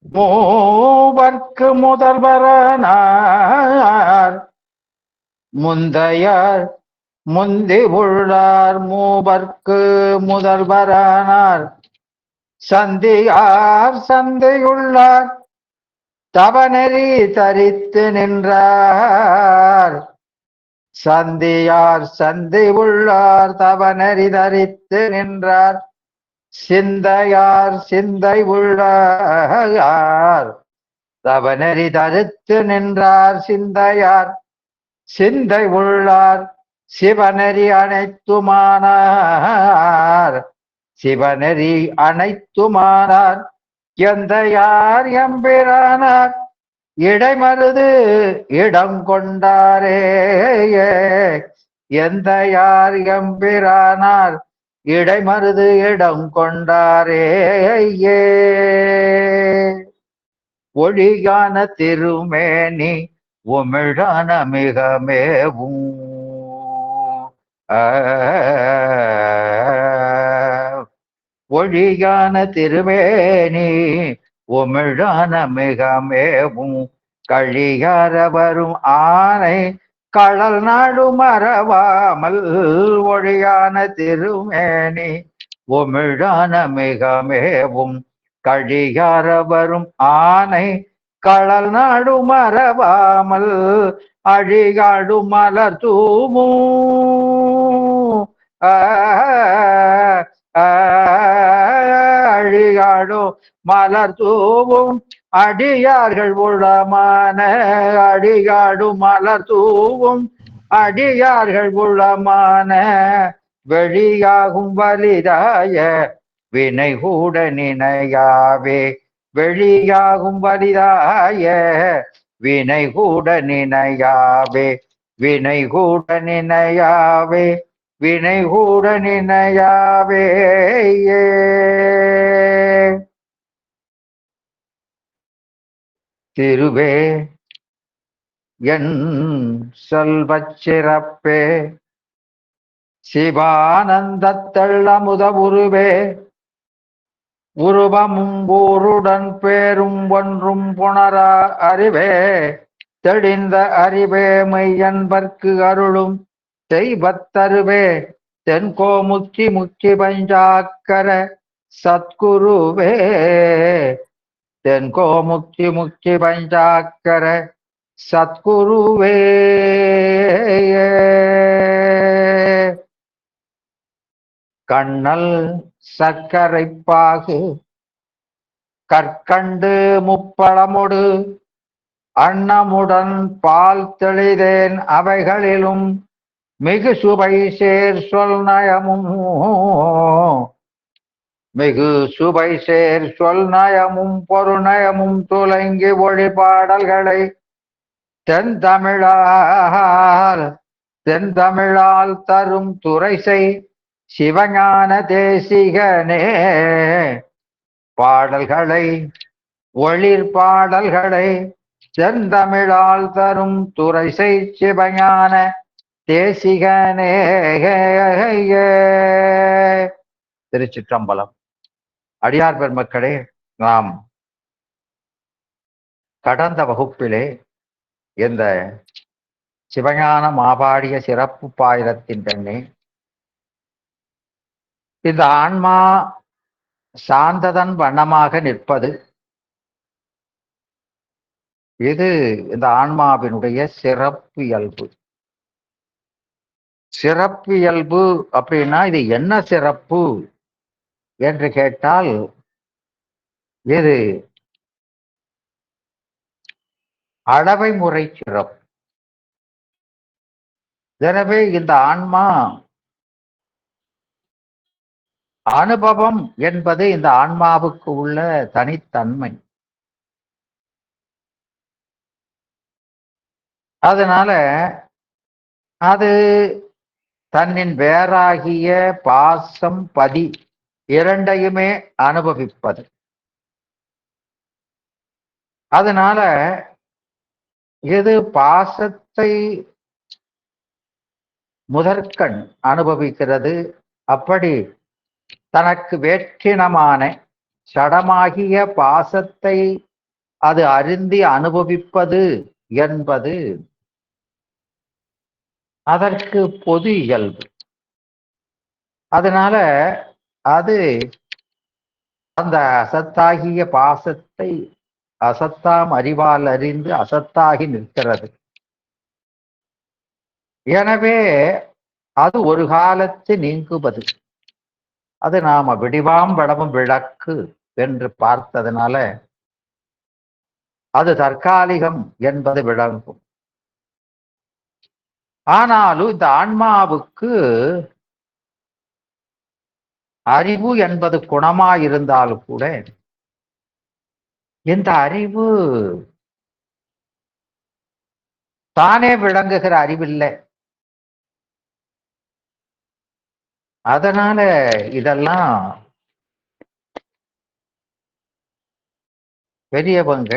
மூவர்க்கு முதல்வரானார் முந்தையார் முந்தி உள்ளார். மூவர்க்கு முதல்வரானார் சந்தியார் சந்தையுள்ளார். தவநெறி தரித்து நின்றார். சந்தியார் சந்தை உள்ளார். தவநெறி தரித்து நின்றார். சிந்தையார் சிந்தை உள்ளார். தவநெறி தரித்து நின்றார். சிந்தையார் சிந்தை உள்ளார். சிவநெறி அனைத்துமானார். சிவநெறி அனைத்துமானார். எந்த யார் எம்பிரானார். இடைமருது இடம் கொண்டாரே. எந்த யார் எம்பிரானார். இடைமருது இடம் கொண்டாரே. ஒழியான திருமேனி உமிழான மிகமேவும். ஒழியான திருமேனி உமிழான மிகமேவும். கழியார வரும் ஆனை களல் நாடு மறவாமல். ஒழியான திருமேனி உமிழான மிகமேவும். கழியார வரும் ஆனை களல் நாடு மறவாமல். அழிகாடு மலர் தூமும். அழிகாடு மலர் தூவும். அடியார்கள் உளமான. அடிகாடு மலர் தூவும். அடியார்கள் உளமான. வெளியாகும் வலிதாய வினை கூட நினையாவே. வெளியாகும் வலிதாய வினை கூட நினையாவே. வினை கூட நினையாவே. வினை கூட நினையாவே. திருவே என் செல்வச் சிறப்பே. சிவானந்தத்தெள்ளமுத உருவே. உருவமும் ஊருடன் பேரும் ஒன்றும் புணரா அறிவே. தெளிந்த அறிவே மெய்யன்பர்க்கு அருளும் தெய்வத்தருவே. தென்கோமுத்தி முத்தி பஞ்சாக்கர சத்குருவே. தென்கோமுக்தி முக்தி பஞ்சாக்கர சத்குருவே. கண்ணல் சர்க்கரைப்பாகு கற்கண்டு முப்பழமொடு அன்னமுடன் பால் தெளிதேன். அவைகளிலும் மிகு சுவை சேர் சொல் நயமும். மிகு சுவை சேர் சொல் நயமும் பொருநயமும் துலங்கி ஒளிபாடல்களை தென்தமிழால் தரும் துரைசை சிவஞான தேசிகனே. பாடல்களை ஒளிர் பாடல்களை தென்தமிழால் தரும் துரைசை சிவஞான தேசிகனே. திருச்சிற்றம்பலம். அடியார் பெருமக்களே, நாம் கடந்த வகுப்பிலே இந்த சிவஞான மாபாடிய சிறப்பு பாயிரத்தின் கண்ணே இந்த ஆன்மா சாந்ததன் வண்ணமாக நிற்பது, இது இந்த ஆன்மாவினுடைய சிறப்பு இயல்பு. சிறப்பு இயல்பு அப்படின்னா இது என்ன சிறப்பு என்று கேட்டால், இது அளவை முறை சிறப்பு. எனவே இந்த ஆன்மா அனுபவம் என்பது இந்த ஆன்மாவுக்கு உள்ள தனித்தன்மை. அதனால அது தன்னின் வேறாகிய பாசம் பதி இரண்டையுமே அனுபவிப்பது. அதனால இது பாசத்தை முதற்கண் அனுபவிக்கிறது. அப்படி தனக்கு வேற்றினமான சடமாகிய பாசத்தை அது அருந்தி அனுபவிப்பது என்பது அதற்கு பொது இயல்பு. அதனால அது அந்த அசத்தாகிய பாசத்தை அசத்தாம் அறிவால் அறிந்து அசத்தாகி நிற்கிறது. எனவே அது ஒரு காலத்து நீங்குவது. அது நாம விடிவாம் வடமும் விளக்கு என்று பார்த்ததுனால அது தற்காலிகம் என்பது விளங்கும். ஆனாலும் இந்த ஆன்மாவுக்கு அறிவு என்பது குணமாயிருந்தாலும் கூட இந்த அறிவு தானே விளங்குகிற அறிவில்லை. அதனால இதெல்லாம் பெரியவங்க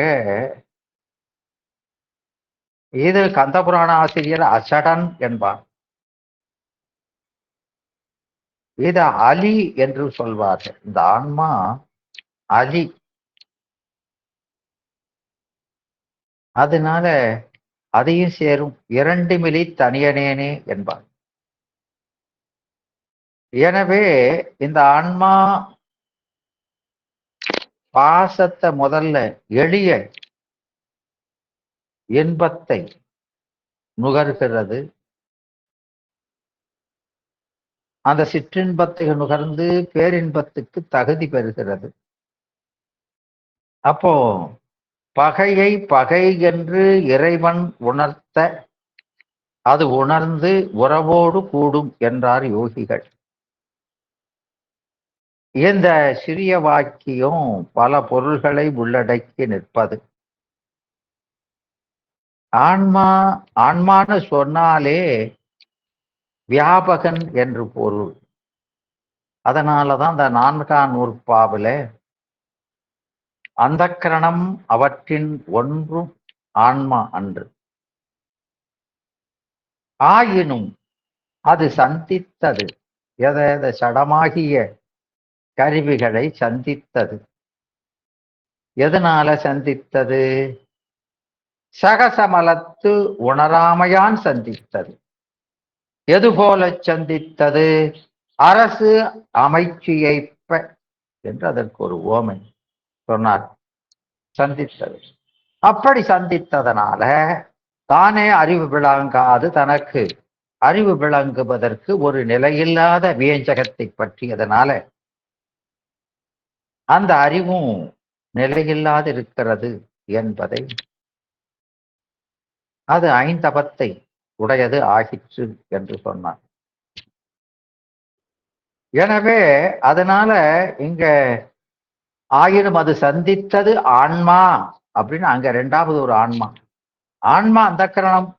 இது கந்தபுராண ஆசிரியர் அசடன் என்பார். இது அலி என்று சொல்வார்கள். இந்த ஆன்மா அலி. அதனால அதையும் சேரும். இரண்டு மிலி தனியனேனே என்பார். எனவே இந்த ஆன்மா பாசத்தை முதல்ல எளிய இன்பத்தை நுகர்கிறது. அந்த சிற்றின்பத்தை நுகர்ந்து பேரின்பத்துக்கு தகுதி பெறுகிறது. அப்போ பகையை பகை என்று இறைவன் உணர்த்த அது உணர்ந்து உறவோடு கூடும் என்றார் யோகிகள். இந்த சிறிய வாக்கியம் பல பொருள்களை உள்ளடக்கி நிற்பது. ஆன்மா ஆன்மான்னு சொன்னாலே வியாபகன் என்று பொருள். அதனாலதான் இந்த 4ஆம் நூற்பாவில அந்த கரணம் அவற்றின் ஒன்றும் ஆன்மா அன்று ஆயினும் அது சந்தித்தது எத சடமாகிய கருவிகளை சந்தித்தது. எதனால சந்தித்தது? சகசமலத்து உணராமையான் சந்தித்தது. எதுபோல சந்தித்தது? அரசு அமைச்சியைப்ப என்று அதற்கு ஒரு ஓமை சொன்னார். சந்தித்தது. அப்படி சந்தித்ததனால தானே அறிவு விளங்காது தனக்கு அறிவு விளங்குவதற்கு ஒரு நிலையில்லாத வியஞ்சகத்தை பற்றியதனால அந்த அறிவும் நிலையில்லாது இருக்கிறது என்பதை அது ஐந்தபத்தை உடையது ஆகிற்று என்று சொன்னார். எனவே அதனால இங்க ஆயினும் அது சந்தித்தது ஆன்மா அப்படின்னு அங்க இரண்டாவது ஒரு ஆன்மா. ஆன்மா அந்த கரணம்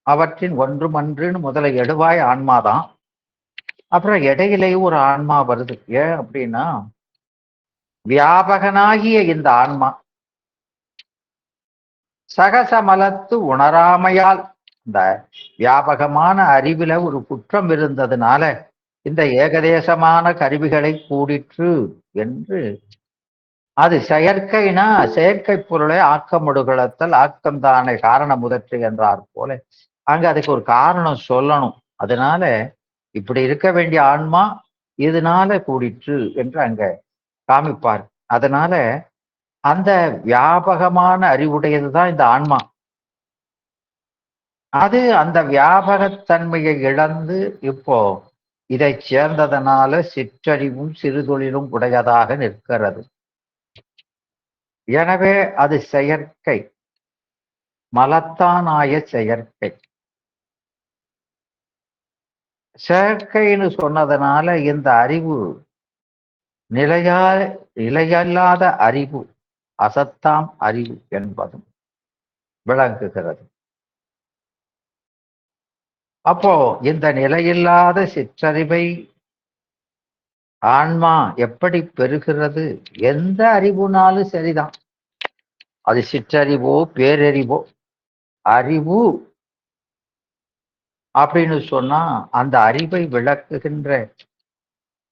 அவற்றின் ஒன்றுமன்றுன்னு முதல்ல எடுவாய் ஆன்மாதான். அப்புறம் இடையிலேயும் ஒரு ஆன்மா வருது. ஏன் அப்படின்னா வியாபகனாகிய இந்த ஆன்மா சகசமலத்து உணராமையால் இந்த வியாபகமான அறிவில ஒரு குற்றம் இருந்ததுனால இந்த ஏகதேசமான கருவிகளை கூடிற்று என்று அது செயற்கைனா செயற்கை பொருளை ஆக்கமுடுகளத்தல் ஆக்கம்தானே காரண முதற்று என்றார் போல அங்க அதுக்கு ஒரு காரணம் சொல்லணும். அதனால இப்படி இருக்க வேண்டிய ஆன்மா இதனால கூடிற்று என்று அங்க காமிப்பார். அதனால அந்த வியாபகமான அறிவுடையதுதான் இந்த ஆன்மா. அது அந்த வியாபகத்தன்மையை இழந்து இப்போ இதை சேர்ந்ததனால சிற்றறிவும் சிறுதொழிலும் உடையதாக நிற்கிறது. எனவே அது செயற்கை, மலத்தானாய செயற்கை. செயற்கைன்னு சொன்னதனால இந்த அறிவு நிலையல்லாத அறிவு, அசத்தாம் அறிவு என்பதும் விளங்குகிறது. அப்போ இந்த நிலையில்லாத சிற்றறிவை ஆன்மா எப்படி பெறுகிறது? எந்த அறிவுனாலும் சரிதான். அது சிற்றறிவோ பேரறிவோ, அறிவு அப்படின்னு சொன்னா அந்த அறிவை விளக்குகின்ற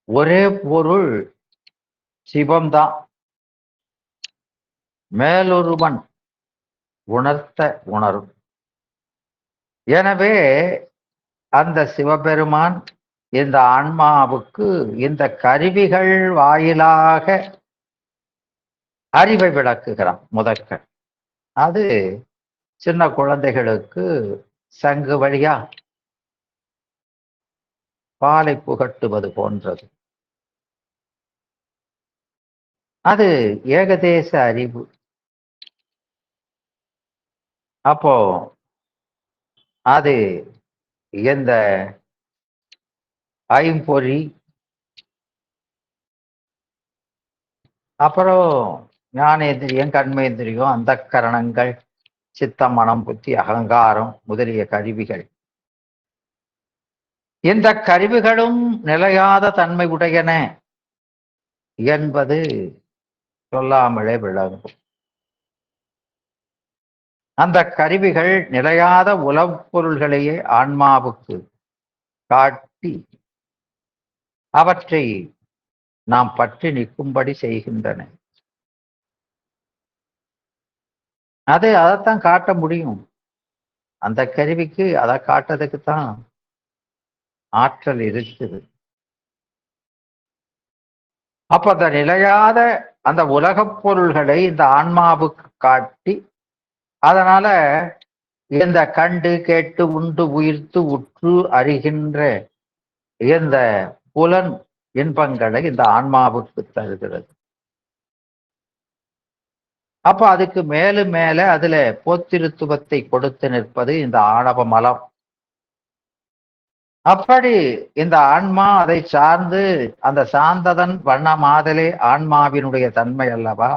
ஒரே பொருள் சிவம்தான். மேலொருவன் உணர்த்த உணரும். எனவே அந்த சிவபெருமான் இந்த ஆன்மாவுக்கு இந்த கருவிகள் வாயிலாக அறிவை விளக்குகிறான். முதற்க அது சின்ன குழந்தைகளுக்கு சங்கு வழியா பாலை புகட்டுவது போன்றது. அது ஏகதேச அறிவு. அப்போ அது இந்த ஐம்பொறி, அப்புறம் ஞானேந்திரியம், கண்மேந்திரியம், அந்த கரணங்கள், சித்தம், மனம், புத்தி, அகங்காரம் முதலிய கருவிகள், இந்த கருவிகளும் நிலையாத தன்மை உடையன என்பது சொல்லாமலே விளங்கும். அந்த கருவிகள் நிலையாத உலப்பொருள்களையே ஆன்மாவுக்கு காட்டி அவற்றை நாம் பற்றி நிற்கும்படி செய்கின்றன. அதைத்தான் காட்ட முடியும். அந்த கருவிக்கு அதை காட்டுறதுக்கு தான் ஆற்றல் இருக்குது. அப்ப அந்த நிலையாத அந்த உலகப் பொருள்களை இந்த ஆன்மாவுக்கு காட்டி, அதனால இந்த கண்டு கேட்டு உண்டு உயிர்த்து உற்று அறிகின்ற இந்த புலன் இன்பங்களை இந்த ஆன்மாவுக்கு தருகிறது. அப்ப அதுக்கு மேலும் மேல அதுல போத்திருத்துவத்தை கொடுத்து நிற்பது இந்த ஆணவ மலம். அப்படி இந்த ஆன்மா அதை சார்ந்து அந்த சார்ந்ததன் வண்ணமாதலே ஆன்மாவினுடைய தன்மை அல்லவா.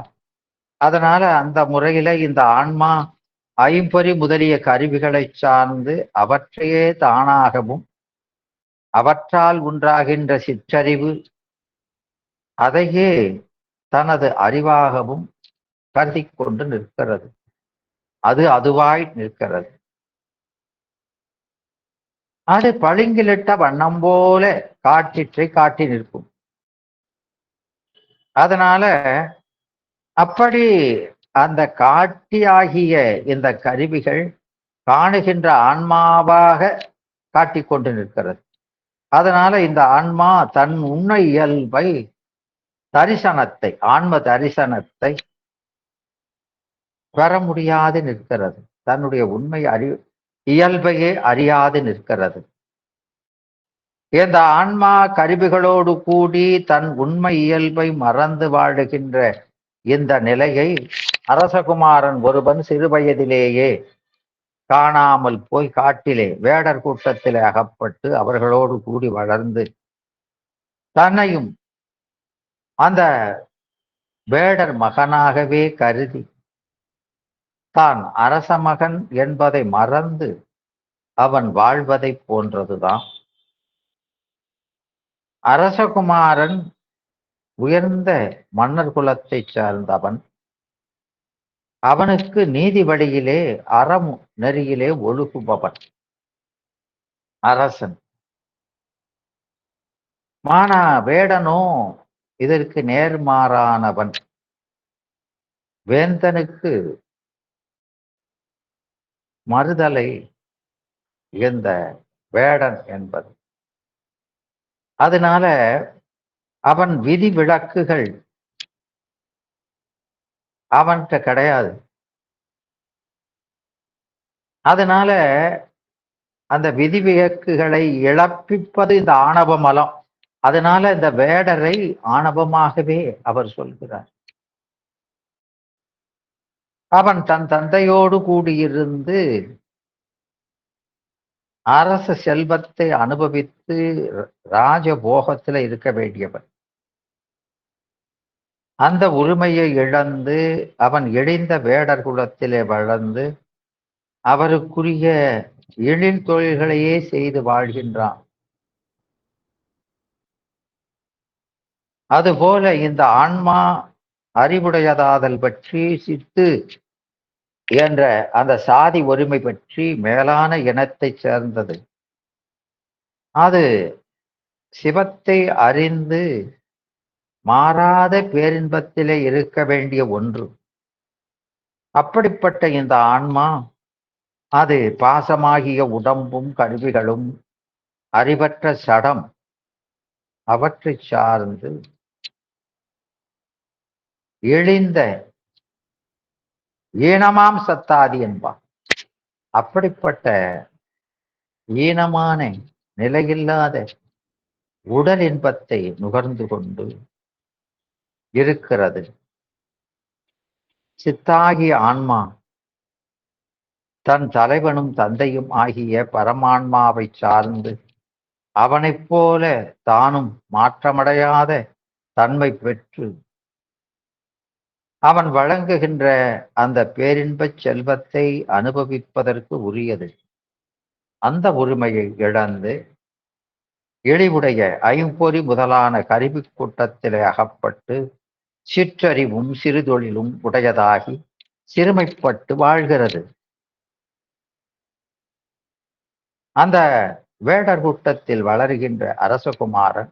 அதனால அந்த முறையில இந்த ஆன்மா ஐம்பொறி முதலிய கருவிகளை சார்ந்து அவற்றையே தானாகவும் அவற்றால் உண்டாகின்ற சிற்றறிவு அதையே தனது அறிவாகவும் கருதி கொண்டு நிற்கிறது. அது அதுவாய் நிற்கிறது. அது பளிங்கிலிட்ட வண்ணம் போல காற்றிற்றை காட்டி நிற்கும். அதனால அப்படி அந்த காட்டியாகிய இந்த கருவிகள் காணுகின்ற ஆன்மாவாக காட்டிக்கொண்டு நிற்கிறது. அதனால இந்த ஆன்மா தன் உண்மை இயல்பை தரிசனத்தை, ஆன்ம தரிசனத்தை பெற முடியாது நிற்கிறது. தன்னுடைய உண்மை இயல்பையே அறியாது நிற்கிறது. இந்த ஆன்மா கருவிகளோடு கூடி தன் உண்மை இயல்பை மறந்து வாழுகின்ற இந்த நிலையை அரசகுமாரன் ஒருவன் சிறு வயதிலேயே காணாமல் போய் காட்டிலே வேடர் கூட்டத்திலே அகப்பட்டு அவர்களோடு கூடி வளர்ந்து தன்னையும் அந்த வேடர் மகனாகவே கருதி தான் அரச மகன் என்பதை மறந்து அவன் வாழ்வதை போன்றதுதான். அரசகுமாரன் உயர்ந்த மன்னர் குலத்தை சார்ந்தவன். அவனுக்கு நீதி வழியிலே அறம் நெறியிலே ஒழுகுபவன் அரசன். மானா வேடனோ இதற்கு நேர்மாறானவன். வேந்தனுக்கு மறுதலை இந்த வேடன் என்பது. அதனால அவன் விதி விலக்குகள் அவன்கிட்ட கிடையாது. அதனால அந்த விதி விலக்குகளை இழப்பிப்பது இந்த ஆணவ மலம். அதனால இந்த வேடரை ஆணவமாகவே அவர் சொல்கிறார். அவன் தன் தந்தையோடு கூடியிருந்து அரச செல்வத்தை அனுபவித்து ராஜபோகத்தில் இருக்க வேண்டியவன். அந்த உரிமையை இழந்து அவன் இழிந்த வேடர் குலத்திலே வளர்ந்து அவருக்குரிய எழில் தொழில்களையே செய்து வாழ்கின்றான். அதுபோல இந்த ஆன்மா அறிவுடையதாதல் பற்றி, சித்து என்ற அந்த சாதி ஒருமை பற்றி மேலான இனத்தை சேர்ந்தது. அது சிவத்தை அறிந்து மாறாத பேரின்பத்திலே இருக்க வேண்டிய ஒன்று. அப்படிப்பட்ட இந்த ஆன்மா அது பாசமாகிய உடம்பும் கருவிகளும் அறிவற்ற சடம் அவற்றை சார்ந்து இழிந்த ஈனமாம் சத்தாதி என்பார். அப்படிப்பட்ட ஈனமான நிலையில்லாத உடல் இன்பத்தை நுகர்ந்து கொண்டு இருக்கிறது. சித்தாகிய ஆன்மா தன் தலைவனும் தந்தையும் ஆகிய பரமான்மாவை சார்ந்து அவனைப் போல தானும் மாற்றமடையாத தன்மை பெற்று அவன் வழங்குகின்ற அந்த பேரின்பச் செல்வத்தை அனுபவிப்பதற்கு உரியது. அந்த உரிமையை இழந்து இழிவுடைய ஐம்பொறி முதலான கருவிக் கூட்டத்திலே அகப்பட்டு சிற்றறிவும் சிறுதொழிலும் உடையதாகி சிறுமைப்பட்டு வாழ்கிறது. அந்த வேடர் கூட்டத்தில் வளருகின்ற அரசகுமாரன்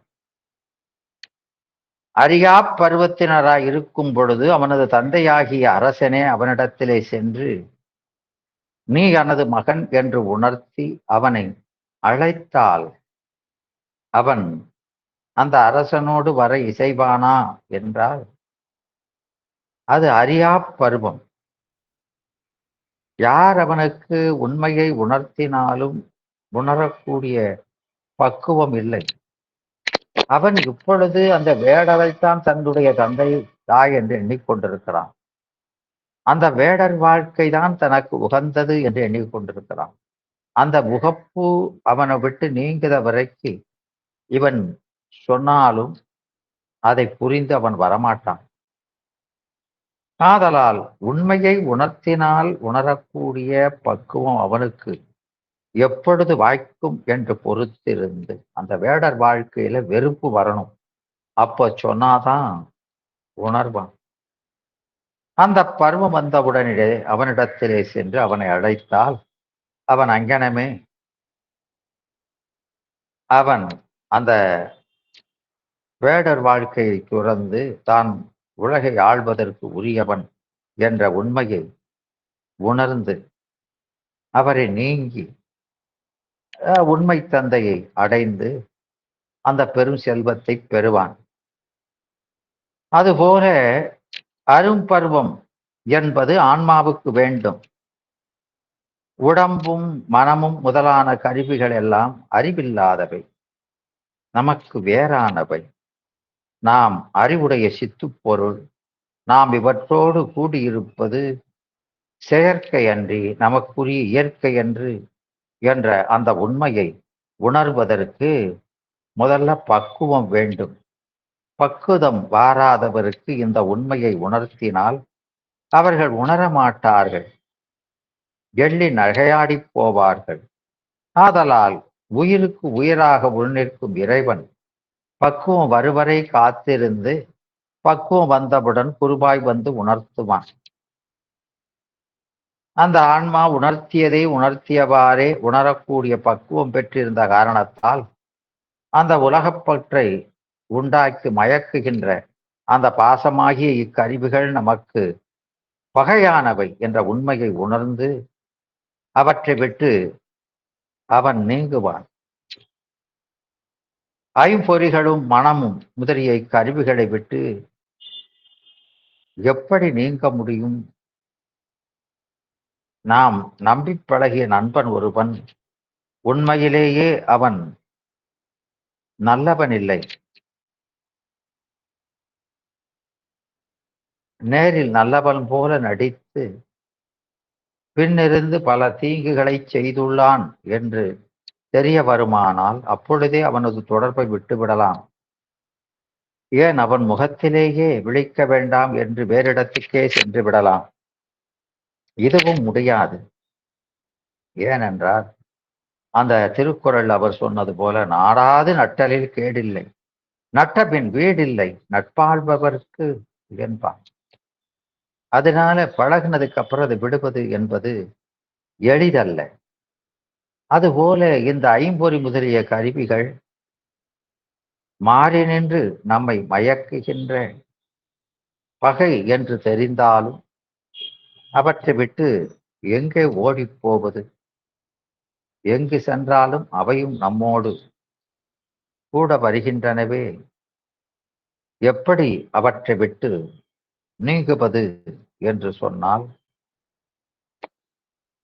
அறியா பருவத்தினராய் இருக்கும் பொழுது அவனது தந்தையாகிய அரசனே அவனிடத்திலே சென்று நீ எனது மகன் என்று உணர்த்தி அவனை அழைத்தால் அவன் அந்த அரசனோடு வர இசைவானா என்றால் அது அறியா பருவம். யார் அவனுக்கு உண்மையை உணர்த்தினாலும் உணரக்கூடிய பக்குவம் இல்லை. அவன் இப்பொழுது அந்த வேடரைத்தான் தன்னுடைய தந்தை தாய் என்று எண்ணிக்கொண்டிருக்கிறான். அந்த வேடர் வாழ்க்கை தான் தனக்கு உகந்தது என்று எண்ணிக்கொண்டிருக்கிறான். அந்த முகப்பு அவனை விட்டு நீங்கிற வரைக்கு இவன் சொன்னாலும் அதை புரிந்து அவன் வரமாட்டான். ஆதலால் உண்மையை உணர்த்தினால் உணரக்கூடிய பக்குவம் அவனுக்கு எப்பொழுது வாய்க்கும் என்று பொறுத்திருந்து அந்த வேடர் வாழ்க்கையில வெறுப்பு வரணும். அப்ப சொன்னாதான் உணர்வான். அந்த பருவம் வந்தவுடனே அவனிடத்திலே சென்று அவனை அழைத்தால் அவன் அங்கனமே அவன் அந்த வேடர் வாழ்க்கையை துறந்து தான் உலகை ஆள்வதற்கு உரியவன் என்ற உண்மையை உணர்ந்து அவரை நீங்கி உண்மை தந்தையை அடைந்து அந்த பெரும் செல்வத்தை பெறுவான். அதுபோல அரும்பருவம் என்பது ஆன்மாவுக்கு வேண்டும். உடம்பும் மனமும் முதலான கருவிகள் எல்லாம் அறிவில்லாதவை, நமக்கு வேறானவை. நாம் அறிவுடைய சித்துப்பொருள். நாம் இவற்றோடு கூடியிருப்பது செயற்கை அன்றி நமக்குரிய இயற்கை என்று என்ற அந்த உண்மையை உணர்வதற்கு முதல்ல பக்குவம் வேண்டும். பக்குவம் வாராதவருக்கு இந்த உண்மையை உணர்த்தினால் அவர்கள் உணர மாட்டார்கள், எள்ளி நகையாடி போவார்கள். ஆதலால் உயிருக்கு உயிராக உள்நிற்கும் இறைவன் பக்குவம் வருவரை காத்திருந்து பக்குவம் வந்தவுடன் குருபாய் வந்து உணர்த்துவான். அந்த ஆன்மா உணர்த்தியதை உணர்த்தியவாறே உணரக்கூடிய பக்குவம் பெற்றிருந்த காரணத்தால் அந்த உலகப்பற்றை உண்டாக்கி மயக்குகின்ற அந்த பாசமாகிய இக்கருவிகள் நமக்கு பகையானவை என்ற உண்மையை உணர்ந்து அவற்றை விட்டு அவன் நீங்குவான். ஐம்பொறிகளும் மனமும் முதலிய கருவிகளை விட்டு எப்படி நீங்க முடியும்? நாம் நம்பி பழகிய நண்பன் ஒருவன் உண்மையிலேயே அவன் நல்லவன் இல்லை. நேரில் நல்லவன் போல நடித்து பின்னிருந்து பல தீங்குகளை செய்துள்ளான் என்று தெரிய வருமானால் அப்பொழுதே அவனது தொடர்பை விட்டுவிடலாம். ஏன் அவன் முகத்திலேயே விழிக்க வேண்டாம் என்று வேறிடத்துக்கே சென்று விடலாம். இதுவும் முடியாது. ஏனென்றால் அந்த திருக்குறள் அவர் சொன்னது போல நாடாது நட்டலில் கேடில்லை, நட்டபின் வீடில்லை, நட்பாள்பவர்க்கு என்பான். அதனால பழகினதுக்கு அப்புறம் அதை விடுவது என்பது எளிதல்ல. அதுபோல இந்த ஐம்பொறி முதலிய கருவிகள் மாறி நின்று நம்மை மயக்குகின்ற பகை என்று தெரிந்தாலும் அவற்றை விட்டு எங்கே ஓடிப்போவது? எங்கு சென்றாலும் அவையும் நம்மோடு கூட வருகின்றனவே. எப்படி அவற்றை விட்டு நீங்குவது என்று சொன்னால்,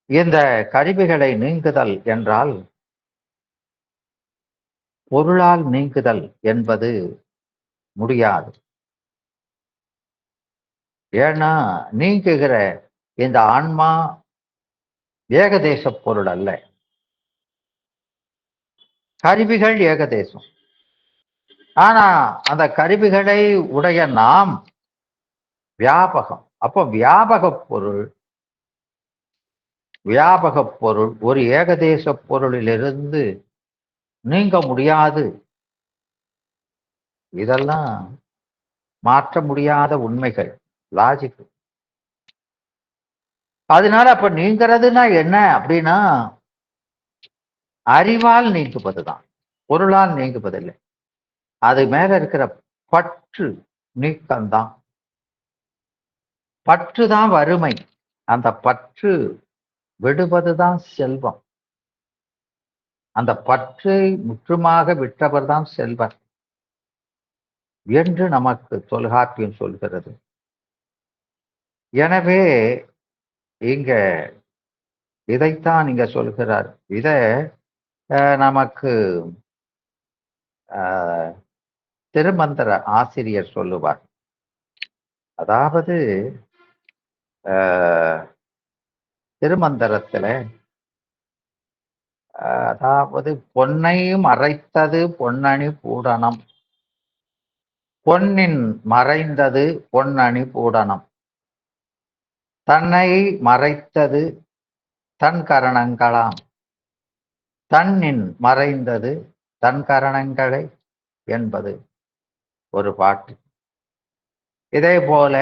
இந்த கருவிகளை நீங்குதல் என்றால் பொருளால் நீங்குதல் என்பது முடியாது. ஏன்னா நீங்குகிற இந்த ஆன்மா ஏகதேச பொருள் அல்ல. கருவிகள் ஏகதேசம். ஆனா அந்த கருவிகளை உடைய நாம் வியாபகம். அப்போ வியாபக பொருள் ஒரு ஏகதேச பொருளிலிருந்து நீங்க முடியாது. இதெல்லாம் மாற்ற முடியாத உண்மைகள், லாஜிக். அதனால அப்ப நீங்கிறதுனா என்ன அப்படின்னா, அறிவால் நீங்குவதுதான், பொருளால் நீங்குவதில்லை. அது மேல இருக்கிற பற்று நீக்கம்தான். பற்று தான் வறுமை. அந்த பற்று விடுவதுதான் செல்வம். அந்த பற்றை முற்றுமாக விற்றவர் தான் செல்வர் என்று நமக்கு தொல்காப்பியம் சொல்கிறது. எனவே இங்க இதைத்தான் இங்க சொல்கிறார். இத நமக்கு திருமந்திர ஆசிரியர் சொல்லுவார். அதாவது திருமந்திரத்துல அதாவது பொன்னை மறைத்தது பொன்னணி பூடனம், பொன்னின் மறைந்தது பொன்னணி பூடனம், தன்னை மறைத்தது தன் கரணங்களாம், தன்னின் மறைந்தது தன் கரணங்களை என்பது ஒரு பாட்டு. இதே போல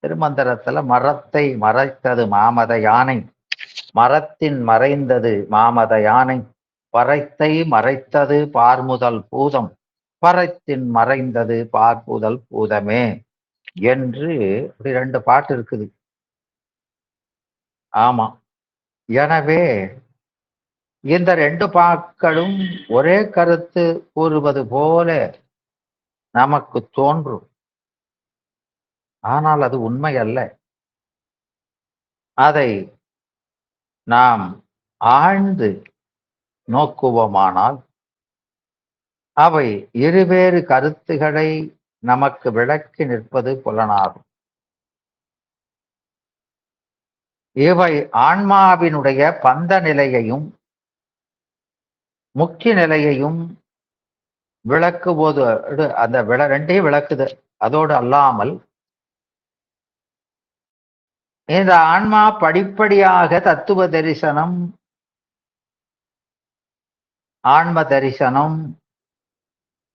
திருமந்திரத்துல மரத்தை மறைத்தது மாமத யானை, மரத்தின் மறைந்தது மாமத யானை, பறைத்தை மறைத்தது பார்முதல் பூதம், பறைத்தின் மறைந்தது பார்முதல் பூதமே என்று ரெண்டு பாட்டு இருக்குது. ஆமா. எனவே இந்த ரெண்டு பாக்களும் ஒரே கருத்து கூறுவது போல நமக்கு தோன்றும். ஆனால் அது உண்மை அல்ல. அதை நாம் ஆழ்ந்து நோக்குவோமானால் அவை இருவேறு கருத்துக்களை நமக்கு விளக்கி நிற்பது புலனாகும். இவை ஆன்மாவினுடைய பந்த நிலையையும் முக்கிய நிலையையும் விளக்கும்போது அந்த ரெண்டையும் விளக்குது. அதோடு அல்லாமல் இந்த ஆன்மா படிப்படியாக தத்துவ தரிசனம், ஆன்ம தரிசனம்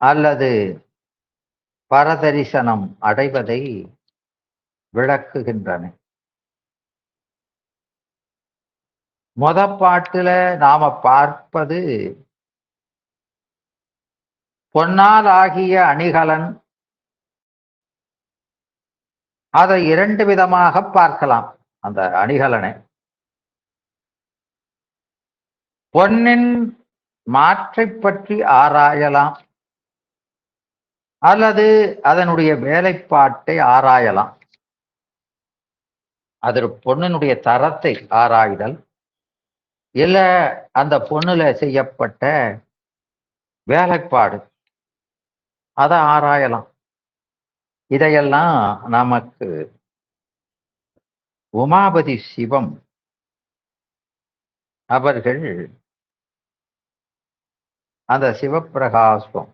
அல்லது பரதரிசனம் அடைவதை விளக்குகின்றன. பாட்டுல நாம பார்ப்பது பொன்னால் ஆகிய அணிகலன். அதை இரண்டு விதமாக பார்க்கலாம். அந்த அணிகலனை பொன்னின் மாற்றை பற்றி ஆராயலாம் அல்லது அதனுடைய வேலைப்பாட்டை ஆராயலாம். அது பொன்னினுடைய தரத்தை ஆராய்தல், இல்ல அந்த பொண்ணுல செய்யப்பட்ட வேலைப்பாடு, அதை ஆராயலாம். இதையெல்லாம் நமக்கு உமாபதி சிவம் அவர்கள் அந்த சிவப்பிரகாசம்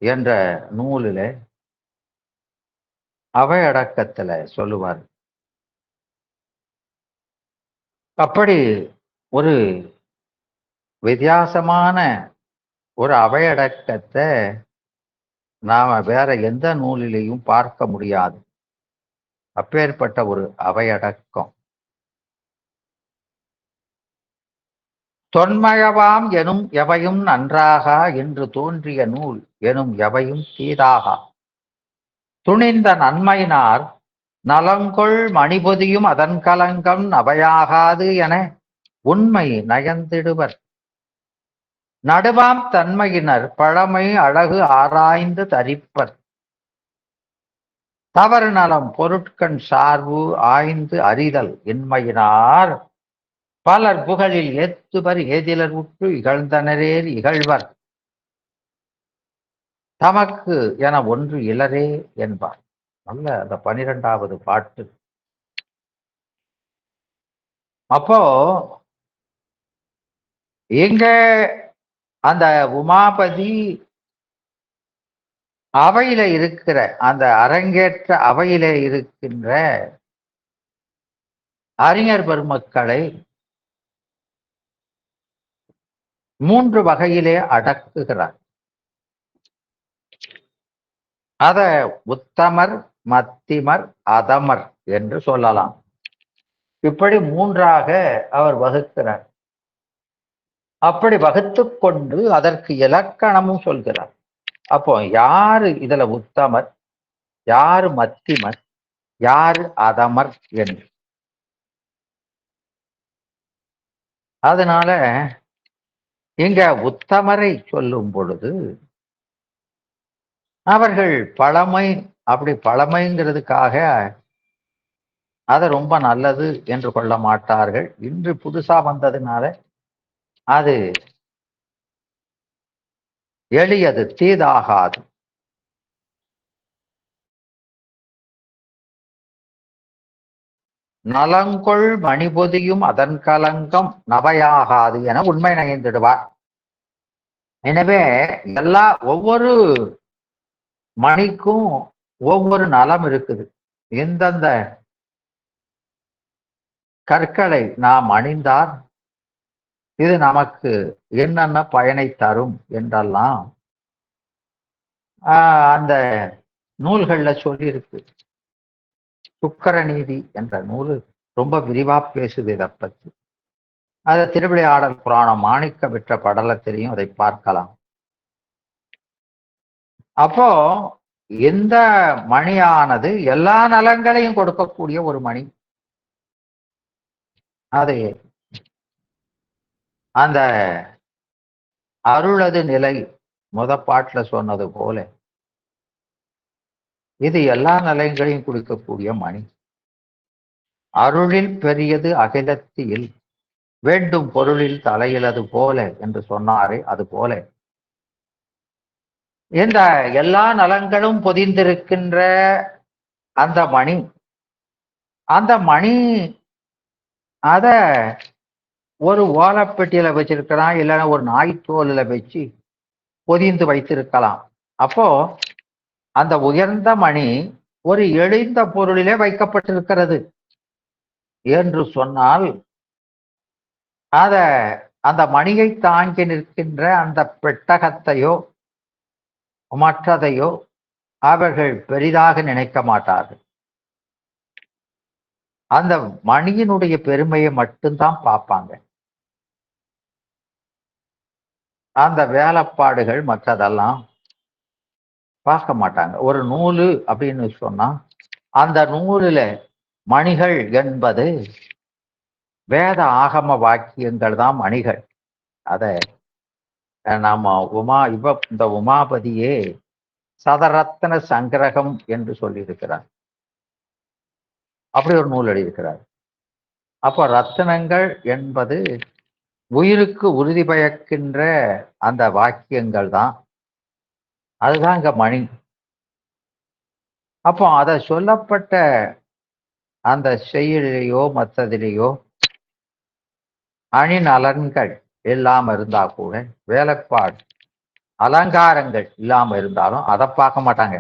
என்ற நூலில அவையடக்கத்துல சொல்லுவார். அப்படி ஒரு வித்தியாசமான ஒரு அவையடக்கத்தை நாம வேற எந்த நூலிலையும் பார்க்க முடியாது. அப்பேற்பட்ட ஒரு அவையடக்கம். தொன்மயவாம் எனும் எவையும் நன்றாக என்று தோன்றிய நூல் எனும் எவையும் தீதாக துணிந்த நன்மையினார் நலங்கொள் மணிபொதியும் அதன் கலங்கம் நவையாகாது என உண்மை நயந்திடுவர். நடுவாம் தன்மையினர் பழமை அழகு ஆராய்ந்து தரிப்பர். தவறு நலம் பொருட்கண் சார்பு ஆய்ந்து அறிதல் இன்மையினார் பலர் புகழில் ஏத்துவர் ஏதிலர் உற்று இகழ்ந்தனரேர் இகழ்வர். தமக்கு என ஒன்று இலரே என்பார். நல்ல அந்த 12வது பாட்டு. அப்போ எங்க அந்த உமாபதி அவையில இருக்கிற அந்த அரங்கேற்ற அவையில இருக்கின்ற அறிஞர் பெருமக்களை 3 வகையிலே அடக்குகிறார். அத உத்தமர், மத்திமர், அதமர் என்று சொல்லலாம். இப்படி 3ஆக அவர் வகுக்கிறார். அப்படி வகுத்துக் கொண்டு அதற்கு இலக்கணமும் சொல்கிறார். அப்போ யாரு இதுல உத்தமர், யாரு மத்திமர், யாரு அதமர் என்று. அதனால இங்க உத்தமரை சொல்லும் பொழுது அவர்கள் பழமை, அப்படி பழமைங்கிறதுக்காக அது ரொம்ப நல்லது என்று கொள்ள மாட்டார்கள். இன்று புதுசா வந்ததுனால அது எளியது, தீதாகாது. நலங்கொள் மணிபொதியும் அதன் கலங்கம் நவையாகாது என உண்மை நயந்திடுவார். எனவே ஒவ்வொரு மணிக்கும் ஒவ்வொரு நலம் இருக்குது. எந்தெந்த கற்களை நாம் அணிந்தால் இது நமக்கு என்னென்ன பயனை தரும் என்றெல்லாம் அந்த நூல்கள்ல சொல்லியிருக்கு. சுக்கர நீதி என்ற நூல் ரொம்ப விரிவா பேசுது இதை பற்றி. அது திருவிளையாடல் புராணம் மாணிக்க பெற்ற படலத்திலையும் அதை பார்க்கலாம். அப்போ எந்த மணியானது எல்லா நலன்களையும் கொடுக்கக்கூடிய ஒரு மணி. அது அந்த அருளது நிலை பாட்டுல சொன்னது போல இது எல்லா நிலைகளையும் கொடுக்கக்கூடிய மணி. அருளில் பெரியது அகிலத்தில் வேண்டும் பொருளில் தலையிலது போல என்று சொன்னாரே, அது போல இந்த எல்லா நலன்களும் பொதிந்திருக்கின்ற அந்த மணி, அத ஒரு ஓலப்பெட்டியில வச்சிருக்கிறான், இல்லைன்னா ஒரு நாய்த்தோலில வச்சு பொதிந்து வைத்திருக்கலாம். அப்போ அந்த உயர்ந்த மணி ஒரு எளிந்த பொருளிலே வைக்கப்பட்டிருக்கிறது என்று சொன்னால் அந்த மணியை தாங்கி நிற்கின்ற அந்த பெட்டகத்தையோ மற்றதையோ அவர்கள் பெரிதாக நினைக்க மாட்டார்கள். அந்த மணியினுடைய பெருமையை மட்டும்தான் பார்ப்பாங்க. அந்த வேலைப்பாடுகள் மற்றதெல்லாம் பார்க்க மாட்டாங்க. ஒரு நூலு அப்படின்னு சொன்னா அந்த நூலில மணிகள் என்பது வேத ஆகம வாக்கியங்கள் தான் மணிகள். அத நாம இந்த உமாபதியே சதரத்ன சங்கிரகம் என்று சொல்லியிருக்கிறார். அப்படி ஒரு நூல் எழுதியிருக்கிறார். அப்போ ரத்தினங்கள் என்பது உயிருக்கு உறுதி பயக்கின்ற அந்த வாக்கியங்கள் தான். அதுதான் இங்க மணி. அப்போ அதை சொல்லப்பட்ட அந்த செயலிலேயோ மற்றதிலேயோ அணிநலன்கள் இல்லாம இருந்தா கூட, வேலைப்பாடு அலங்காரங்கள் இல்லாம இருந்தாலும் அதை பார்க்க மாட்டாங்க.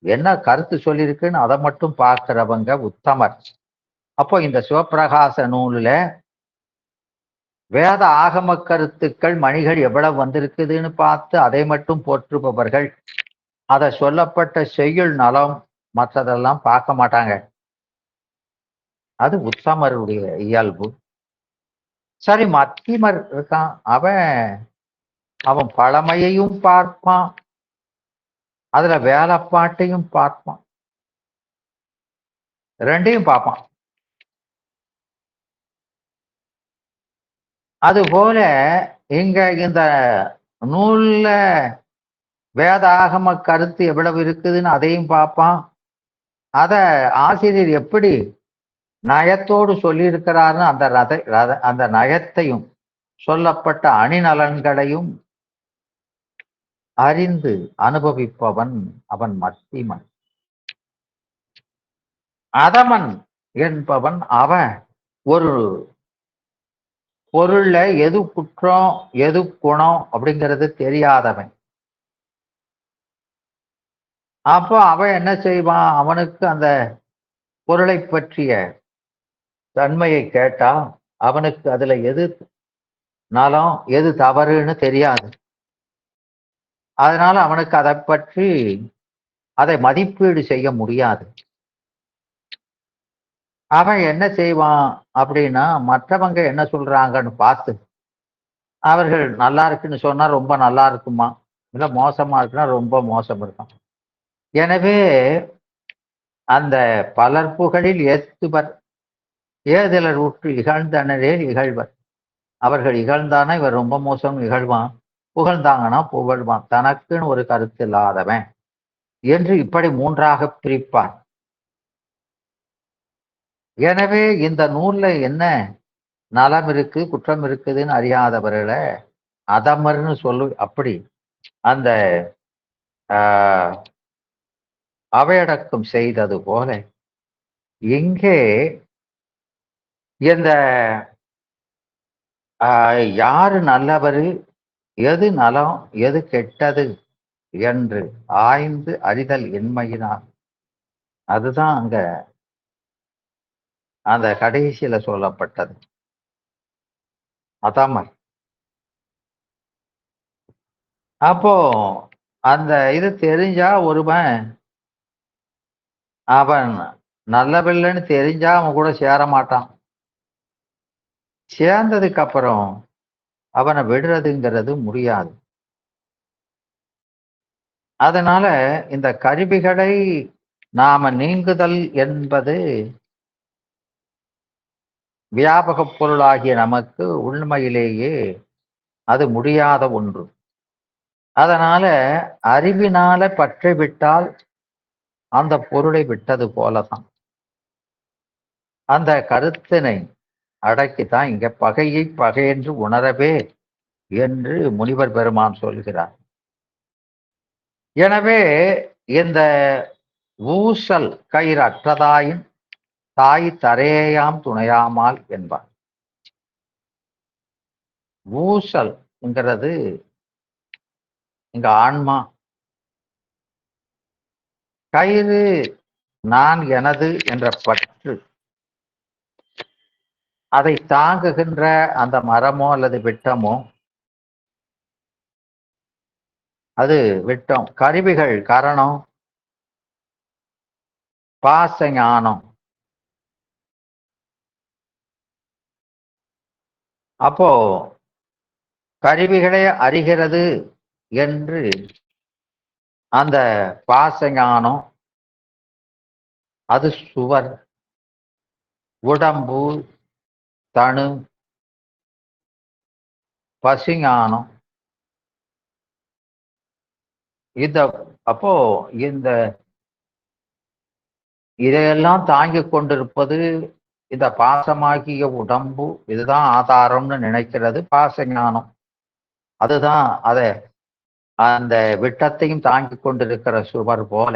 என்ன கருத்து சொல்லியிருக்குன்னு அதை மட்டும் பார்க்கிறவங்க உத்தமர். அப்போ இந்த சிவப்பிரகாச நூலில் வேத ஆகம கருத்துக்கள் மணிகள் எவ்வளவு வந்திருக்குதுன்னு பார்த்து அதை மட்டும் போற்றுபவர்கள், அதை சொல்லப்பட்ட செய்யுள் நலம் மற்றதெல்லாம் பார்க்க மாட்டாங்க. அது உத்தமருடைய இயல்பு. சரி, மத்திமர் இருக்கான், அவன் பழமையையும் பார்ப்பான், அதுல வேலைப்பாட்டையும் பார்ப்பான். ரெண்டையும் பார்ப்பான். அதுபோல இங்க இந்த நூல்ல வேதாகம கருத்து எவ்வளவு இருக்குதுன்னு அதையும் பார்ப்பான். அத ஆசிரியர் எப்படி நயத்தோடு சொல்லியிருக்கிறாருன்னு அந்த நயத்தையும் சொல்லப்பட்ட அணிநலன்களையும் அறிந்து அனுபவிப்பவன் அவன் மத்திமன். அதமன் என்பவன் அவன் ஒரு பொருள்ல எது குற்றம் எது குணம் அப்படிங்கிறது தெரியாதவன். அப்போ அவன் என்ன செய்வான்? அவனுக்கு அந்த பொருளை பற்றிய தன்மையை கேட்டா அவனுக்கு அதுல எது நலம் எது தவறுன்னு தெரியாது. அதனால அவனுக்கு அதை பற்றி அதை மதிப்பீடு செய்ய முடியாது. அவன் என்ன செய்வான் அப்படின்னா, மற்றவங்க என்ன சொல்றாங்கன்னு பார்த்து அவர்கள் நல்லா இருக்குன்னு சொன்னா ரொம்ப நல்லா இருக்குமா, இல்ல மோசமா இருக்குன்னா ரொம்ப மோசம் இருக்கும். எனவே அந்த பலர் புகழில் ஏத்துவர் ஏதலர் உற்று இகழ்ந்தனரே இகழ்வர். அவர்கள் இகழ்ந்தானா இவர் ரொம்ப மோசம் இகழ்வான், புகழ்ந்தாங்கன்னா புகழ்வான், தனக்குன்னு ஒரு கருத்து இல்லாதவன் என்று இப்படி மூன்றாக பிரிப்பான். எனவே இந்த நூல்ல என்ன நலம் இருக்கு குற்றம் இருக்குதுன்னு அறியாதவர்களை அதமர்னு சொல்லு. அப்படி அந்த அவையடக்கம் செய்தது போல இங்கே இந்த யாரு நல்லவரு எது நலம் எது கெட்டது என்று ஆய்ந்து அறிதல் இன்மையினால், அதுதான் அங்க அந்த கடைசியில சொல்லப்பட்டது அதமர். அப்போ அந்த இது தெரிஞ்சா ஒருவன் அவன் நல்லவில்லைன்னு தெரிஞ்சா அவன் கூட சேர மாட்டான். சேர்ந்ததுக்கு அப்புறம் அவனை விடுறதுங்கிறது முடியாது. அதனால இந்த கருவிகளை நாம நீங்குதல் என்பது வியாபக பொருளாகிய நமக்கு உண்மையிலேயே அது முடியாத ஒன்று. அதனால அறிவினால பற்றி விட்டால் அந்த பொருளை விட்டது போலதான். அந்த கருத்தினை அடக்கித்தான் இங்க பகையை பகையென்று உணரவே என்று முனிவர் பெருமான் சொல்கிறார். எனவே இந்த ஊசல் கயிறு அற்றதாயின் தாய் தரையாம் துணையாமால் என்பார். ஊசல்ங்கிறது இங்க ஆன்மா, கயிறு நான் எனது என்ற பற்று, அதை தாங்குகின்ற அந்த மரமோ அல்லது விட்டமோ அது விட்டம். கருவிகள் கரணம் பாச ஞானம். அப்போ கருவிகளை அறிகிறது என்று அந்த பாச ஞானம், அது சுவர், உடம்பு, தனு, பசுஞானம். அப்போ இந்த இதையெல்லாம் தாங்கிக் கொண்டிருப்பது இந்த பாசமாகிய உடம்பு, இதுதான் ஆதாரம்னு நினைக்கிறது பாச ஞானம். அதுதான் அதை அந்த விட்டத்தையும் தாங்கிக் கொண்டிருக்கிற சுவர் போல.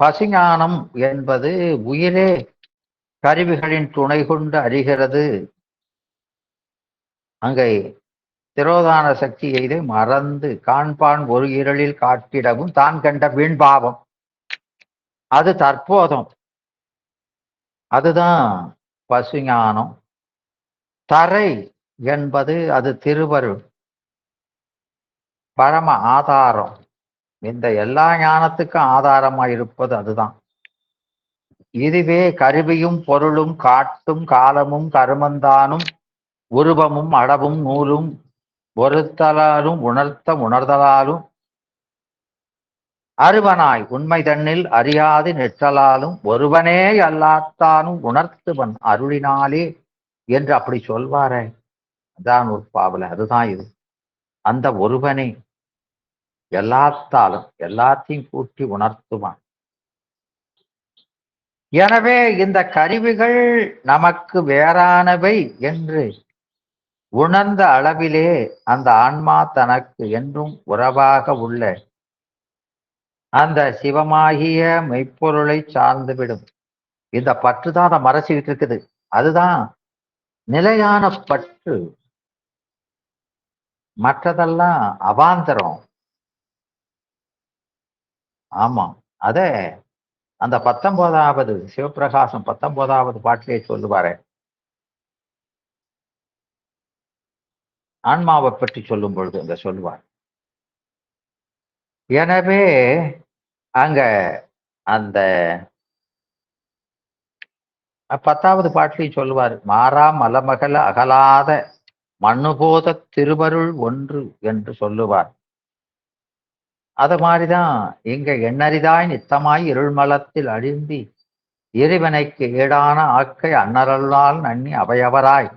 பசுஞானம் என்பது உயிரே கருவிகளின் துணை கொண்டு அறிகிறது. அங்கே திரோதான சக்தி எய்தை மறந்து காண்பான் ஒரு இருளில் காட்டிடவும் தான் கண்ட வீண்பாவம், அது தற்போதம். அதுதான் பசுஞானம். தரை என்பது அது திருவருள், பரம ஆதாரம். இந்த எல்லா ஞானத்துக்கும் ஆதாரமாயிருப்பது அதுதான். இதுவே கருவியும் பொருளும் காட்டும் காலமும் கருமந்தானும் உருவமும் அடவும் நூலும் ஒருத்தலாலும் உணர்த்தலாலும் அருவனாய் உண்மை தன்னில் அறியாது நிற்றலாலும் ஒருவனே அல்லாத்தானும் உணர்த்துவன் அருளினாலே என்று அப்படி சொல்வாரே. அதான் ஒரு பாவல, அதுதான் இது. அந்த ஒருவனே எல்லாத்தாலும் எல்லாத்தையும் கூட்டி உணர்த்துவான். எனவே இந்த கருவிகள் நமக்கு வேறானவை என்று உணர்ந்த அளவிலே அந்த ஆன்மா தனக்கு என்றும் உறவாக உள்ள அந்த சிவமாகிய மெய்ப்பொருளை சார்ந்துவிடும். இந்த பற்று தான் அதை மறைச்சிக்கிட்டு இருக்குது. அதுதான் நிலையான பற்று. மற்றதெல்லாம் அவாந்தரம். ஆமா, அத அந்த 19வது சிவப்பிரகாசம் 19வது பாட்டிலே சொல்லுவாரு. ஆன்மாவை பற்றி சொல்லும் பொழுது அங்க சொல்லுவார். எனவே அங்க அந்த 10வது பாட்டிலையும் சொல்லுவார், மாறா மலமகல அகலாத மண்ணுபோத திருவருள் ஒன்று என்று சொல்லுவார். அது மாதிரிதான் இங்க எண்ணறிதாய் நித்தமாய் இருள்மலத்தில் அழிந்தி இறைவனைக்கு ஈடான ஆக்கை அன்னரல்லால் நன்னி அவையவராய்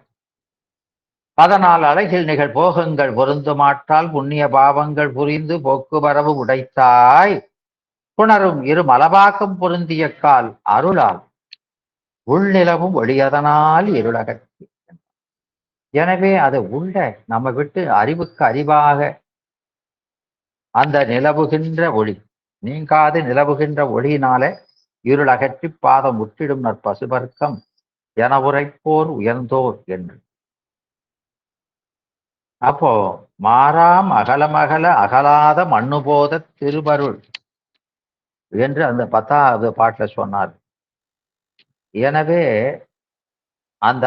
அதனால் அழகில் நிகழ் போகங்கள் பொருந்துமாட்டால் புண்ணிய பாவங்கள் புரிந்து போக்குவரவு உடைத்தாய் புணரும் இரு மலபாக்கம் பொருந்திய கால் அருளால் உள்நிலவும் ஒளியதனால் இருளகற்றி. எனவே அது உள்ள நம்ம விட்டு அறிவுக்கு அறிவாக அந்த நிலவுகின்ற ஒளி, நீங்காது நிலவுகின்ற ஒளியினால இருள் அகற்றி பாதம் முற்றிடும் நற்பசுபர்க்கம் என உரைப்போர் உயர்ந்தோர் என்று. அப்போ மாறாம் அகலமகல அகலாத மண்ணுபோத திருவருள் என்று அந்த 10வது பாட்டுல சொன்னார். எனவே அந்த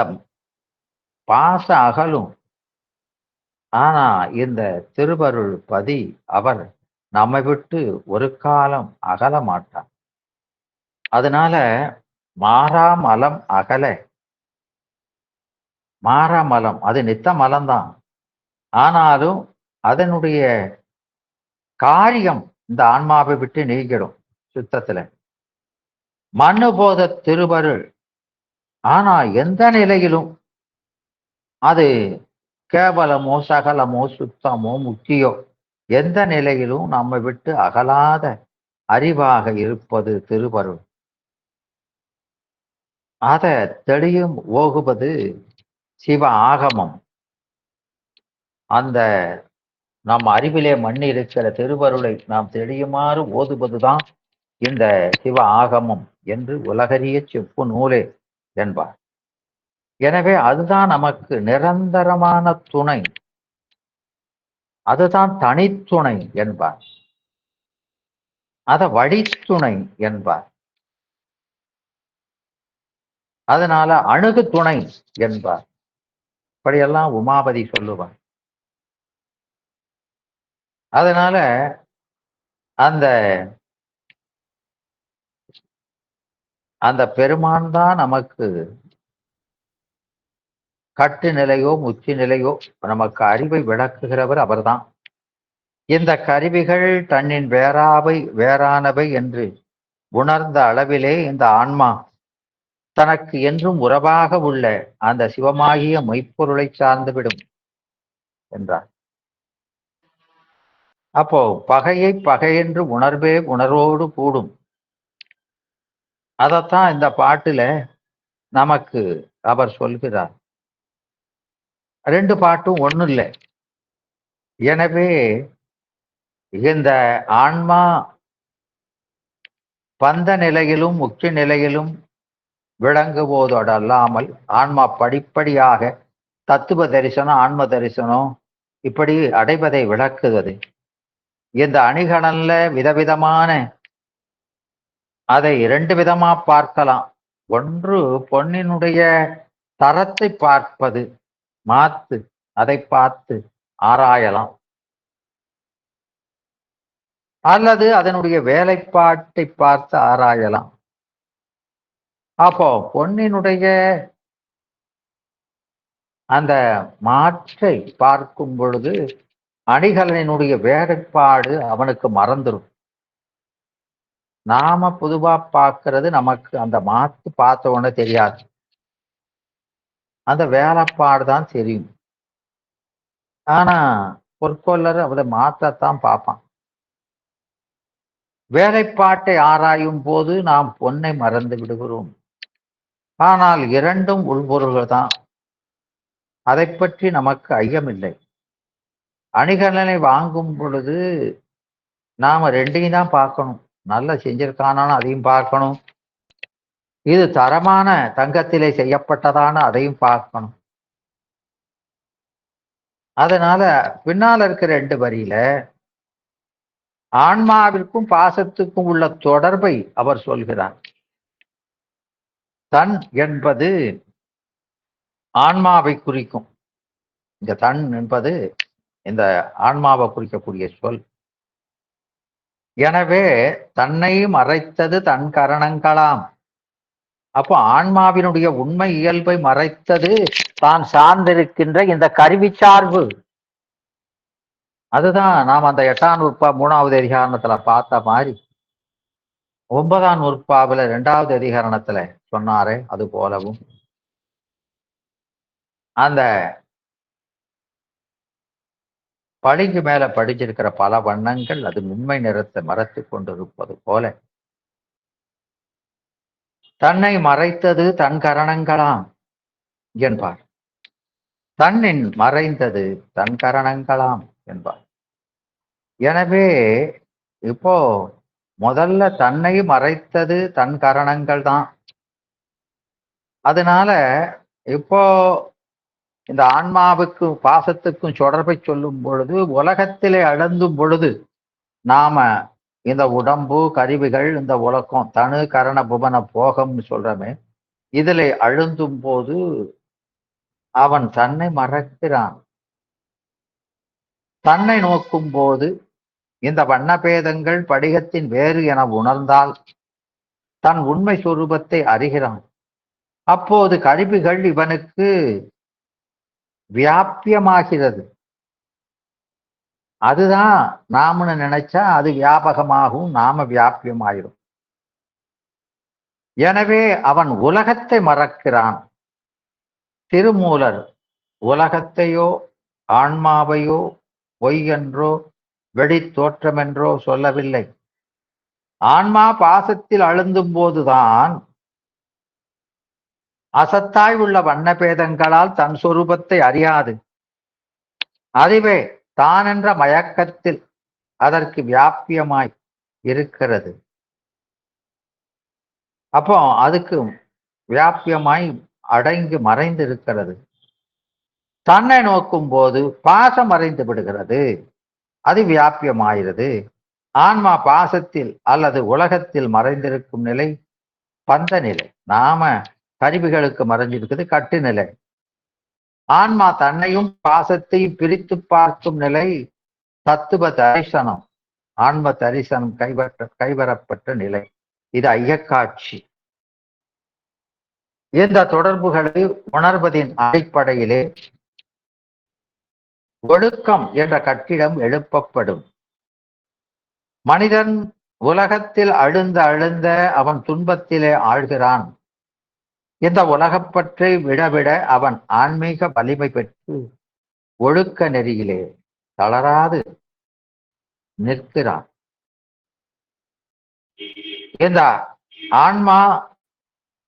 பாச அகலும். ஆனா இந்த திருவருள் பதி அவர் நம்மை விட்டு ஒரு காலம் அகல மாட்டார். அதனால மாறாமலம் அகல, மாறாமலம் அது நித்த மலம்தான். ஆனாலும் அதனுடைய காரியம் இந்த ஆன்மாவை விட்டு நீங்கிடும் சுத்தத்துல. மண்ணு போத திருவருள். ஆனா எந்த நிலையிலும் அது கேவலமோ சகலமோ சுத்தமோ முக்கியோ எந்த நிலையிலும் நம்மை விட்டு அகலாத அறிவாக இருப்பது திருவருள். அத தெளியும் ஓகுவது சிவ ஆகமம். அந்த நம் அறிவிலே மண்ணி இருக்கிற திருவருளை நாம் தெளியுமாறு ஓதுவதுதான் இந்த சிவ ஆகமம் என்று உலகறிய செப்பு நூலே என்பார். எனவே அதுதான் நமக்கு நிரந்தரமான துணை, அதுதான் தனித்துணை என்பார், அத வழித்துணை என்பார். அதனால அணுகு துணை என்பார். இப்படியெல்லாம் உமாபதி சொல்லுவார். அதனால அந்த அந்த பெருமான் தான் நமக்கு கட்டு நிலையோ முச்சி நிலையோ நமக்கு அறிவை விளக்குகிறவர் அவர்தான். இந்த கருவிகள் தன்னின் வேறானவை என்று உணர்ந்த அளவிலே இந்த ஆன்மா தனக்கு என்றும் உறவாக உள்ள அந்த சிவமாகிய மெய்ப்பொருளை சார்ந்துவிடும் என்றார். அப்போ பகையை பகையென்று உணர்வே உணர்வோடு கூடும். அதத்தான் இந்த பாட்டுல நமக்கு அவர் சொல்கிறார். 2 பாட்டும் ஒண்ணு இல்லை. எனவே இந்த ஆன்மா பந்த நிலையிலும் முக்கிய நிலையிலும் விளங்குவதோடு அல்லாமல் ஆன்மா படிப்படியாக தத்துவ தரிசனம் ஆன்ம தரிசனம் இப்படி அடைவதை விளக்குவது. இந்த அணிகடல்ல விதவிதமான அதை 2 விதமா பார்க்கலாம். ஒன்று பொன்னினுடைய தரத்தை பார்ப்பது, மாத்து அதை பார்த்து ஆராயலாம். அல்லது அதனுடைய வேலைப்பாட்டை பார்த்து ஆராயலாம். அப்போ பொன்னினுடைய அந்த மாற்றை பார்க்கும் பொழுது அணிகலனினுடைய வேலைப்பாடு அவனுக்கு மறந்துடும். நாம பொதுவா பார்க்கறது நமக்கு அந்த மாத்து பார்த்த உடனே தெரியாது. அந்த வேலைப்பாடு தான் தெரியும். ஆனா பொற்கொல்லர் அவளை மாற்றத்தான் பார்ப்பான். வேலைப்பாட்டை ஆராயும் போது நாம் பொன்னை மறந்து விடுகிறோம். ஆனால் இரண்டும் உள்பொருள்கள் தான். அதை பற்றி நமக்கு ஐயமில்லை. அணிகலனை வாங்கும் பொழுது நாம ரெண்டையும் தான் பார்க்கணும். நல்லா செஞ்சிருக்கானான்னு அதையும் பார்க்கணும். இது தரமான தங்கத்திலே செய்யப்பட்டதான அதையும் பார்க்கணும். அதனால பின்னால இருக்கிற 2 வரியில ஆன்மாவிற்கும் பாசத்துக்கும் உள்ள தொடர்பை அவர் சொல்கிறார். தன் என்பது ஆன்மாவை குறிக்கும். இந்த தன் என்பது இந்த ஆன்மாவை குறிக்கக்கூடிய சொல். எனவே தன்னை மறைத்தது தன் கரணங்களாம். அப்போ ஆன்மாவினுடைய உண்மை இயல்பை மறைத்தது தான் சார்ந்திருக்கின்ற இந்த கருவி சார்பு. அதுதான் நாம் அந்த 8ஆம் நூற்பா 3வது அதிகாரணத்துல பார்த்த மாதிரி 9ஆம் நூற்பாவில 2வது அதிகரணத்துல சொன்னாரே அது போலவும் அந்த பளிங்கு மேல படிச்சிருக்கிற பல வண்ணங்கள் அது உண்மை நிறத்தை மறைத்து கொண்டிருப்பது போல தன்னை மறைத்தது தன் கரணங்களாம் என்பார். தன்னின் மறைந்தது தன் கரணங்களாம் என்பார். எனவே இப்போ முதல்ல தன்னை மறைத்தது தன் கரணங்கள் தான். அதனால இப்போ இந்த ஆன்மாவுக்கும் பாசத்துக்கும் தொடர்பை சொல்லும் பொழுது உலகத்திலே அழுந்தும் பொழுது நாம இந்த உடம்பு கருவிகள் இந்த உலகம் தனு கரண புவன போகம்னு சொல்றமே இதில் அழுந்தும் போது அவன் தன்னை மறக்கிறான். தன்னை நோக்கும் போது இந்த வண்ணபேதங்கள் படிகத்தின் வேறு என உணர்ந்தால் தன் உண்மை சொரூபத்தை அறிகிறான். அப்போது கருவிகள் இவனுக்கு வியாபியமாகிறது. அதுதான் நாமன்னு நினைச்சா அது வியாபகமாகவும் நாம வியாபியமாயிரும். எனவே அவன் உலகத்தை மறக்கிறான். திருமூலர் உலகத்தையோ ஆன்மாவையோ பொய் என்றோ வெளி தோற்றமென்றோ சொல்லவில்லை. ஆன்மா பாசத்தில் அழுந்தும் போதுதான் அசத்தாய் உள்ள வண்ணபேதங்களால் தன் சொரூபத்தை அறியாது. அதுவே தான் என்ற மயக்கத்தில் அதற்கு வியாபியமாய் இருக்கிறது. அப்போ அதுக்கு வியாபியமாய் அடங்கி மறைந்து இருக்கிறது. தன்னை நோக்கும் போது பாசம் மறைந்து விடுகிறது. அது வியாபியமாகிறது. ஆன்மா பாசத்தில் அல்லது உலகத்தில் மறைந்திருக்கும் நிலை பந்த நிலை. நாம கருவிகளுக்கு மறைஞ்சிருக்குது கட்டு நிலை. ஆன்மா தன்னையும் பாசத்தையும் பிரித்து பார்க்கும் நிலை தத்துவ தரிசனம், ஆன்ம தரிசனம் கைவரப்பட்ட நிலை. இது ஐயக்காட்சி. இந்த தொடர்புகளை உணர்வதின் அடிப்படையிலே ஒழுக்கம் என்ற கட்டிடம் எழுப்பப்படும். மனிதன் உலகத்தில் அழுந்த அவன் துன்பத்திலே ஆழ்கிறான். இந்த உலகப்பற்றை விட அவன் ஆன்மீக வலிமை பெற்று ஒழுக்க நெறியிலே தளராது நிற்கிறான். இந்த ஆன்மா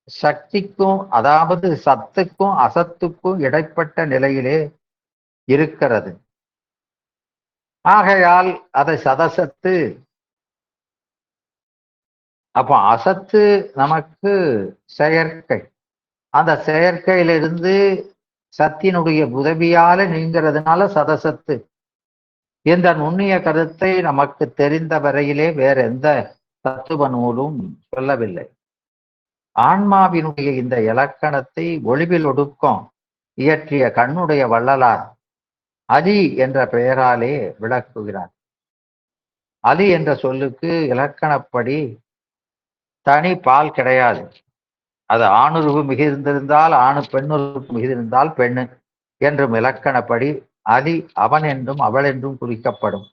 சக்திக்கும் அதாவது சத்துக்கும் அசத்துக்கும் இடைப்பட்ட நிலையிலே இருக்கிறது. ஆகையால் அதை சதசத்து. அப்போ அசத்து நமக்கு செயற்கை. அந்த செயற்கையிலிருந்து சத்தினுடைய உதவியால நீங்கிறதுனால சதசத்து. இந்த நுண்ணிய கருத்தை நமக்கு தெரிந்த வரையிலே வேற எந்த தத்துவ நூலும் சொல்லவில்லை. ஆன்மாவினுடைய இந்த இலக்கணத்தை ஒளிவில் ஒடுக்கம் இயற்றிய கண்ணுடைய வள்ளலார் அலி என்ற பெயராலே விளக்குகிறார். அலி என்ற சொல்லுக்கு இலக்கணப்படி தனி பால் கிடையாது. அது ஆணுருவு மிகுந்திருந்தால் ஆணு, பெண்ணுருவு மிகுந்திருந்தால் பெண்ணு என்றும் இலக்கணப்படி அலி அவன் என்றும் அவள் என்றும் குறிக்கப்படும்.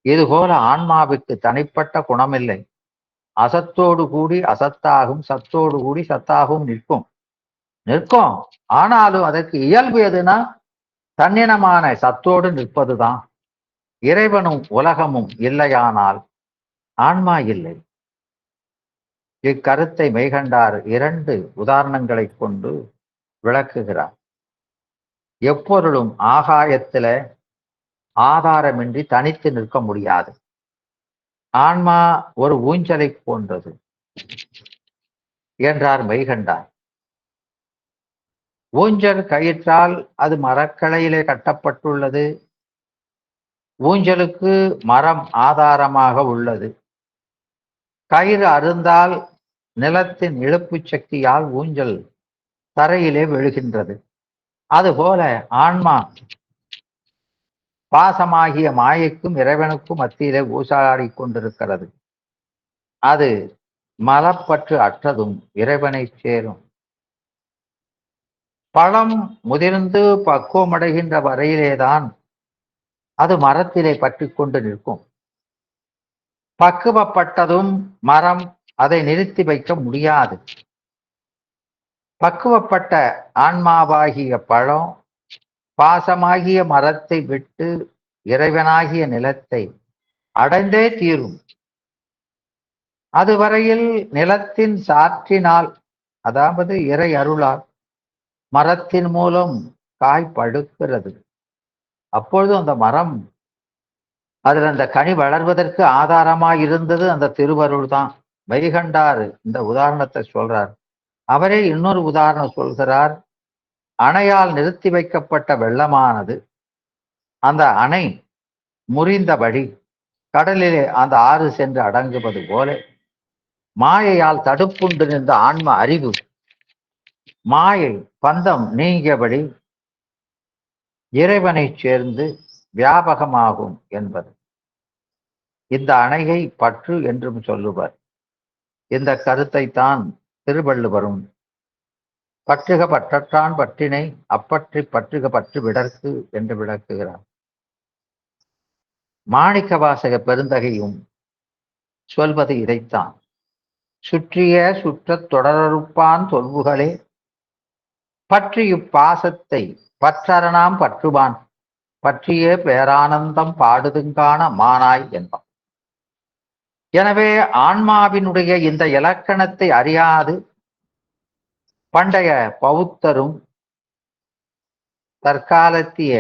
இதுபோல ஆன்மாவுக்கு தனிப்பட்ட குணமில்லை. அசத்தோடு கூடி அசத்தாகும், சத்தோடு கூடி சத்தாகவும் நிற்கும். ஆனாலும் அதற்கு இயல்பு எதுனா தன்னினமான சத்தோடு நிற்பதுதான். இறைவனும் உலகமும் இல்லையானால் ஆன்மா இல்லை. இக்கருத்தை மெய்கண்டார் 2 உதாரணங்களை கொண்டு விளக்குகிறார். எப்பொருளும் ஆகாயத்தில ஆதாரமின்றி தனித்து நிற்க முடியாது. ஆன்மா ஒரு ஊஞ்சலை போன்றது என்றார் மெய்கண்டார். ஊஞ்சல் கயிற்றால் அது மரக்கிளையிலே கட்டப்பட்டுள்ளது. ஊஞ்சலுக்கு மரம் ஆதாரமாக உள்ளது. கயிறு அறுந்தால் நிலத்தின் இழுப்பு சக்தியால் ஊஞ்சல் தரையிலே விழுகின்றது. அதுபோல ஆன்மா பாசமாகிய மாயைக்கும் இறைவனுக்கும் மத்தியிலே ஊசாடிக் கொண்டிருக்கிறது. அது மலப்பற்று அற்றதும் இறைவனை சேரும். பழம் முதிர்ந்து பக்குவமடைகின்ற வரையிலேதான் அது மரத்திலே பற்றி கொண்டு நிற்கும். பக்குவப்பட்டதும் மரம் அதை நிறுத்தி வைக்க முடியாது. பக்குவப்பட்ட ஆன்மாவாகிய பழம் பாசமாகிய மரத்தை விட்டு இறைவனாகிய நிலத்தை அடைந்தே தீரும். அதுவரையில் நிலத்தின் சாற்றினால், அதாவது இறை அருளால் மரத்தின் மூலம் காய் படுக்கிறது. அப்பொழுது அந்த மரம், அதில் அந்த கனி வளர்வதற்கு ஆதாரமாய் இருந்தது அந்த திருவருள் தான். மெய்கண்டார் இந்த உதாரணத்தை சொல்றார். அவரே இன்னொரு உதாரணம் சொல்கிறார். அணையால் நிறுத்தி வைக்கப்பட்ட வெள்ளமானது அந்த அணை முறிந்தபடி கடலிலே அந்த ஆறு சென்று அடங்குவது போல மாயையால் தடுப்புண்டு நின்ற ஆன்ம அறிவு மாயை பந்தம் நீங்கியபடி இறைவனை சேர்ந்து வியாபகமாகும் என்பது. இந்த அணையை பற்று என்றும் சொல்லுவர். இந்த கருத்தை தான் திருவள்ளுவரும் பற்றுக பற்றற்றான் பற்றினை அப்பற்றி பற்றுக பற்று விடற்கு என்று விளக்குகிறார். மாணிக்க வாசக பெருந்தகையும் சொல்வது இதைத்தான். சுற்றிய சுற்றத் தொடரறுப்பான் தொல்புகளே பற்றி இப்பாசத்தை பற்றரணாம் பற்றுவான் பற்றிய பேரானந்தம் பாடுதுங்கான மானாய் என்பான். எனவே ஆன்மாவினுடைய இந்த இலக்கணத்தை அறியாது பண்டைய பௌத்தரும் தற்காலத்திய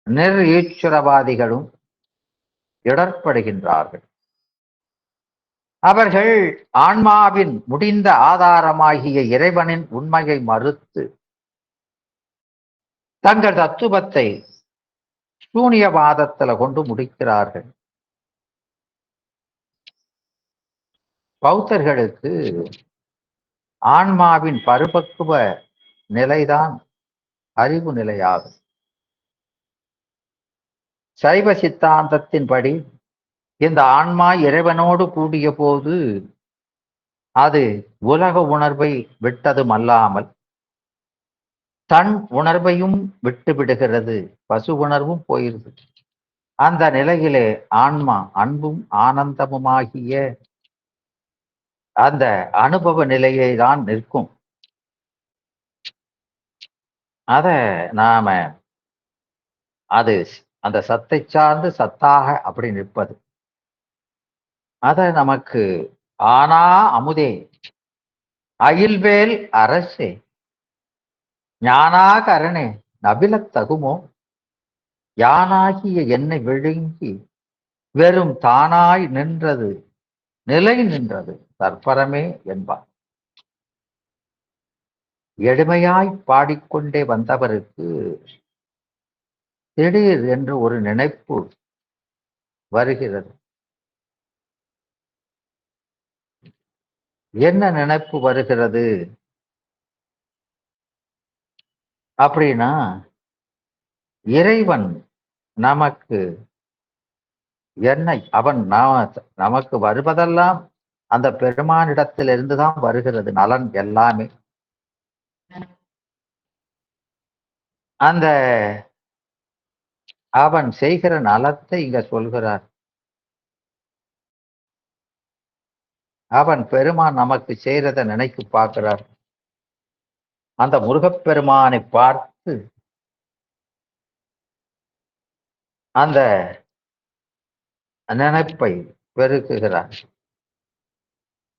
நிர்ஈச்சுரவாதிகளும் இடர்படுகின்றார்கள். அவர்கள் ஆன்மாவின் முடிந்த ஆதாரமாகிய இறைவனின் உண்மையை மறுத்து தங்கள் தத்துவத்தை சூனியவாதத்துல கொண்டு முடிக்கிறார்கள். பௌத்தர்களுக்கு ஆன்மாவின் பரிபக்குவ நிலைதான் அறிவு நிலையாகும். சைவ சித்தாந்தத்தின்படி இந்த ஆன்மா இறைவனோடு கூடிய போது அது உலக உணர்வை விட்டதும் அல்லாமல் தன் உணர்வையும் விட்டு விடுகிறது. பசு உணர்வும் போயிருது. அந்த நிலையிலே ஆன்மா அன்பும் ஆனந்தமுமாகிய அந்த அனுபவ நிலையை தான் நிற்கும். அத நாம அது அந்த சத்தை சார்ந்து சத்தாக அப்படி நிற்பது. அத நமக்கு ஆனா அமுதே அயில்வேல் அரசே ஞானாக அரணே நபிலத் தகுமோ யானாகிய என்னை விழுங்கி வெறும் தானாய் நின்றது நிலை நின்றது தற்பரமே என்பார். எளிமையாய் பாடிக்கொண்டே வந்தவருக்கு திடீர் என்று ஒரு நினைப்பு வருகிறது. என்ன நினைப்பு வருகிறது அப்படின்னா, இறைவன் நமக்கு என்னை அவன் நமக்கு வருவதெல்லாம் அந்த பெருமானிடத்திலிருந்து தான் வருகிறது. நலன் எல்லாமே அந்த அவன் செய்கிற நலத்தை இங்க சொல்கிறார். அவன் பெருமான் நமக்கு செய்யறத நினைத்து பார்க்கிறார். அந்த முருகப்பெருமானை பார்த்து அந்த நினைப்பை பெருக்குகிறார்.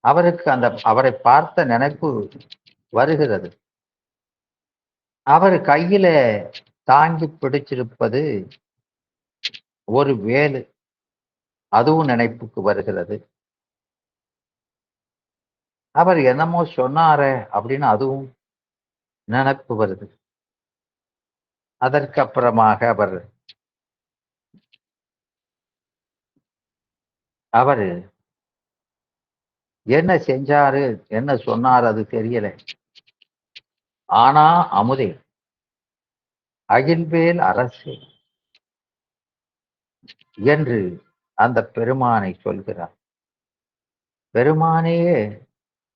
அவருக்கு அவரை பார்த்த நினைப்பு வருகிறது. அவர் கையில தாங்கி பிடிச்சிருப்பது ஒரு வேலு. அதுவும் நினைப்புக்கு வருகிறது. அவர் என்னமோ சொன்னாரே அப்படின்னு அதுவும் நினைப்பு வருது. அதற்கப்புறமாக அவர் என்ன செஞ்சாரு, என்ன சொன்னாரு அது தெரியல. ஆனா அமுதே, அகில்வேல் அரசே என்று அந்த பெருமானை சொல்கிறார். பெருமானையே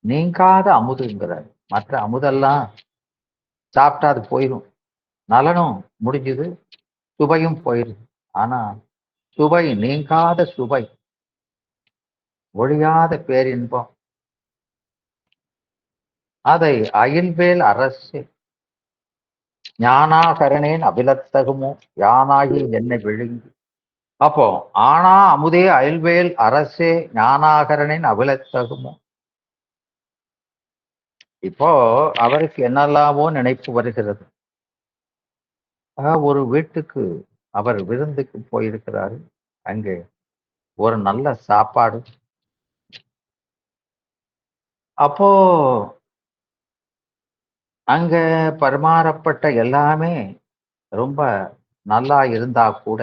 நீங்காத அமுதுங்கிறார். மற்ற அமுதெல்லாம் சாப்பிட்டா அது போயிடும், நலனும் முடிஞ்சுது, சுவையும் போயிடுது. ஆனா சுவை நீங்காத சுவை, ஒழியாத பேரின்பம், அதை அயில்வேல் அரசே ஞானாகரணேன் அபிலத்தகுமோ யானாகி என்னை விழுங்கி. அப்போ ஆனா அமுதே அயல்வேல் அரசே ஞானாகரனின் அபிலத்தகுமோ. இப்போ அவருக்கு என்னெல்லாமோ நினைப்பு வருகிறது. ஒரு வீட்டுக்கு அவர் விருந்துக்கு போயிருக்கிறாரு. அங்கே ஒரு நல்ல சாப்பாடு. அப்போ அங்க பரிமாறப்பட்ட எல்லாமே ரொம்ப நல்லா இருந்தா கூட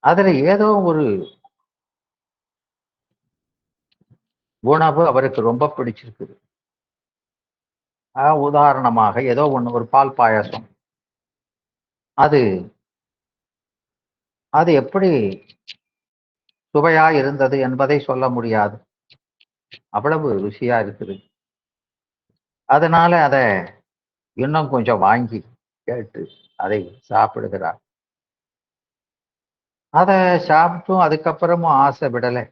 அதுல ஏதோ ஒரு உணவு அவருக்கு ரொம்ப பிடிச்சிருக்குது. உதாரணமாக ஏதோ ஒண்ணு, ஒரு பால் பாயாசம். அது அது எப்படி சுவையா இருந்தது என்பதை சொல்ல முடியாது, அவ்வளவு ருசியா இருக்குது. அதனால அத இன்னும் கொஞ்சம் வாங்கி கேட்டு அதை சாப்பிடுகிறார். அதை சாப்பிட்டும் அதுக்கப்புறமும் ஆசை விடலை.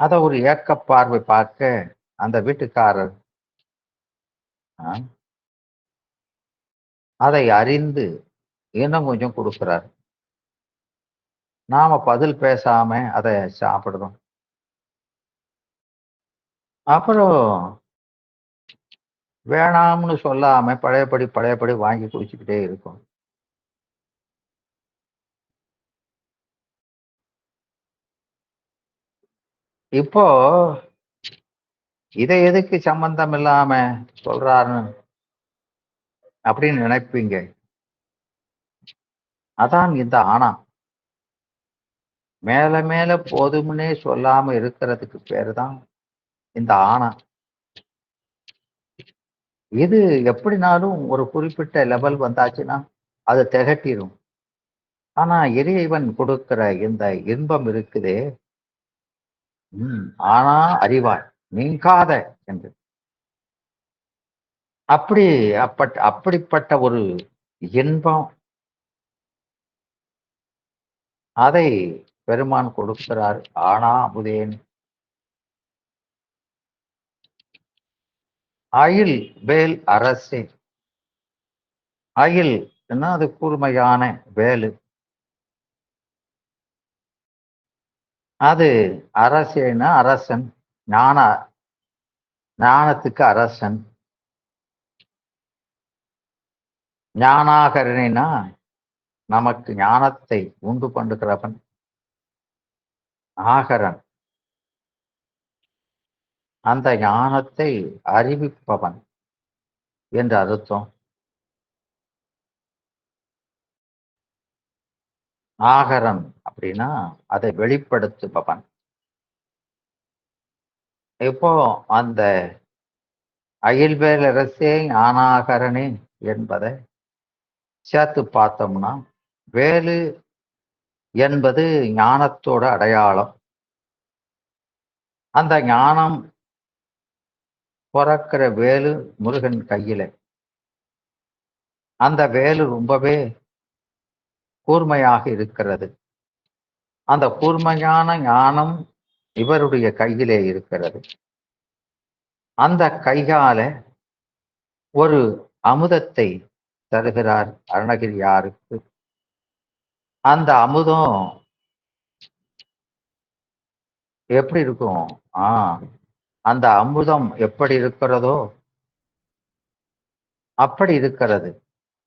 அதை ஒரு ஏக்க பார்வை பார்க்க அந்த வீட்டுக்காரர் அதை அறிந்து இன்னும் கொஞ்சம் கொடுக்கிறார். நாம பதில் பேசாம அதை சாப்பிடுறோம். அப்புறம் வேணாம்னு சொல்லாம பழையபடி வாங்கி குடிச்சுக்கிட்டே இருக்கும். இப்போ இதை எதுக்கு சம்பந்தம் இல்லாம சொல்றாருன்னு அப்படின்னு நினைப்பீங்க. அதான் இந்த ஆணா மேல மேல போதும்னே சொல்லாம இருக்கிறதுக்கு பேருதான் இந்த ஆணா. இது எப்படினாலும் ஒரு குறிப்பிட்ட லெவல் வந்தாச்சுன்னா அது திகட்டிடும். ஆனா இறைவன் கொடுக்கிற இந்த இன்பம் இருக்குதே, ஆனா அறிவாய் நீங்காத என்று, அப்படிப்பட்ட ஒரு இன்பம் அதை பெருமான் கொடுக்கிறார். ஆனா அமுதேன் அயில் வேல் அரசே. அயில் என்ன, அது கூர்மையான வேலு. அது அரசேனா அரசன், ஞானத்துக்கு அரசன். ஞானாகரணினா நமக்கு ஞானத்தை உண்டு பண்ணுகிறவன். ஆகரன் அந்த ஞானத்தை அறிவிப்பவன் என்று அர்த்தம். ஆகரன் அப்படின்னா அதை வெளிப்படுத்துபவன். இப்போ அந்த அயில்வேலரசே ஞானாகரணே என்பதை சேர்த்து பார்த்தோம்னா, வேலு என்பது ஞானத்தோட அடையாளம். அந்த ஞானம் பிறக்கிற வேலு முருகன் கையில. அந்த வேலு ரொம்பவே கூர்மையாக இருக்கிறது. அந்த கூர்மையான ஞானம் இவருடைய கையிலே இருக்கிறது. அந்த கையால ஒரு அமுதத்தை தருகிறார் அருணகிரியாருக்கு. அந்த அமுதம் எப்படி இருக்கும்? அந்த அமுதம் எப்படி இருக்கிறதோ அப்படி இருக்கிறது.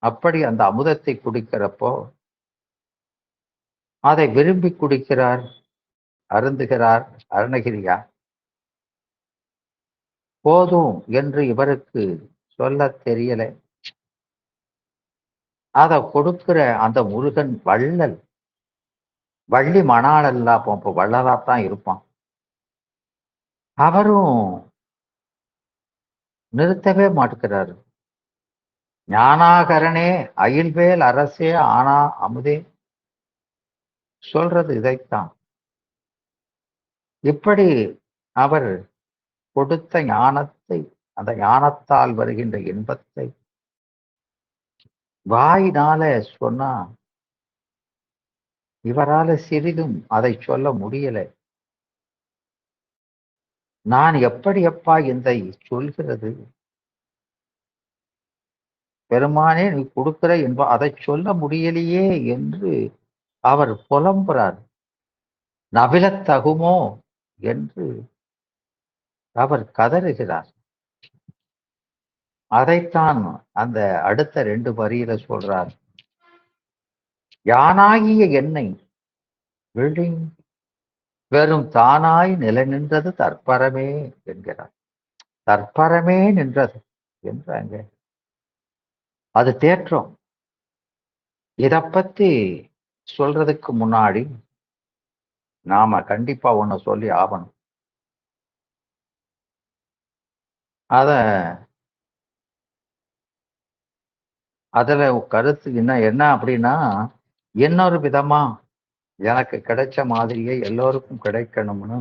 அப்படி அந்த அமுதத்தை குடிக்கிறப்போ அதை விரும்பி குடிக்கிறார், அருந்துகிறார் அருணகிரியார். போதும் என்று இவருக்கு சொல்லத் தெரியல. அத கொடுக்கிற அந்த முருகன் வள்ளல், வள்ளி மணாளல்லா வள்ளலாத்தான் இருப்பான். அவரும் நிறுத்தவே மாட்டுக்கிறாரு. ஞானாகரனே அயில்வேல் அரசே ஆனா அமுதே சொல்றது இதைத்தான். இப்படி அவர் கொடுத்த ஞானத்தை, அந்த ஞானத்தால் வருகின்ற இன்பத்தை வாயினால சொன்னா இவரால சிறிதும் அதை சொல்ல முடியல. நான் எப்படி அப்பா இதை சொல்கிறது? பெருமானே நீ கொடுக்கிற என்ப அதை சொல்ல முடியலையே என்று அவர் புலம்புறார். நவிலத்தகுமோ என்று அவர் கதறுகிறார். அதைத்தான் அந்த அடுத்த 2 வரியில சொல்றார். யானாகிய என்னை விழுங்கி வெறும் தானாய் நிலை நின்றது தற்பரமே என்கிறார். தற்பரமே நின்றது என்றாங்க. அது தேற்றம். இதை பத்தி சொல்றதுக்கு முன்னாடி நாம கண்டிப்பா ஒண்ணு சொல்லி ஆகணும். அதுல கருத்து என்ன அப்படின்னா, இன்னொரு விதமா எனக்கு கிடைச்ச மாதிரியே எல்லோருக்கும் கிடைக்கணும்னு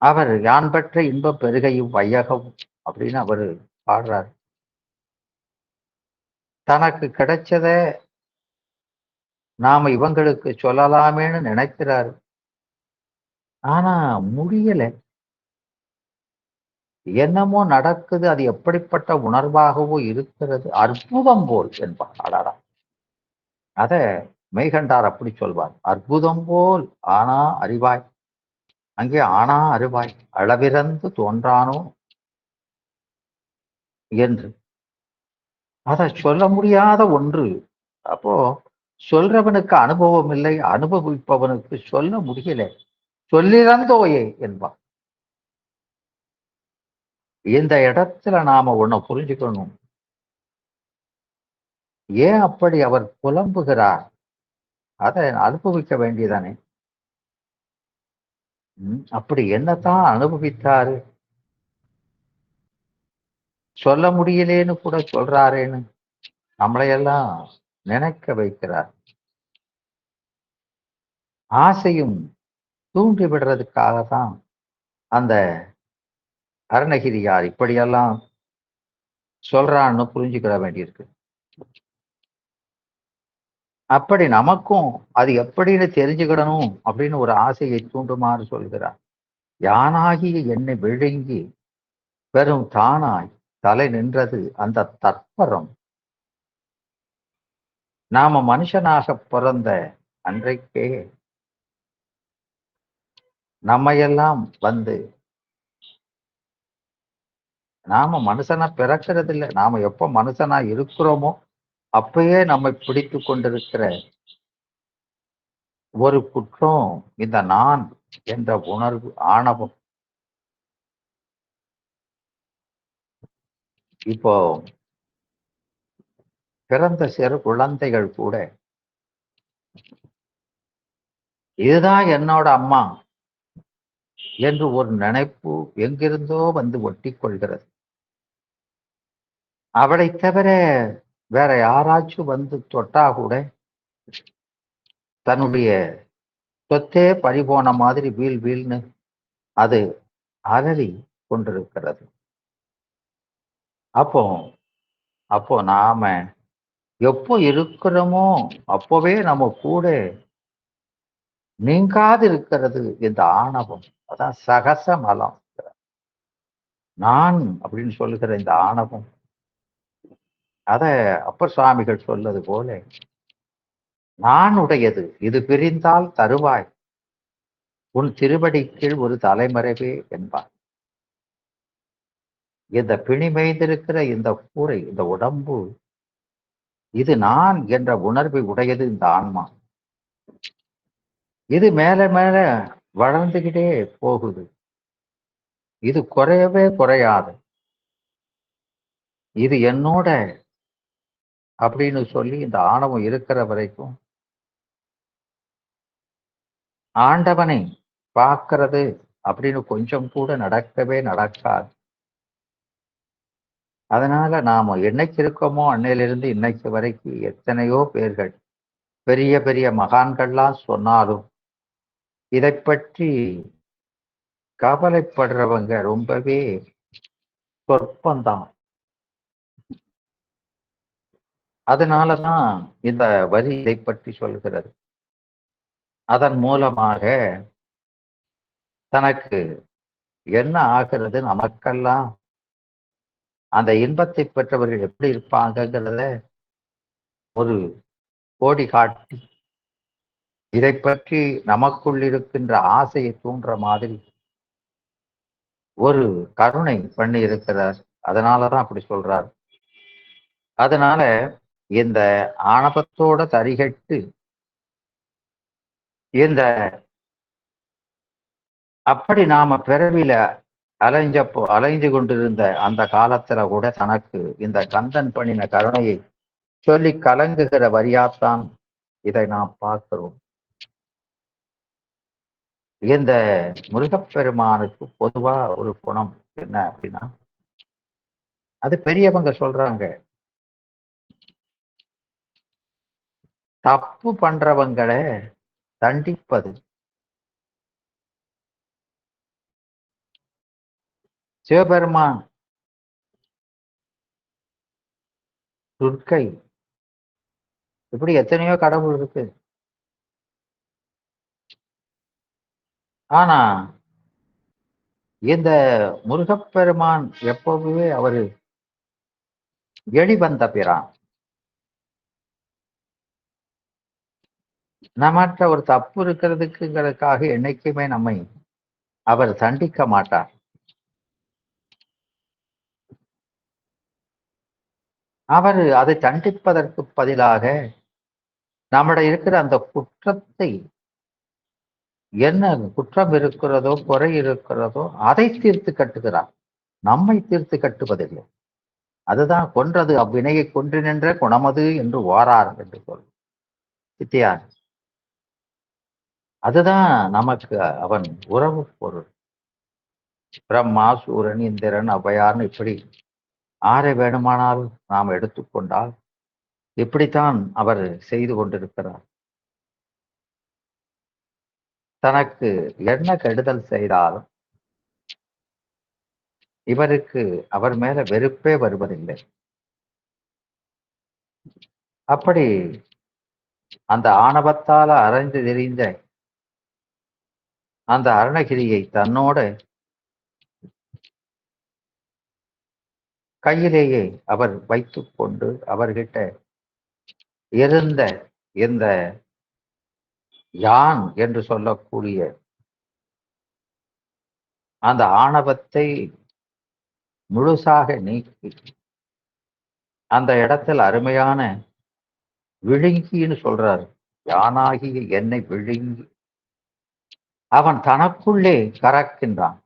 அவர் யான் பெற்ற இன்ப பெருகையும் வையகம் அப்படின்னு அவரு பாடுறார். தனக்கு கிடைச்சத நாம இவங்களுக்கு சொல்லலாமேன்னு நினைக்கிறாரு. ஆனா முடியல. என்னமோ நடக்குது. அது எப்படிப்பட்ட உணர்வாகவோ இருக்கிறது. அற்புதம் போல் என்பார். அடாடா, அத மெய்கண்டார் அப்படி சொல்வார். அற்புதம் போல் ஆனா அறிவாய், அங்கே ஆனா அறிவாய் அளவிறந்து தோன்றானோ என்று. அத சொல்ல முடியாத ஒன்று. அப்போ சொல்றவனுக்கு அனுபவம் இல்லை, அனுபவிப்பவனுக்கு சொல்ல முடியல. சொல்லிறந்தோயே என்பார். இந்த இடத்துல நாம ஒண்ணு புரிஞ்சுக்கணும். ஏன் அப்படி அவர் புலம்புகிறார்? அதை அனுபவிக்க வேண்டியதானே. அப்படி என்னத்தான் அனுபவித்தாரு? சொல்ல முடியலேன்னு கூட சொல்றாரேன்னு நம்மளையெல்லாம் நினைக்க வைக்கிறார். ஆசையும் தூண்டி விடுறதுக்காக தான் அந்த அருணகிரியார் இப்படியெல்லாம் சொல்றான்னு புரிஞ்சுக்கிற வேண்டியிருக்கு. அப்படி நமக்கும் அது எப்படின்னு தெரிஞ்சுக்கிடணும் அப்படின்னு ஒரு ஆசையை தூண்டுமாறு சொல்கிறார். யானாகிய என்னை விழுங்கி வெறும் தானாய் தலை நின்றது அந்த தற்பரம். நாம மனுஷனாக பிறந்த அன்றைக்கே நம்மையெல்லாம் வந்து, நாம மனுஷனா பிறக்கிறது இல்லை. நாம எப்ப மனுஷனா இருக்கிறோமோ அப்பயே நம்மை பிடித்து கொண்டிருக்கிற ஒரு குற்றம் இந்த நான் என்ற உணர்வு, ஆணவம். இப்போ பிறந்த சிறு குழந்தைகள் கூட இதுதான் என்னோட அம்மா என்று ஒரு நினைப்பு எங்கிருந்தோ வந்து ஒட்டி கொள்கிறது. அவளை தவிர வேற யாராச்சும் வந்து தொட்டா கூட தன்னுடைய சொத்தே பறிபோன மாதிரி வீல் வீல்னு அது அலறி கொண்டிருக்கிறது. அப்போ அப்போ நாம எப்போ இருக்கிறோமோ அப்பவே நம்ம கூட நீங்காது இருக்கிறது இந்த ஆணவம். அதான் சகச மலம். நான் அப்படின்னு சொல்லுகிற இந்த ஆணவம், அத அப்பர் சுவாமிகள் சொல்வது போல, நான் உடையது இது பிரிந்தால் தருவாய் உன் திருவடி கீழ் ஒரு தலைமறைவே என்பார். இந்த பிணிமைந்திருக்கிற இந்த கூரை, இந்த உடம்பு, இது நான் என்ற உணர்வை உடையது இந்த ஆன்மா. இது மேல மேல வளர்ந்துகிட்டே போகுது. இது குறையவே குறையாது. இது என்னோட அப்படின்னு சொல்லி இந்த ஆணவம் இருக்கிற வரைக்கும் ஆண்டவனை பார்க்கிறது அப்படின்னு கொஞ்சம் கூட நடக்கவே நடக்காது. அதனால நாம என்னைக்கு இருக்கோமோ அன்னையிலிருந்து இன்னைக்கு வரைக்கும் எத்தனையோ பேர்கள் பெரிய பெரிய மகான்கள்லாம் சொன்னாலும் இதை பற்றி கவலைப்படுறவங்க ரொம்பவே சொற்பந்தான். அதனாலதான் இந்த வரி இதை பற்றி சொல்கிறது. அதன் மூலமாக தனக்கு என்ன ஆகிறது, நமக்கெல்லாம் அந்த இன்பத்தை பெற்றவர்கள் எப்படி இருப்பாங்கிறத ஒரு கோடி காட்டி இதை பற்றி நமக்குள் இருக்கின்ற ஆசையை தூண்டுற மாதிரி ஒரு கருணை பண்ணி இருக்கிறார். அதனாலதான் அப்படி சொல்றார். அதனால இந்த ஆணவத்தோட தரிகட்டு இந்த அப்படி நாம பிறவில அலைஞ்சு கொண்டிருந்த அந்த காலத்துல கூட தனக்கு இந்த கந்தன் பண்ணின கருணையை சொல்லி கலங்குகிற வரியாத்தான் இதை நாம் பார்க்கிறோம். இந்த முருகப்பெருமானுக்கு பொதுவா ஒரு குணம் என்ன அப்படின்னா, அது பெரியவங்க சொல்றாங்க, தப்பு பண்றவங்களை தண்டிப்பது. சிவபெருமான், துர்க்கை, இப்படி எத்தனையோ கடவுள் இருக்கு. ஆனா இந்த முருகப்பெருமான் எப்பவுமே அவரு வெளிவந்த பிறான். நம்மற்ற ஒரு தப்பு இருக்கிறதுக்குங்கிறதுக்காக என்னைக்குமே நம்மை அவர் தண்டிக்க மாட்டார். அவர் அதை தண்டிப்பதற்கு பதிலாக நம்மிட இருக்கிற அந்த குற்றத்தை, என்ன குற்றம் இருக்கிறதோ குறை இருக்கிறதோ அதை தீர்த்து கட்டுகிறார். நம்மை தீர்த்து கட்டுவதில்லை. அதுதான் கொன்றது அவ்வினையை கொன்று நின்ற குணமது என்று ஓரார் என்று சொல் சித்தியார். அதுதான் நமக்கு அவன் உறவு பொருள். பிரம்மா, சூரன், இந்திரன், ஔவையார்னு இப்படி ஆரை வேணுமானாலும் நாம் எடுத்துக்கொண்டால் இப்படித்தான் அவர் செய்து கொண்டிருக்கிறார். தனக்கு என்ன கெடுதல் செய்தாலும் இவருக்கு அவர் மேல வெறுப்பே வருவதில்லை. அப்படி அந்த ஆணவத்தால அரைந்து தெரிந்த அந்த அருணகிரியை தன்னோட கையிலேயே அவர் வைத்துக் கொண்டு அவர்கிட்ட இருந்த இந்த யான் என்று சொல்லக்கூடிய அந்த ஆணவத்தை முழுசாக நீக்கி அந்த இடத்தில் அருமையான விழுங்கின்னு சொல்றாரு. யானாகிய என்னை விழுங்கி அவன் தனக்குள்ளே கறக்கின்றான்.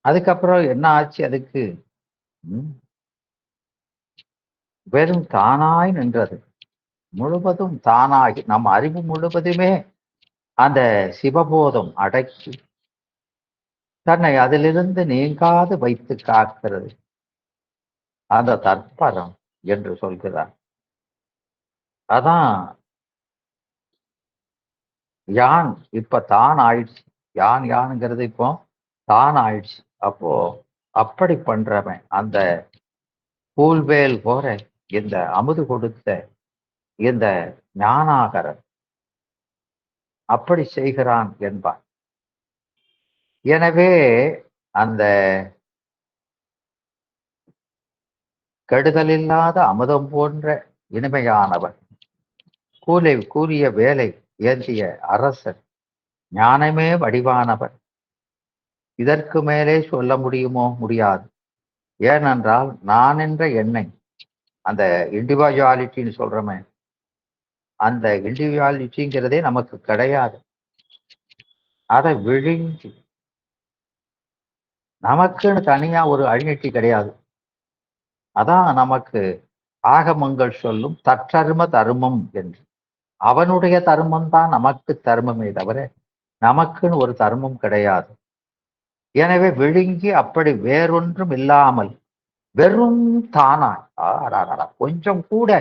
அதுக்கப்புறம் என்ன ஆச்சு அதுக்கு? வெறும் தானாய் நின்றது. முழுவதும் தானாகி நம் அறிவு முழுவதுமே அந்த சிவபோதம் அடக்கி தன்னை அதிலிருந்து நீங்காது வைத்து காக்கிறது அந்த தற்பரம் என்று சொல்கிறார். அதான் யான் இப்ப தான் ஆயிடுச்சு. யானுங்கிறது இப்போ தான் ஆயிடுச்சு. அப்போ அப்படி பண்றவன் அந்த கூழ்வேல் போற இந்த அமுது கொடுத்த இந்த ஞானாகரன் அப்படி செய்கிறான் என்பார். எனவே அந்த கெடுதலில்லாத அமுதம் போன்ற இனிமையானவன், கூறிய வேலை ஏந்திய அரசன், ஞானமே வடிவானவன். இதற்கு மேலே சொல்ல முடியுமோ? முடியாது. ஏனென்றால் நான் என்ற எண்ணெய், அந்த இண்டிவிஜுவாலிட்டின்னு சொல்றோமே, அந்த இண்டிவிஜுவாலிட்டிங்கிறதே நமக்கு கிடையாது. அதை விழுங்கி நமக்குன்னு தனியா ஒரு ஐடென்டிட்டி கிடையாது. அதான் நமக்கு ஆகமங்கள் சொல்லும் தற்றரும தர்மம் என்று. அவனுடைய தர்மம் தான் நமக்கு தர்மமே தவிர நமக்குன்னு ஒரு தர்மம் கிடையாது. எனவே விழுங்கி அப்படி வேறொன்றும் இல்லாமல் வெறும் தானாய், கொஞ்சம் கூட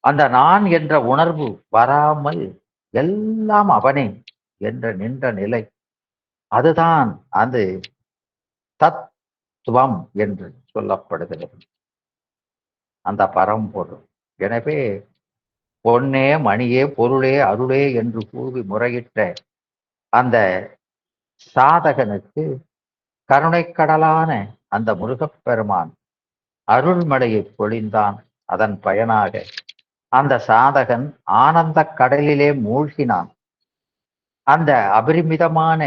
அந்த நான் என்ற உணர்வு வராமல் எல்லாம் அவனே என்ற நின்ற நிலை, அதுதான் அது தத்துவம் என்று சொல்லப்படுகிறது, அந்த பரம்பொருள். எனவே பொன்னே மணியே பொருளே அருளே என்று கூறி முறையிட்ட அந்த சாதகனுக்கு கருணைக்கடலான அந்த முருகப்பெருமான் அருள்மழையை பொழிந்தான். அதன் பயனாக அந்த சாதகன் ஆனந்த கடலிலே மூழ்கினான். அந்த அபரிமிதமான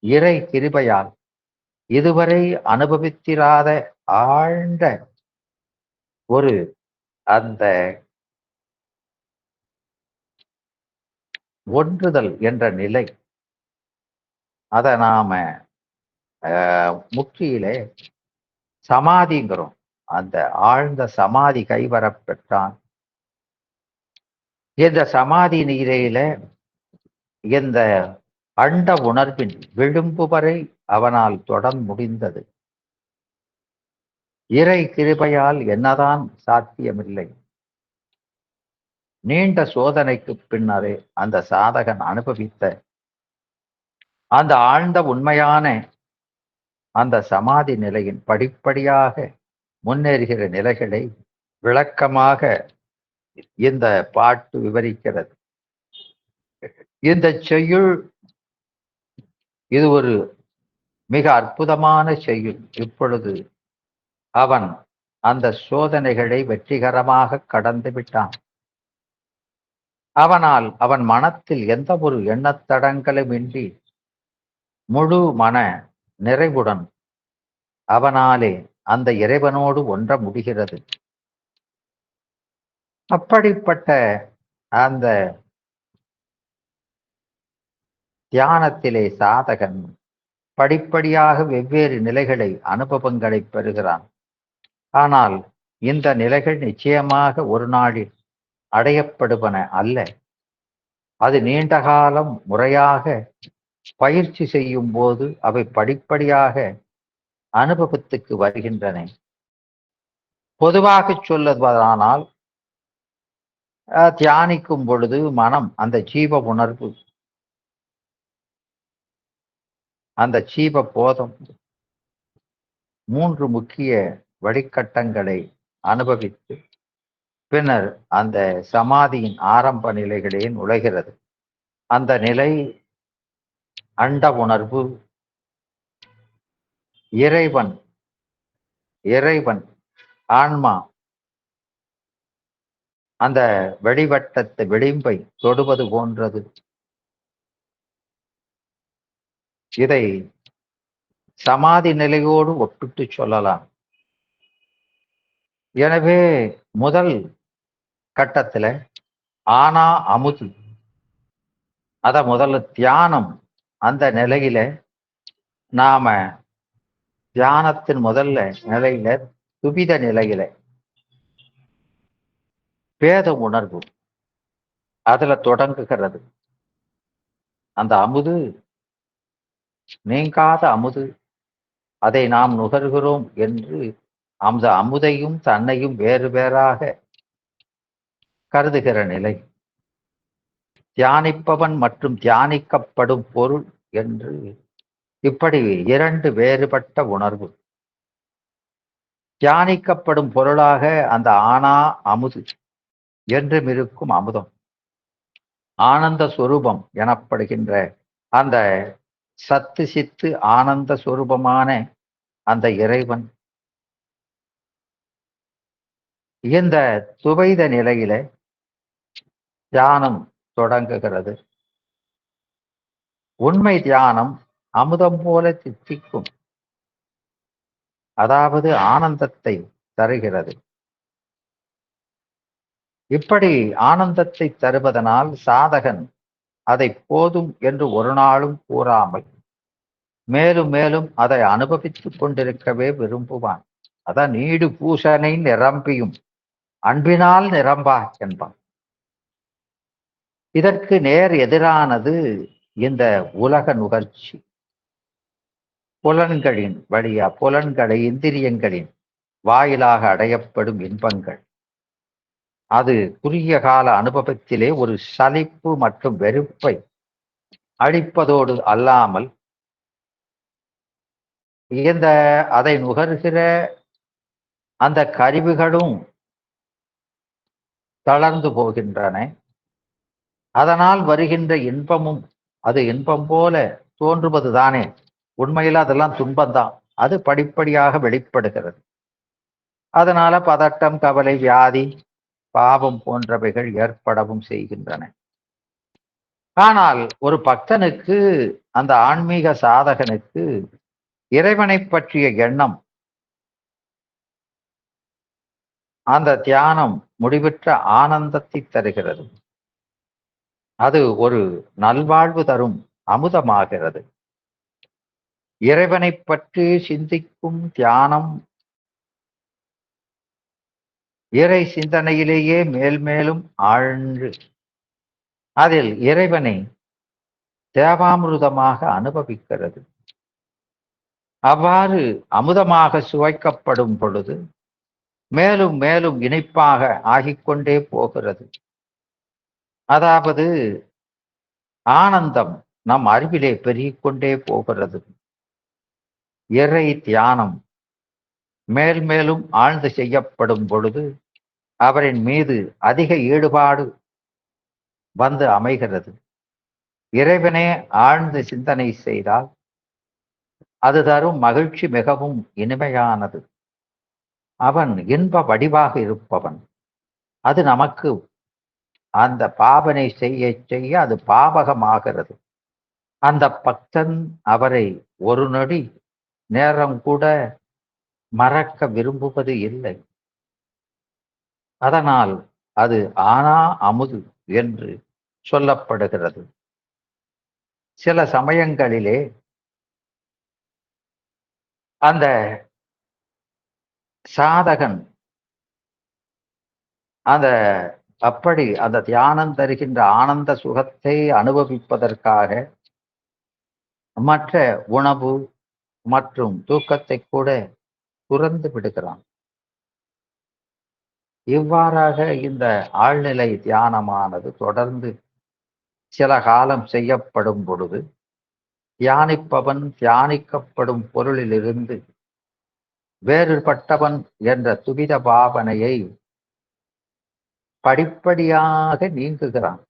இறை கிருபையால் இதுவரை அனுபவித்திராத ஆழ்ந்த ஒரு அந்த ஒன்றுதல் என்ற நிலை, அதை நாம முக்கியிலே சமாதிங்கிறோம். அந்த ஆழ்ந்த சமாதி கைவரப் பெற்றான். இந்த சமாதி நிலையில இந்த அண்ட உணர்வின் விளிம்பு வரை அவனால் தொட முடிந்தது. இறை கிருபையால் என்னதான் சாத்தியமில்லை. நீண்ட சோதனைக்கு பின்னரே அந்த சாதகன் அனுபவித்த அந்த ஆழ்ந்த உண்மையான அந்த சமாதி நிலையின் படிப்படியாக முன்னேறுகிற நிலைகளை விளக்கமாக இந்த பாட்டு விவரிக்கிறது. இந்த செய்யுள் இது ஒரு மிக அற்புதமான செய்யுள். இப்பொழுது அவன் அந்த சோதனைகளை வெற்றிகரமாக கடந்து விட்டான். அவனால் அவன் மனத்தில் எந்த ஒரு எண்ணத்தடங்களும் இன்றி முழு மன நிறைவுடன் அவனாலே அந்த இறைவனோடு ஒன்ற முடிகிறது. அப்படிப்பட்ட அந்த தியானத்திலே சாதகன் படிப்படியாக வெவ்வேறு நிலைகளை, அனுபவங்களை பெறுகிறான். ஆனால் இந்த நிலைகள் நிச்சயமாக ஒரு நாளில் அடையப்படுவன அல்ல. அது நீண்ட காலம் முறையாக பயிற்சி செய்யும் போது அவை படிப்படியாக அனுபவத்துக்கு வருகின்றன. பொதுவாக சொல்லுவதானால் தியானிக்கும் பொழுது மனம் அந்த ஜீவ உணர்வு, அந்த ஜீவ போதம் 3 முக்கிய வழிகட்டங்களை அனுபவித்து பின்னர் அந்த சமாதியின் ஆரம்ப நிலைகளே நுழைகிறது. அந்த நிலை அண்ட உணர்வு, இறைவன் ஆன்மா அந்த வெளிவட்டத்தை விளிம்பை தொடுவது போன்றது. இதை சமாதி நிலையோடு ஒப்பிட்டு சொல்லலாம். எனவே முதல் கட்டத்துல ஆனா அமுது, அத முதல்ல தியானம், அந்த நிலையில நாம தியானத்தின் முதல்ல நிலையில துபித நிலையில பேத உணர்வு அதுல தொடங்குகிறது. அந்த அமுது நீங்காத அமுது, அதை நாம் நுகர்கிறோம் என்று அந்த அமுதையும் தன்னையும் வேறு வேறாக கருதுகிற நிலை. தியானிப்பவன் மற்றும் தியானிக்கப்படும் பொருள் என்று இப்படி 2 வேறுபட்ட உணர்வு. தியானிக்கப்படும் பொருளாக அந்த ஆனா அமுது என்றும் இருக்கும் அமுதம். ஆனந்த சொரூபம் எனப்படுகின்ற அந்த சத்து சித்து ஆனந்த சொரூபமான அந்த இறைவன் இந்த துவைத நிலையில தியானம் தொடங்குகிறது. உண்மை தியானம் அமுதம் போல தித்திக்கும், அதாவது ஆனந்தத்தை தருகிறது. இப்படி ஆனந்தத்தை தருவதனால் சாதகன் அதை போதும் என்று ஒரு நாளும் கூறாமல் மேலும் மேலும் அதை அனுபவித்துக் கொண்டிருக்கவே விரும்புவான். அதான் நீடு பூசனை நிரம்பியும் அன்பினால் நிரம்பா என்பான். இதற்கு நேர் எதிரானது இந்த உலக நுகர்ச்சி. புலன்களின் வழியா புலன்களை இந்திரியங்களின் வாயிலாக அடையப்படும் இன்பங்கள் அது குறுகிய கால அனுபவத்திலே ஒரு சலிப்பு மற்றும் வெறுப்பை அளிப்பதோடு அல்லாமல் இந்த அதை நுகர்கிற அந்த கருவிகளும் தளர்ந்து போகின்றன. அதனால் வருகின்ற இன்பமும் அது இன்பம் போல தோன்றுவது தானே, உண்மையில் அதெல்லாம் துன்பம்தான். அது படிப்படியாக வெளிப்படுகிறது. அதனால பதட்டம், கவலை, வியாதி, பாவம் போன்றவைகள் ஏற்படவும் செய்கின்றன. ஆனால் ஒரு பக்தனுக்கு, அந்த ஆன்மீக சாதகனுக்கு இறைவனை பற்றிய எண்ணம், அந்த தியானம் முடிவற்ற ஆனந்தத்தை தருகிறது. அது ஒரு நல்வாழ்வு தரும் அமுதமாகிறது. இறைவனை பற்றி சிந்திக்கும் தியானம் இறை சிந்தனையிலேயே மேல் மேலும் ஆழ்ந்து அதில் இறைவனை தேவாமிருதமாக அனுபவிக்கிறது. அவ்வாறு அமுதமாக சுவைக்கப்படும் பொழுது மேலும் மேலும் இனிப்பாக ஆகிக்கொண்டே போகிறது. அதாவது ஆனந்தம் நம் அறிவிலே பெருகிக்கொண்டே போகிறது. இறை தியானம் மேல் மேலும் ஆழ்ந்து செய்யப்படும் பொழுது அவரின் மீது அதிக ஈடுபாடு வந்து அமைகிறது. இறைவனே ஆழ்ந்து சிந்தனை செய்தால் அது தரும் மகிழ்ச்சி மிகவும் இனிமையானது. அவன் இன்ப வடிவாக இருப்பவன். அது நமக்கு அந்த பாவனை செய்ய செய்ய அது பாவகமாகிறது. அந்த பக்தன் அவரை ஒரு நொடி நேரம் கூட மறக்க விரும்புவது இல்லை. அதனால் அது ஆனா அமுது என்று சொல்லப்படுகிறது. சில சமயங்களிலே அந்த சாதகன் அந்த அப்படி அந்த தியானம் தருகின்ற ஆனந்த சுகத்தை அனுபவிப்பதற்காக மற்ற உணவு மற்றும் தூக்கத்தை கூட துறந்து விடுகிறான். இவ்வாறாக இந்த ஆழ்நிலை தியானமானது தொடர்ந்து சில காலம் செய்யப்படும் பொழுது தியானிப்பவன் தியானிக்கப்படும் பொருளிலிருந்து வேறுபட்டவன் என்ற துவித பாவனையை படிப்படியாக நீங்குகிறான்.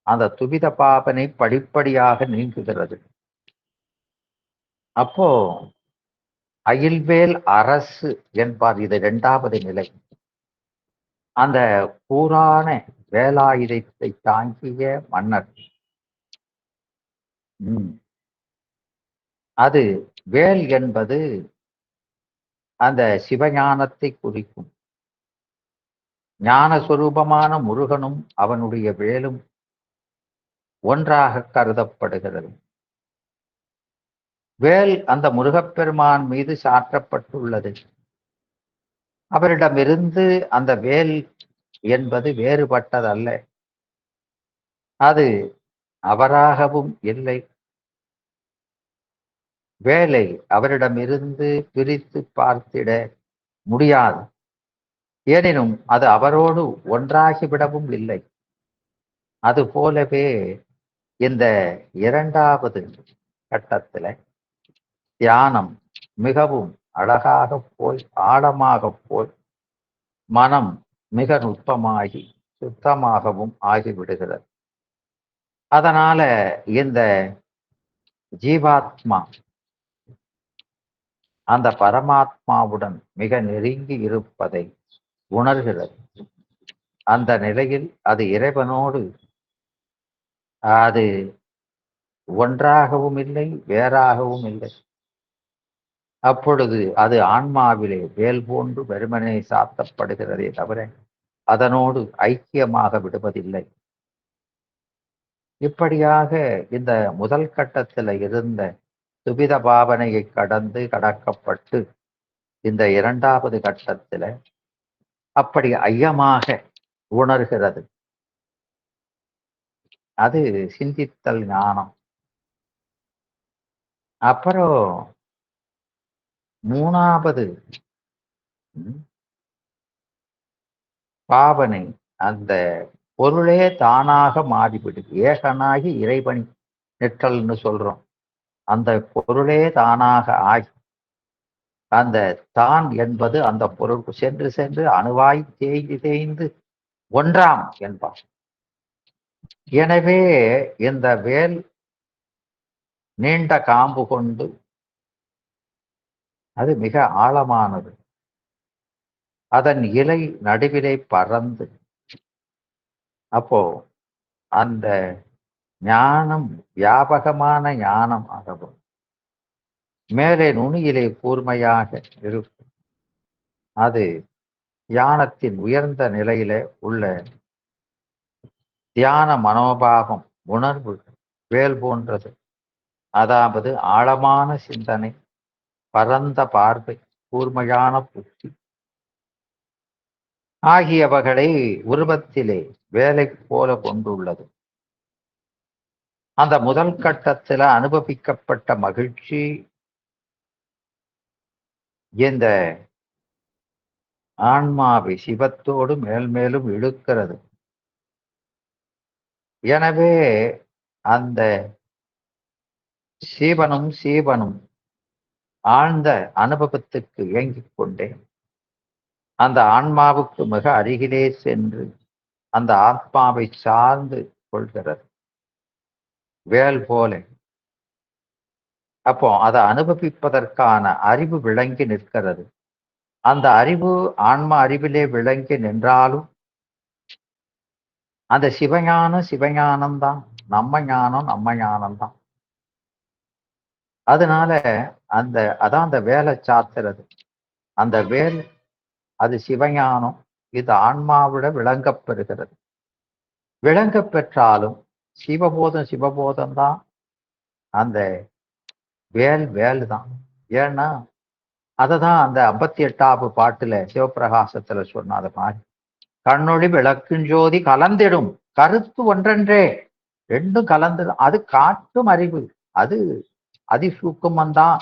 அந்த துவித பாவனை படிப்படியாக நீங்குகிறது. அப்போ அயில்வேல் அரசு என்பார். இது இரண்டாவது நிலை. அந்த கூரான வேலாயுதத்தை தாங்கிய மன்னர். அது வேல் என்பது அந்த சிவஞானத்தை குறிக்கும். ஞானஸ்வரூபமான முருகனும் அவனுடைய வேலும் ஒன்றாக கருதப்படுகிறது. வேல் அந்த முருகப்பெருமான் மீது சாற்றப்பட்டுள்ளது. அவரிடமிருந்து அந்த வேல் என்பது வேறுபட்டதல்ல. அது அவராகவும் இல்லை. வேலை அவரிடமிருந்து பிரித்து பார்த்திட முடியாது. எனினும் அது அவரோடு ஒன்றாகிவிடவும் இல்லை. அது போலவே இந்த இரண்டாவது கட்டத்தில் தியானம் மிகவும் அழகாக போய் ஆழமாக போய் மனம் மிக நுட்பமாகி சுத்தமாகவும் ஆகிவிடுகிறது. அதனால இந்த ஜீவாத்மா அந்த பரமாத்மாவுடன் மிக நெருங்கி இருப்பதை உணர்கிறது. அந்த நிலையில் அது இறைவனோடு அது ஒன்றாகவும் இல்லை, வேறாகவும் இல்லை. அப்பொழுது அது ஆன்மாவிலே வேல் போன்று வெறுமனே சாத்தப்படுகிறதே தவிர அதனோடு ஐக்கியமாக விடுவதில்லை. இப்படியாக இந்த முதல் கட்டத்தில் இருந்த சுபித பாவனையை கடக்கப்பட்டு இந்த இரண்டாவது கட்டத்தில் அப்படி ஐயமாக உணர்கிறது. அது சிந்தித்தல் ஞானம். அப்புறம் மூணாவது பாவனை, அந்த பொருளே தானாக மாறிவிடுது. ஏகனாகி இறைவன் நிற்றல்னு சொல்றோம். அந்த பொருளே தானாக ஆகி அந்த தான் என்பது அந்த பொருள் சென்று சென்று அணுவாய் தேய்ந்து தேய்ந்து ஒன்றாம் என்பார். எனவே இந்த வேல் நீண்ட காம்பு கொண்டு அது மிக ஆழமானது. அதன் இலை நடுவிலே பறந்து அப்போ அந்த ஞானம் வியாபகமான ஞானம் ஆகவும் மேலே நுனியிலே கூர்மையாக இருக்கும். அது தியானத்தின் உயர்ந்த நிலையில உள்ள தியான மனோபாவம் உணர்வு வேல் போன்றது. அதாவது ஆழமான சிந்தனை, பரந்த பார்வை, கூர்மையான புத்தி ஆகியவர்களை உருவத்திலே வேலை போல கொண்டுள்ளது. அந்த முதல் கட்டத்தில் அனுபவிக்கப்பட்ட மகிழ்ச்சி இந்த ஆன்மாவை சிவத்தோடு மேல் மேலும் இழுக்கிறது. எனவே அந்த சீவனும் ஆழ்ந்த அனுபவத்துக்கு இயங்கிக் கொண்டே அந்த ஆன்மாவுக்கு மிக அருகிலே சென்று அந்த ஆத்மாவை சார்ந்து கொள்கிறது வேல் போல. அப்போ அதை அனுபவிப்பதற்கான அறிவு விளங்கி நிற்கிறது. அந்த அறிவு ஆன்மா அறிவிலே விளங்கி நின்றாலும் அந்த சிவஞானம்தான், நம்ம ஞானம்தான். அதனால அதான் அந்த வேலை சாத்துறது. அந்த வேல் அது சிவஞானம், இது ஆன்மாவிட விளங்கப் பெறுகிறது. விளங்கப் பெற்றாலும் சிவபோதம் தான் அந்த வேல் தான். ஏன்னா அததான் அந்த 58வது பாட்டுல சிவபிரகாசத்துல சொன்னாத மாதிரி கண்ணொளி விளக்குஞ்சோதி கலந்திடும் கருத்து ஒன்றென்றே. ரெண்டும் கலந்து அது காட்டும் அறிவு, அது அதிசூக்குமந்தான்.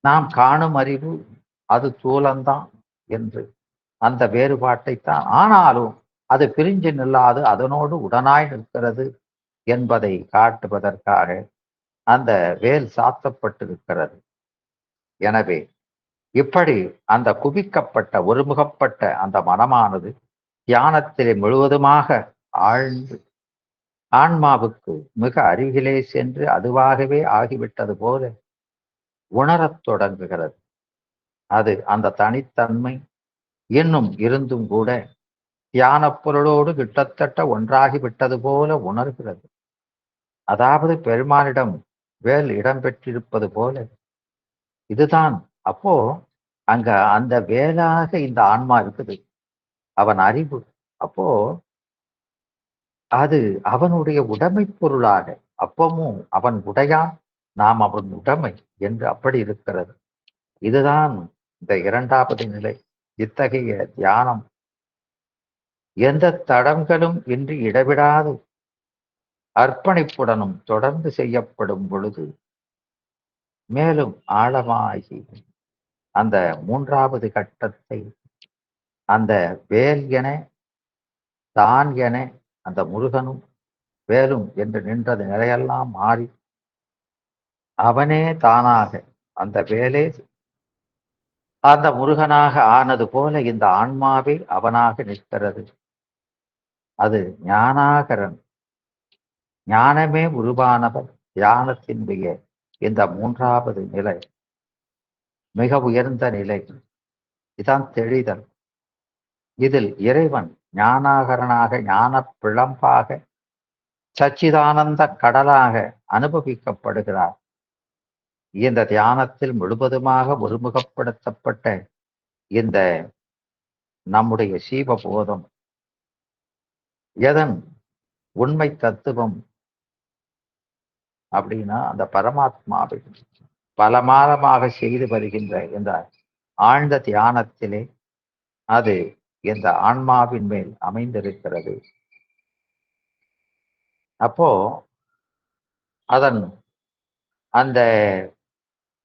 நாம் காணும் அறிவு அது தூலந்தான் என்று அந்த வேறுபாட்டைத்தான். ஆனாலும் அது பிரிஞ்சு நில்லாது அதனோடு உடனாய் நிற்கிறது என்பதை காட்டுவதற்காக அந்த வேல் சாத்தப்பட்டிருக்கிறது. எனவே இப்படி அந்த குவிக்கப்பட்ட ஒருமுகப்பட்ட அந்த மனமானது தியானத்திலே முழுவதுமாக ஆழ்ந்து ஆன்மாவுக்கு மிக அருகிலே சென்று அதுவாகவே ஆகிவிட்டது போல உணரத் தொடங்குகிறது. அது அந்த தனித்தன்மை இன்னும் இருந்தும் கூட தியான பொருளோடு கிட்டத்தட்ட ஒன்றாகிவிட்டது போல உணர்கிறது. அதாவது பெருமானிடம் வேல் இடம்பெற்றிருப்பது போல இதுதான். அப்போ அங்க அந்த வேலாக இந்த ஆன்மா இருக்குது, அவன் அறிவு. அப்போ அது அவனுடைய உடைமை பொருளாக அப்பமும் அவன் உடையான், நாம் அவன் உடைமை என்று அப்படி இருக்கிறது. இதுதான் இந்த இரண்டாவது நிலை. இத்தகைய தியானம் எந்த தடங்களும் இன்றி இடைவிடாது அர்ப்பணிப்புடனும் தொடர்ந்து செய்யப்படும் பொழுது மேலும் ஆழமாகி அந்த மூன்றாவது கட்டத்தை அந்த வேல் என தான் என அந்த முருகனும் வேலும் என்று நின்றது நிலையெல்லாம் மாறி அவனே தானாக அந்த வேலே அந்த முருகனாக ஆனது போல இந்த ஆன்மாவே அவனாக நிற்கிறது. அது ஞானாகரன். ஞானமே உருவானவர் தியானத்தினுடைய இந்த மூன்றாவது நிலை மிக உயர்ந்த நிலை. இதான் தெளிதல். இதில் இறைவன் ஞானாகரனாக, ஞான பிழம்பாக, சச்சிதானந்த கடலாக அனுபவிக்கப்படுகிறார். இந்த தியானத்தில் முழுவதுமாக ஒருமுகப்படுத்தப்பட்ட இந்த நம்முடைய சீவபோதம் எதன் உண்மை தத்துவம் அப்படின்னா, அந்த பரமாத்மாவை பலமாதமாக செய்து வருகின்ற இந்த ஆழ்ந்த தியானத்திலே அது இந்த ஆன்மாவின் மேல் அமைந்திருக்கிறது. அப்போ அதன் அந்த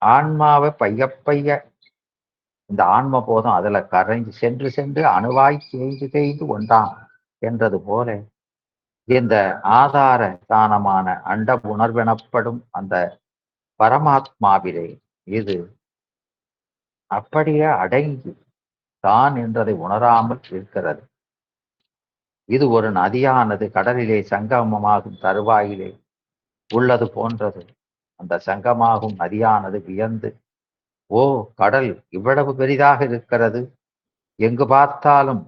ஆன்மாவை பைய இந்த ஆன்ம போதும் அதுல கரைந்து சென்று சென்று அணுவாய் தேய்ந்து தேய்ந்து ஒன்றாம் என்றது போல இந்த ஆதார தானமான அண்ட உணர்வெனப்படும் அந்த பரமாத்மாவிலே இது அப்படியே அடங்கி தான் என்றதை உணராமல் இருக்கிறது. இது ஒரு நதியானது கடலிலே சங்கமமாகும் தருவாயிலே உள்ளது போன்றது. அந்த சங்கமாகும் நதியானது வியந்து, ஓ கடல் இவ்வளவு பெரிதாக இருக்கிறது, எங்கு பார்த்தாலும்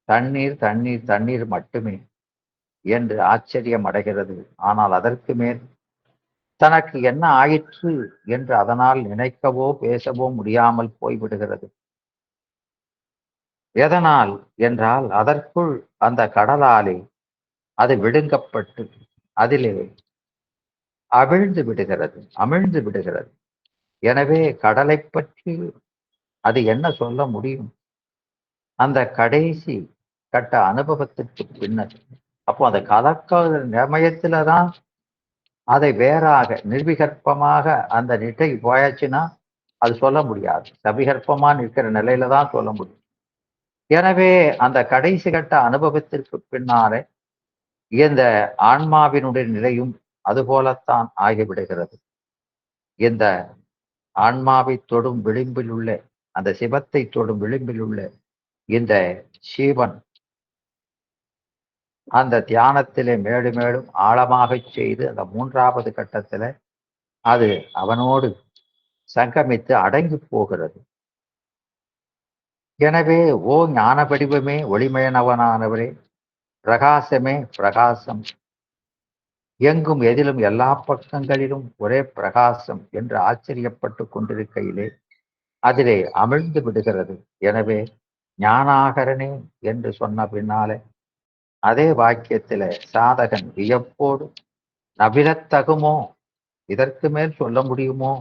தண்ணீர் தண்ணீர் தண்ணீர் மட்டுமே என்று ஆச்சரியம் அடைகிறது. ஆனால் அதற்கு மேல் தனக்கு என்ன ஆயிற்று என்று அதனால் நினைக்கவோ பேசவோ முடியாமல் போய்விடுகிறது. எதனால் என்றால் அதற்குள் அந்த கடலாலே அது விழுங்கப்பட்டு அதிலே அமிழ்ந்து விடுகிறது. எனவே கடலை பற்றி அது என்ன சொல்ல முடியும் அந்த கடைசி கட்ட அனுபவத்திற்கு பின்னர்? அப்போ அந்த கலக்க நிமயத்துலதான் அதை வேறாக நிர்விகற்பமாக அந்த நிட்டை போயாச்சுன்னா அது சொல்ல முடியாது. சபிகற்பமா நிற்கிற நிலையில தான் சொல்ல முடியும். எனவே அந்த கடைசி கட்ட அனுபவத்திற்கு பின்னாலே இந்த ஆன்மாவினுடைய நிலையும் அதுபோலத்தான் ஆகிவிடுகிறது. இந்த ஆன்மாவை தொடும் விளிம்பில் உள்ள அந்த சிவத்தை தொடும் விளிம்பில் உள்ள இந்த சீவன் அந்த தியானத்திலே மேலும் மேலும் ஆழமாக செய்து அந்த மூன்றாவது கட்டத்துல அது அவனோடு சங்கமித்து அடங்கி போகிறது. எனவே ஓ ஞான வடிவமே, ஒளிமயனவனானவரே, பிரகாசமே பிரகாசம், எங்கும் எதிலும் எல்லா பக்கங்களிலும் ஒரே பிரகாசம் என்று ஆச்சரியப்பட்டு கொண்டிருக்கையிலே அதிலே அமிழ்ந்து விடுகிறது. எனவே ஞானாகரனே என்று சொன்ன பின்னாலே அதே வாக்கியத்தில சாதகன் வியப்போடு நவிலத்தகுமோ, இதற்கு மேல் சொல்ல முடியுமோ,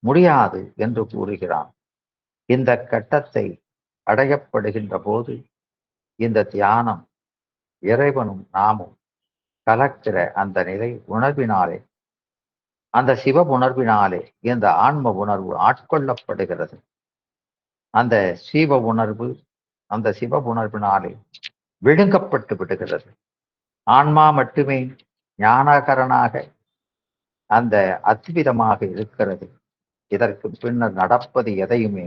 முடியாது என்று கூறுகிறான். இந்த கட்டத்தை அடையப்படுகின்ற போது இந்த தியானம் இறைவனும் நாமும் கலக்கிற அந்த நிலை உணர்வினாலே, அந்த சிவ உணர்வினாலே இந்த ஆன்ம உணர்வு ஆட்கொள்ளப்படுகிறது. அந்த சீவ உணர்வு அந்த சிவ உணர்வினாலே விழுங்கப்பட்டு விடுகிறது. ஆன்மா மட்டுமே ஞானகரனாக அந்த அத்விதமாக இருக்கிறது. இதற்கு பின்னர் நடப்பது எதையுமே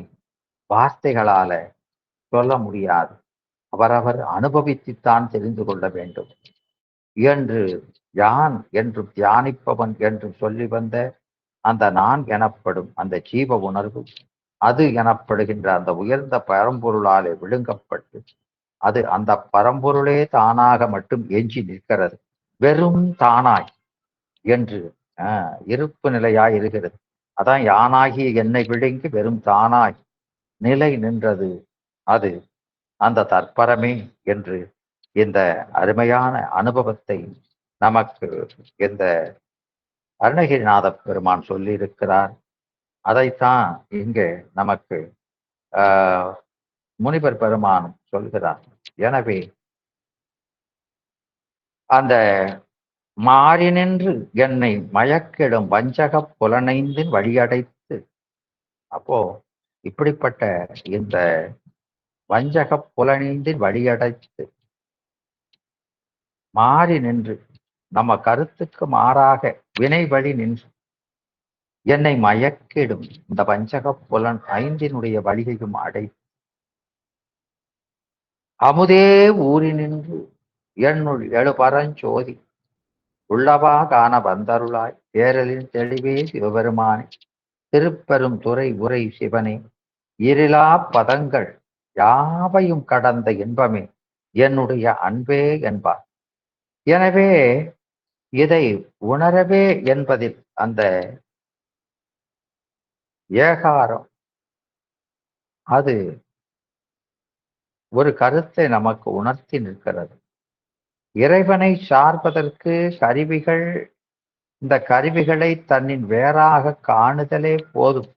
வார்த்தைகளால சொல்ல முடியாது. அவரவர் அனுபவித்துத்தான் தெரிந்து கொள்ள வேண்டும் என்று யான் என்று தியானிப்பவன் என்று சொல்லி வந்த அந்த நான் எனப்படும் அந்த ஜீவ உணர்வு அது எனப்படுகின்ற அந்த உயர்ந்த பரம்பொருளாலே விழுங்கப்பட்டு அது அந்த பரம்பொருளே தானாக மட்டும் எஞ்சி நிற்கிறது. வெறும் தானாய் என்று இருப்பு நிலையாய் இருக்கிறது. அதான் யானாகிய என்னை விழுங்கி வெறும் தானாய் நிலை நின்றது அது அந்த தற்பரமே என்று இந்த அருமையான அனுபவத்தை நமக்கு இந்த அருணகிரிநாத பெருமான் சொல்லியிருக்கிறார். அதைத்தான் இங்கே நமக்கு முனிவர் பெருமானும் சொல்கிறார். எனவே அந்த மாறி நின்று என்னை மயக்கிடும் வஞ்சக புலனைந்தின் வழியடைத்து, அப்போ இப்படிப்பட்ட இந்த வஞ்சக புலனைந்தின் வழியடைத்து மாறி நின்று நம்ம கருத்துக்கு மாறாக வினை வழி நின்று என்னை மயக்கிடும் இந்த வஞ்சக புலன் ஐந்தினுடைய வழியையும் அடைத்து அமுதே ஊறி நின்று என்னுள் எழுபரஞ்சோதி உள்ளவா காண வந்தருளாய் தேரலின் தெளிவே சிவபெருமானே திருப்பெரும் துறை உரை சிவனே இருளா பதங்கள் யாவையும் கடந்த இன்பமே என்னுடைய அன்பே என்பார். எனவே இதை உணரவே என்பதில் அந்த ஏகாரம் அது ஒரு கருத்தை நமக்கு உணர்த்தி நிற்கிறது. இறைவனை சார்பதற்கு கருவிகள், இந்த கருவிகளை தன்னின் வேறாக காணுதலே போதும்,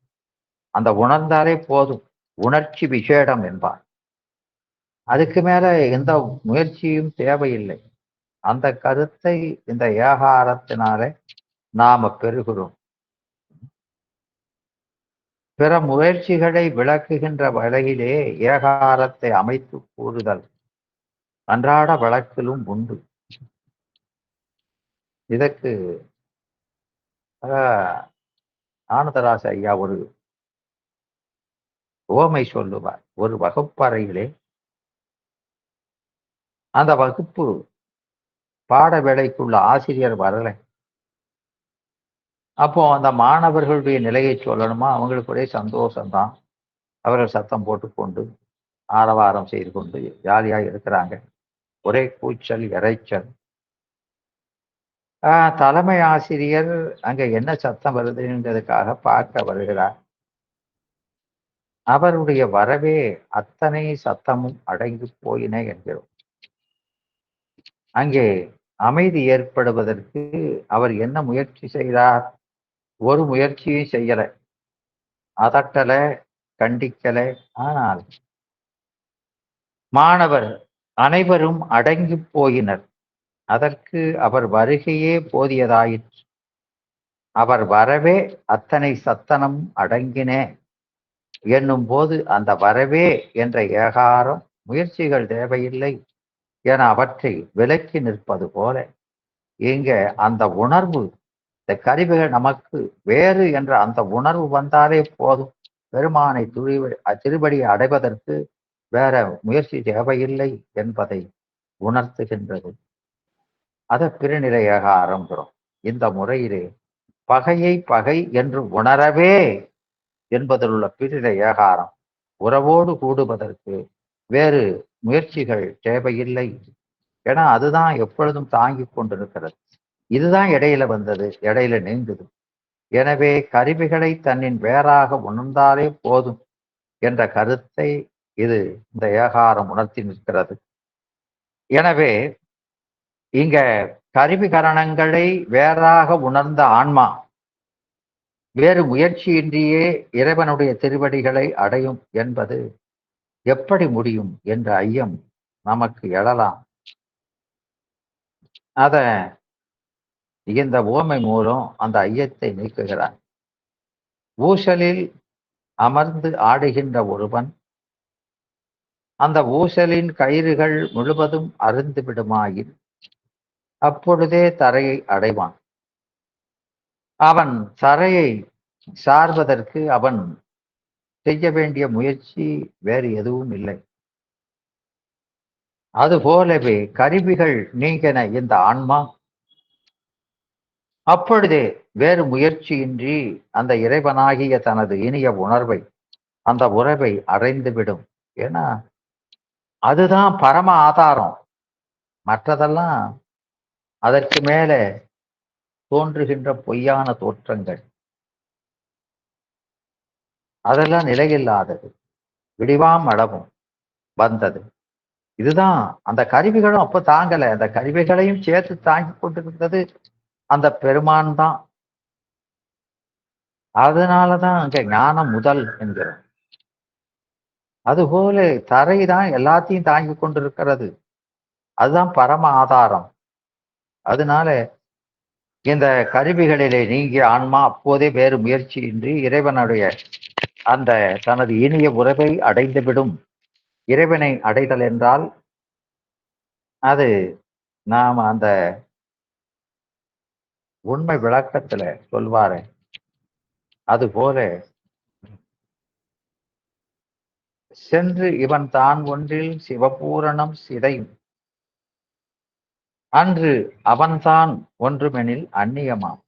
அந்த உணர்ந்தாலே போதும், உணர்ச்சி விசேடம் என்பார். அதுக்கு மேல எந்த முயற்சியும் தேவையில்லை. அந்த கருத்தை இந்த ஏகாரத்தினாலே நாம பெறுகிறோம். பிற முயற்சிகளை விளக்குகின்ற வகையிலே ஏகாரத்தை அமைத்து கூறுதல் அன்றாட வழக்கிலும் உண்டு. இதற்கு ஆனந்தராச ஐயா ஒரு உவமை சொல்லுவார். ஒரு வகுப்பறையிலே அந்த வகுப்பு பாட வேளைக்குள்ள ஆசிரியர் வரல. அப்போ அந்த மாணவர்களுடைய நிலையை சொல்லணுமா, அவங்களுக்கு ஒரே சந்தோஷம்தான். அவர்கள் சத்தம் போட்டுக்கொண்டு ஆரவாரம் செய்து கொண்டு ஜாலியாக இருக்கிறாங்க. ஒரே கூச்சல் இறைச்சல். தலைமை ஆசிரியர் அங்க என்ன சத்தம் வருதுன்றதுக்காக பார்க்க வருகிறார். அவருடைய வரவே அத்தனை சத்தமும் அடங்கி போயின என்கிறோம். அங்கே அமைதி ஏற்படுவதற்கு அவர் என்ன முயற்சி செய்தார்? ஒரு முயற்சியும் செய்யல, அதட்டல, கண்டிக்கல. ஆனால் மாணவர் அனைவரும் அடங்கி போயினர். அதற்கு அவர் வருகையே போதியதாயிற்று. அவர் வரவே அத்தனை சத்தனம் அடங்கின என்னும் போது அந்த வரவே என்ற ஏகாரம் முயற்சிகள் தேவையில்லை என அவற்றை விலக்கி நிற்பது போல இங்க அந்த உணர்வு, இந்த கருவிகள் நமக்கு வேறு என்ற அந்த உணர்வு வந்தாலே போதும், பெருமானை திருவடியை அடைவதற்கு வேற முயற்சி தேவையில்லை என்பதை உணர்த்துகின்றது. அதை பிறநிலையாக ஆரம்பிக்கிறோம். இந்த முறையிலே பகையை பகை என்று உணரவே என்பதில் உள்ள பிரிநிலை ஏகாரம் உறவோடு கூடுவதற்கு வேறு முயற்சிகள் தேவையில்லை. ஏன்னா அதுதான் எப்பொழுதும் தாங்கி கொண்டிருக்கிறது. இதுதான் இடையில வந்தது, இடையில நீங்குது. எனவே கருவிகளை தன்னின் வேறாக உணர்ந்தாலே போதும் என்ற கருத்தை இது இந்த ஏகாரம் உணர்த்தி நிற்கிறது. எனவே இங்க கருவிகரணங்களை வேறாக உணர்ந்த ஆன்மா வேறு முயற்சியின்றியே இறைவனுடைய திருவடிகளை அடையும் என்பது எப்படி முடியும் என்ற ஐயம் நமக்கு எழலாம். அத இந்த உவமை மூலம் அந்த ஐயத்தை நீக்குகிறார். ஊசலில் அமர்ந்து ஆடுகின்ற ஒருவன் அந்த ஊசலின் கயிறுகள் முழுவதும் அருந்து விடுமாயின் அப்பொழுதே தரையை அடைவான். அவன் தரையை சார்வதற்கு அவன் செய்ய வேண்டிய முயற்சி வேறு எதுவும் இல்லை. அதுபோலவே கருவிகள் நீங்கின இந்த ஆன்மா அப்பொழுதே வேறு முயற்சியின்றி அந்த இறைவனாகிய தனது இனிய உணர்வை, அந்த உறவை அடைந்துவிடும். ஏன்னா அதுதான் பரம ஆதாரம். மற்றதெல்லாம் அதற்கு மேலே தோன்றுகின்ற பொய்யான தோற்றங்கள், அதெல்லாம் நிலையில்லாதது, விடிவாம் அளவும் வந்தது. இதுதான் அந்த கருவிகளும் அப்ப தாங்கல. அந்த கருவிகளையும் சேர்த்து தாங்கி கொண்டிருந்தது அந்த பெருமான் தான். அதனாலதான் அங்க ஞானம் முதல் என்கிறோம். அதுபோல தரை தான் எல்லாத்தையும் தாங்கி கொண்டிருக்கிறது. அதுதான் பரம ஆதாரம். அதனால இந்த கருவிகளிலே நீங்கிய ஆன்மா அப்போதே வேறு முயற்சியின்றி இறைவனுடைய அந்த தனது இனிய உறவை அடைந்துவிடும். இறைவனை அடைதல் என்றால் அது நாம் அந்த உண்மை விளக்கத்துல சொல்வாரு. அதுபோல சென்று இவன் தான் ஒன்றில் சிவபூரணம் சிதையும். அன்று அவன்தான் ஒன்றுமெனில் அந்நியமாம்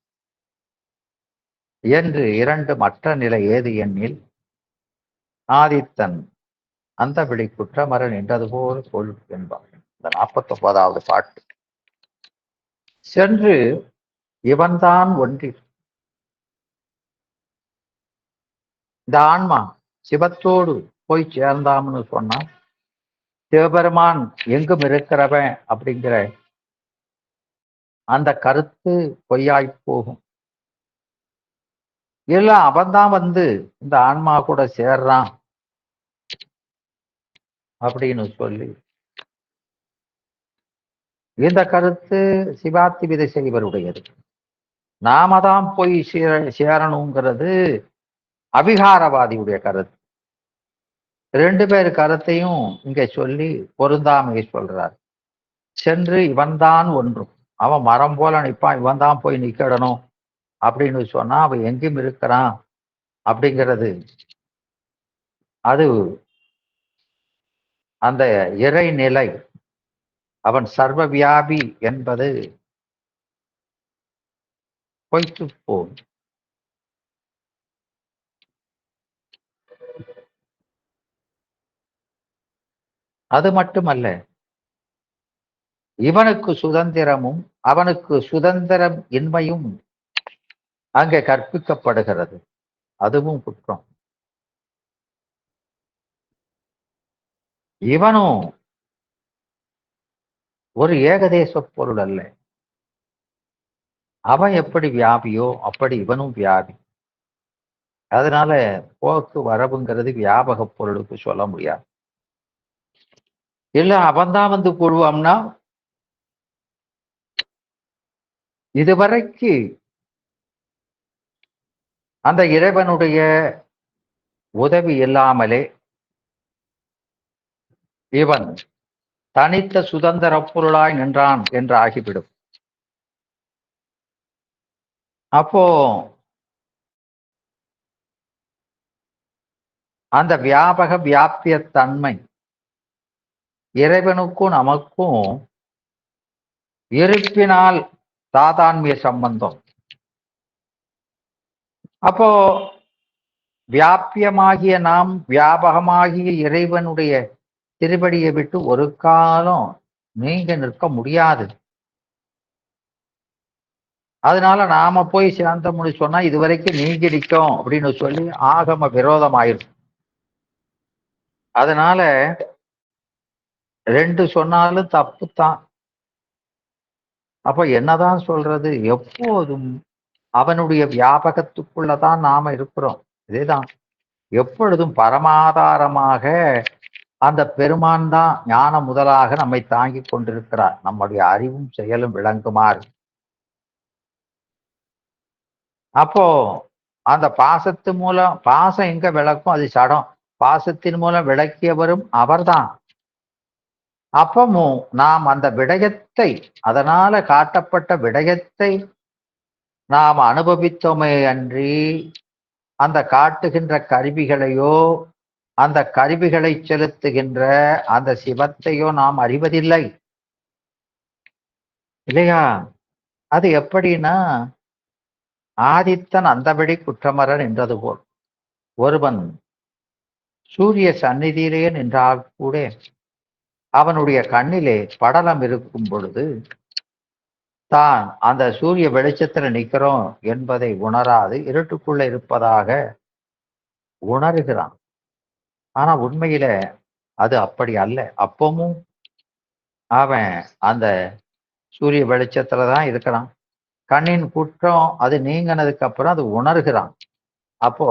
என்று இரண்டு மற்ற நிலை ஏது எண்ணில் ஆதித்தன் அந்த விழி குற்றமர நின்றது போல் கொள் என்பார். இந்த 49வது பாட்டு. சென்று இவன்தான் ஒன்றி இந்த ஆன்மா சிவத்தோடு போய் சேர்ந்தாம்னு சொன்னா சிவபெருமான் எங்கும் இருக்கிறவன் அப்படிங்கிற அந்த கருத்து பொய்யாய் போகும். இல்ல அவன்தான் வந்து இந்த ஆன்மா கூட சேர்றான் அப்படின்னு சொல்லி இந்த கருத்து சிவாத்தி விதை செய்வருடையது. நாம தான் போய் சேரணுங்கிறது அபிகாரவாதியுடைய கருத்து. ரெண்டு பேர் கருத்தையும் இங்க சொல்லி பொருந்தாமையை சொல்றார். சென்று இவன்தான் ஒன்றும், அவன் மரம் போல நிற்பான், இவன் தான் போய் நிக்கணும் அப்படின்னு சொன்னா அவன் எங்கேயும் இருக்கிறான் அப்படிங்கிறது அது அந்த இறைநிலை, அவன் சர்வ வியாபி என்பது பொய்த்து போகும். அது மட்டுமல்ல, இவனுக்கு சுதந்திரமும் அவனுக்கு சுதந்திரம் இன்மையும் அங்கே கற்பிக்கப்படுகிறது. அதுவும் குற்றம். இவனும் ஒரு ஏகதேச பொருள் அல்ல. அவன் எப்படி வியாபியோ அப்படி இவனும் வியாபி. அதனால போக்கு வரவுங்கிறது வியாபக பொருளுக்கு சொல்ல முடியாது. இல்ல அவன்தான் வந்து கூடுவான்னா இதுவரைக்கு அந்த இறைவனுடைய உதவி இல்லாமலே இவன் தனித்த சுதந்திர பொருளாய் நின்றான் என்று ஆகிவிடும். அப்போ அந்த வியாபக வியாபிய தன்மை இறைவனுக்கும் நமக்கும் இருப்பினால் தாதான்மிய சம்பந்தம். அப்போ வியாபியமாகிய நாம் வியாபகமாகிய இறைவனுடைய திருவடியை விட்டு ஒரு காலம் நீங்க நிற்க முடியாது. அதனால நாம போய் சேர்ந்தோம்னு சொன்னா இதுவரைக்கும் நீங்கிடிக்கும் அப்படின்னு சொல்லி ஆகம விரோதம் ஆயிரும். அதனால ரெண்டு சொன்னாலும் தப்புத்தான். அப்ப என்னதான் சொல்றது? எப்போதும் அவனுடைய வியாபகத்துக்குள்ளதான் நாம இருக்கிறோம். இதேதான் எப்பொழுதும் பரமாதாரமாக அந்த பெருமான் தான் ஞானம் முதலாக நம்மை தாங்கி கொண்டிருக்கிறார். நம்முடைய அறிவும் செயலும் விளங்குமாறு. அப்போ அந்த பாசத்து மூலம், பாசம் எங்க விளக்கும்? அது சடம். பாசத்தின் மூலம் விளக்கியவரும் அவர்தான். அப்பமும் நாம் அந்த விடயத்தை, அதனால காட்டப்பட்ட விடயத்தை நாம் அனுபவித்தோமே அன்றி அந்த காட்டுகின்ற கருவிகளையோ அந்த கருவிகளை செலுத்துகின்ற அந்த சிவத்தையோ நாம் அறிவதில்லை இல்லையா? அது எப்படின்னா ஆதித்தன் அந்தபடி குற்றமரன் என்றது போல் ஒருவன் சூரிய சந்நிதியிலே நின்றால் கூட அவனுடைய கண்ணிலே படலம் இருக்கும் பொழுது தான் அந்த சூரிய வெளிச்சத்துல நிற்கிறோம் என்பதை உணராது இருட்டுக்குள்ள இருப்பதாக உணர்கிறான். ஆனா உண்மையில அது அப்படி அல்ல. அப்பவும் அவன் அந்த சூரிய வெளிச்சத்துலதான் இருக்கிறான். கண்ணின் குற்றம் அது நீங்கினதுக்கு அப்புறம் அது உணர்கிறான். அப்போ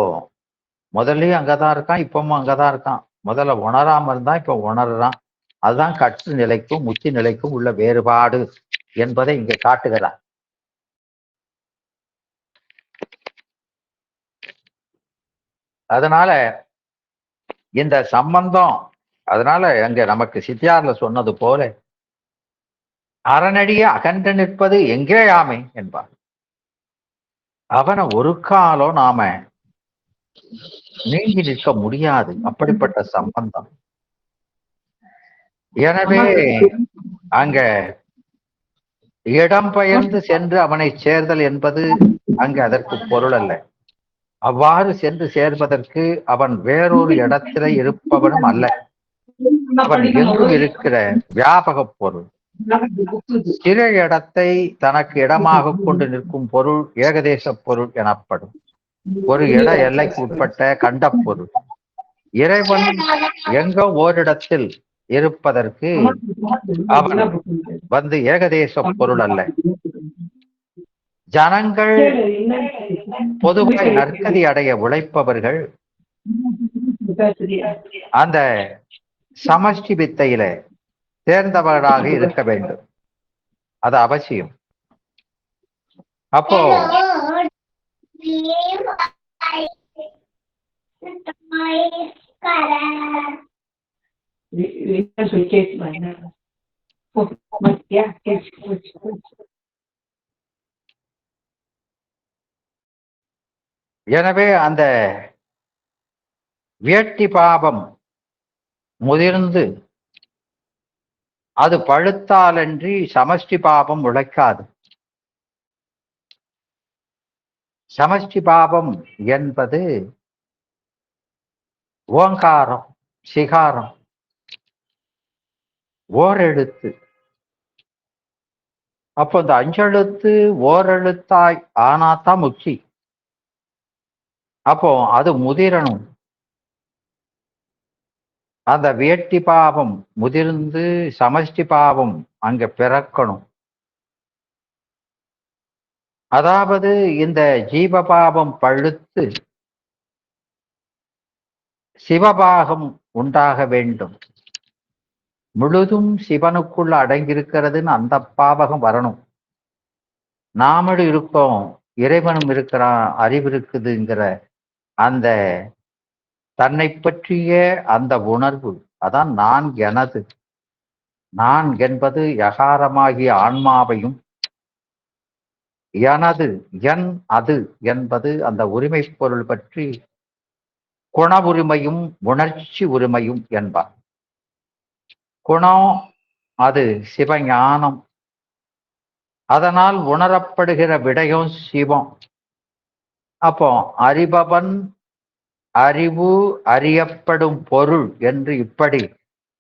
முதல்லயும் அங்கதான் இருக்கான், இப்பவும் அங்கதான் இருக்கான். முதல்ல உணராம இருந்தா இப்ப உணர்றான். அதுதான் கற்று நிலைக்கும் முத்தி நிலைக்கும் உள்ள வேறுபாடு என்பதை இங்க காட்டுகிறான். அதனால இந்த சம்பந்தம், அதனால அங்க நமக்கு சித்தியார்ல சொன்னது போல அறநடிய அகன்று நிற்பது எங்கே யாமை என்பார். அவனை ஒரு காலம் நாம நீங்கி நிற்க முடியாது, அப்படிப்பட்ட சம்பந்தம். எனவே அங்க இடம்பெயர்ந்து சென்று அவனை சேர்தல் என்பது அங்கு அதற்கு பொருள் அல்ல. அவ்வாறு சென்று சேர்வதற்கு அவன் வேறொரு இடத்திலே இருப்பவனும் அல்ல. அவன் எங்கும் இருக்கிற வியாபக பொருள். சில இடத்தை தனக்கு இடமாக கொண்டு நிற்கும் பொருள் ஏகதேச பொருள் எனப்படும். ஒரு இட எல்லைக்கு உட்பட்ட கண்ட பொருள். இறைவன் எங்கோ ஓரிடத்தில் இருப்பதற்கு அவன் வந்து ஏகதேச பொருள் அல்ல. ஜனங்கள் பொதுவாய் நற்கதி அடைய உழைப்பவர்கள் அந்த சமஷ்டி வித்தையில தேர்ந்தவர்களாக இருக்க வேண்டும். அது அவசியம். அப்போ எனவே அந்த வேட்டி பாவம் முதிர்ந்து அது பழுத்தாலன்றி சமஷ்டி பாவம் உழைக்காது. சமஷ்டி பாவம் என்பது ஓங்காரம், சிகாரம், ஓரெழுத்து. அப்போ இந்த அஞ்செழுத்து ஓரெழுத்தாய் ஆனாதான் முக்தி. அப்போ அது முதிரணும். அந்த வேட்டி பாவம் முதிர்ந்து சமஷ்டி பாவம் அங்க பிறக்கணும். அதாவது இந்த ஜீவபாவம் பழுத்து சிவபாகம் உண்டாக வேண்டும். முழுதும் சிவனுக்குள்ள அடங்கியிருக்கிறதுன்னு அந்த பாவகம் வரணும். நாமளும் இருக்கோம், இறைவனும் இருக்கிறான், அறிவு இருக்குதுங்கிற அந்த தன்னை பற்றிய அந்த உணர்வு, அதான் நான் எனது. நான் என்பது யகாரமாகிய ஆன்மாவையும், எனது என் அது என்பது அந்த உரிமை பொருள் பற்றி குண உரிமையும் உணர்ச்சி உரிமையும் என்பார். குணம் அது சிவஞானம். அதனால் உணரப்படுகிற விடயம் சிவம். அப்போ அறிபவன், அறிவு, அறியப்படும் பொருள் என்று இப்படி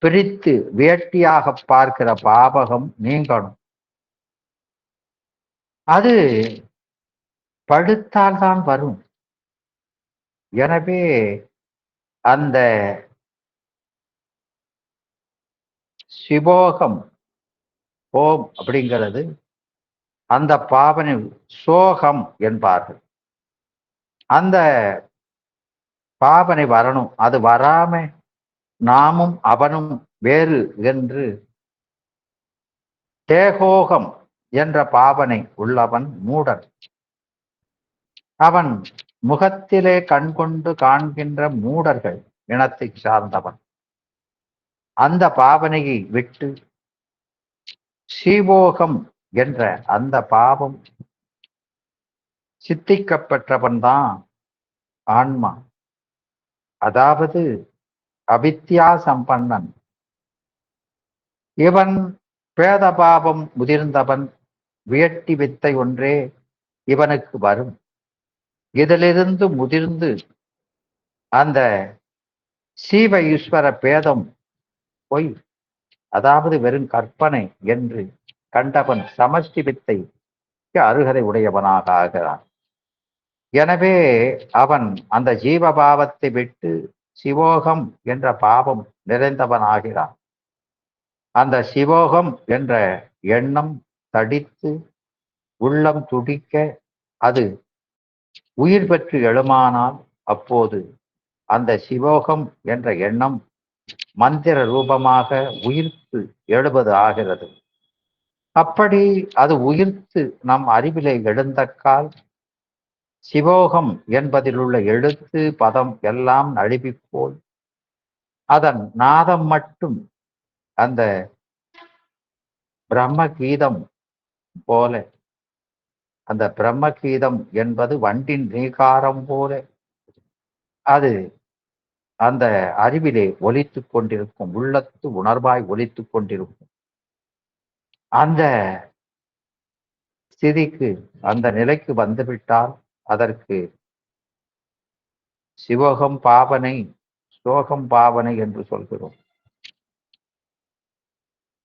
பிரித்து வேட்டியாக பார்க்கிற பாவகம் நீங்கணும். அது படுத்தால்தான் வரும். எனவே அந்த சிவோகம் ஓம் அப்படிங்கிறது அந்த பாவனை சோகம் என்பார்கள். அந்த பாவனை வரணும். அது வராம நாமும் அவனும் வேறு என்று தேகோகம் என்ற பாவனை உள்ளவன் மூடன். அவன் முகத்திலே கண்கொண்டு காண்கின்ற மூடர்கள் இனத்தை சார்ந்தவன். அந்த பாவனையை விட்டு சீவோகம் என்ற அந்த பாவம் சித்திக்கப்பெற்றவன் தான் ஆன்மா. அதாவது அவித்யா சம்பன்னன். இவன் பேத பாவம் முதிர்ந்தவன். வியட்டி வித்தை ஒன்றே இவனுக்கு வரும். இதிலிருந்து முதிர்ந்து அந்த சீவ ஈஸ்வர பேதம் பொய், அதாவது வெறும் கற்பனை என்று கண்டவன் சமஷ்டி வித்தை அருகதை உடையவனாக ஆகிறான். எனவே அவன் அந்த ஜீவபாவத்தை விட்டு சிவோகம் என்ற பாவம் நிறைந்தவன் ஆகிறான். அந்த சிவோகம் என்ற எண்ணம் தடித்து உள்ளம் துடிக்க அது உயிர் பெற்று எழுமானால் அப்போது அந்த சிவோகம் என்ற எண்ணம் மந்திர ரூபமாக உயிர்த்து எழுவது ஆகிறது. அப்படி அது உயிர்த்து நம் அறிவிலே எழுந்தக்கால் சிவோகம் என்பதில் உள்ள எழுத்து பதம் எல்லாம் நழுவிப்போல் அதன் நாதம் மட்டும் அந்த பிரம்ம கீதம் போல, அந்த பிரம்ம கீதம் என்பது வண்டின் நீகாரம் போல அது அந்த அறிவிலே ஒலித்து கொண்டிருக்கும், உள்ளத்து உணர்வாய் ஒலித்து கொண்டிருக்கும். அந்த ஸ்திதிக்கு அந்த நிலைக்கு வந்துவிட்டால் அதற்கு சிவோகம் பாவனை சோகம் பாவனை என்று சொல்கிறோம்.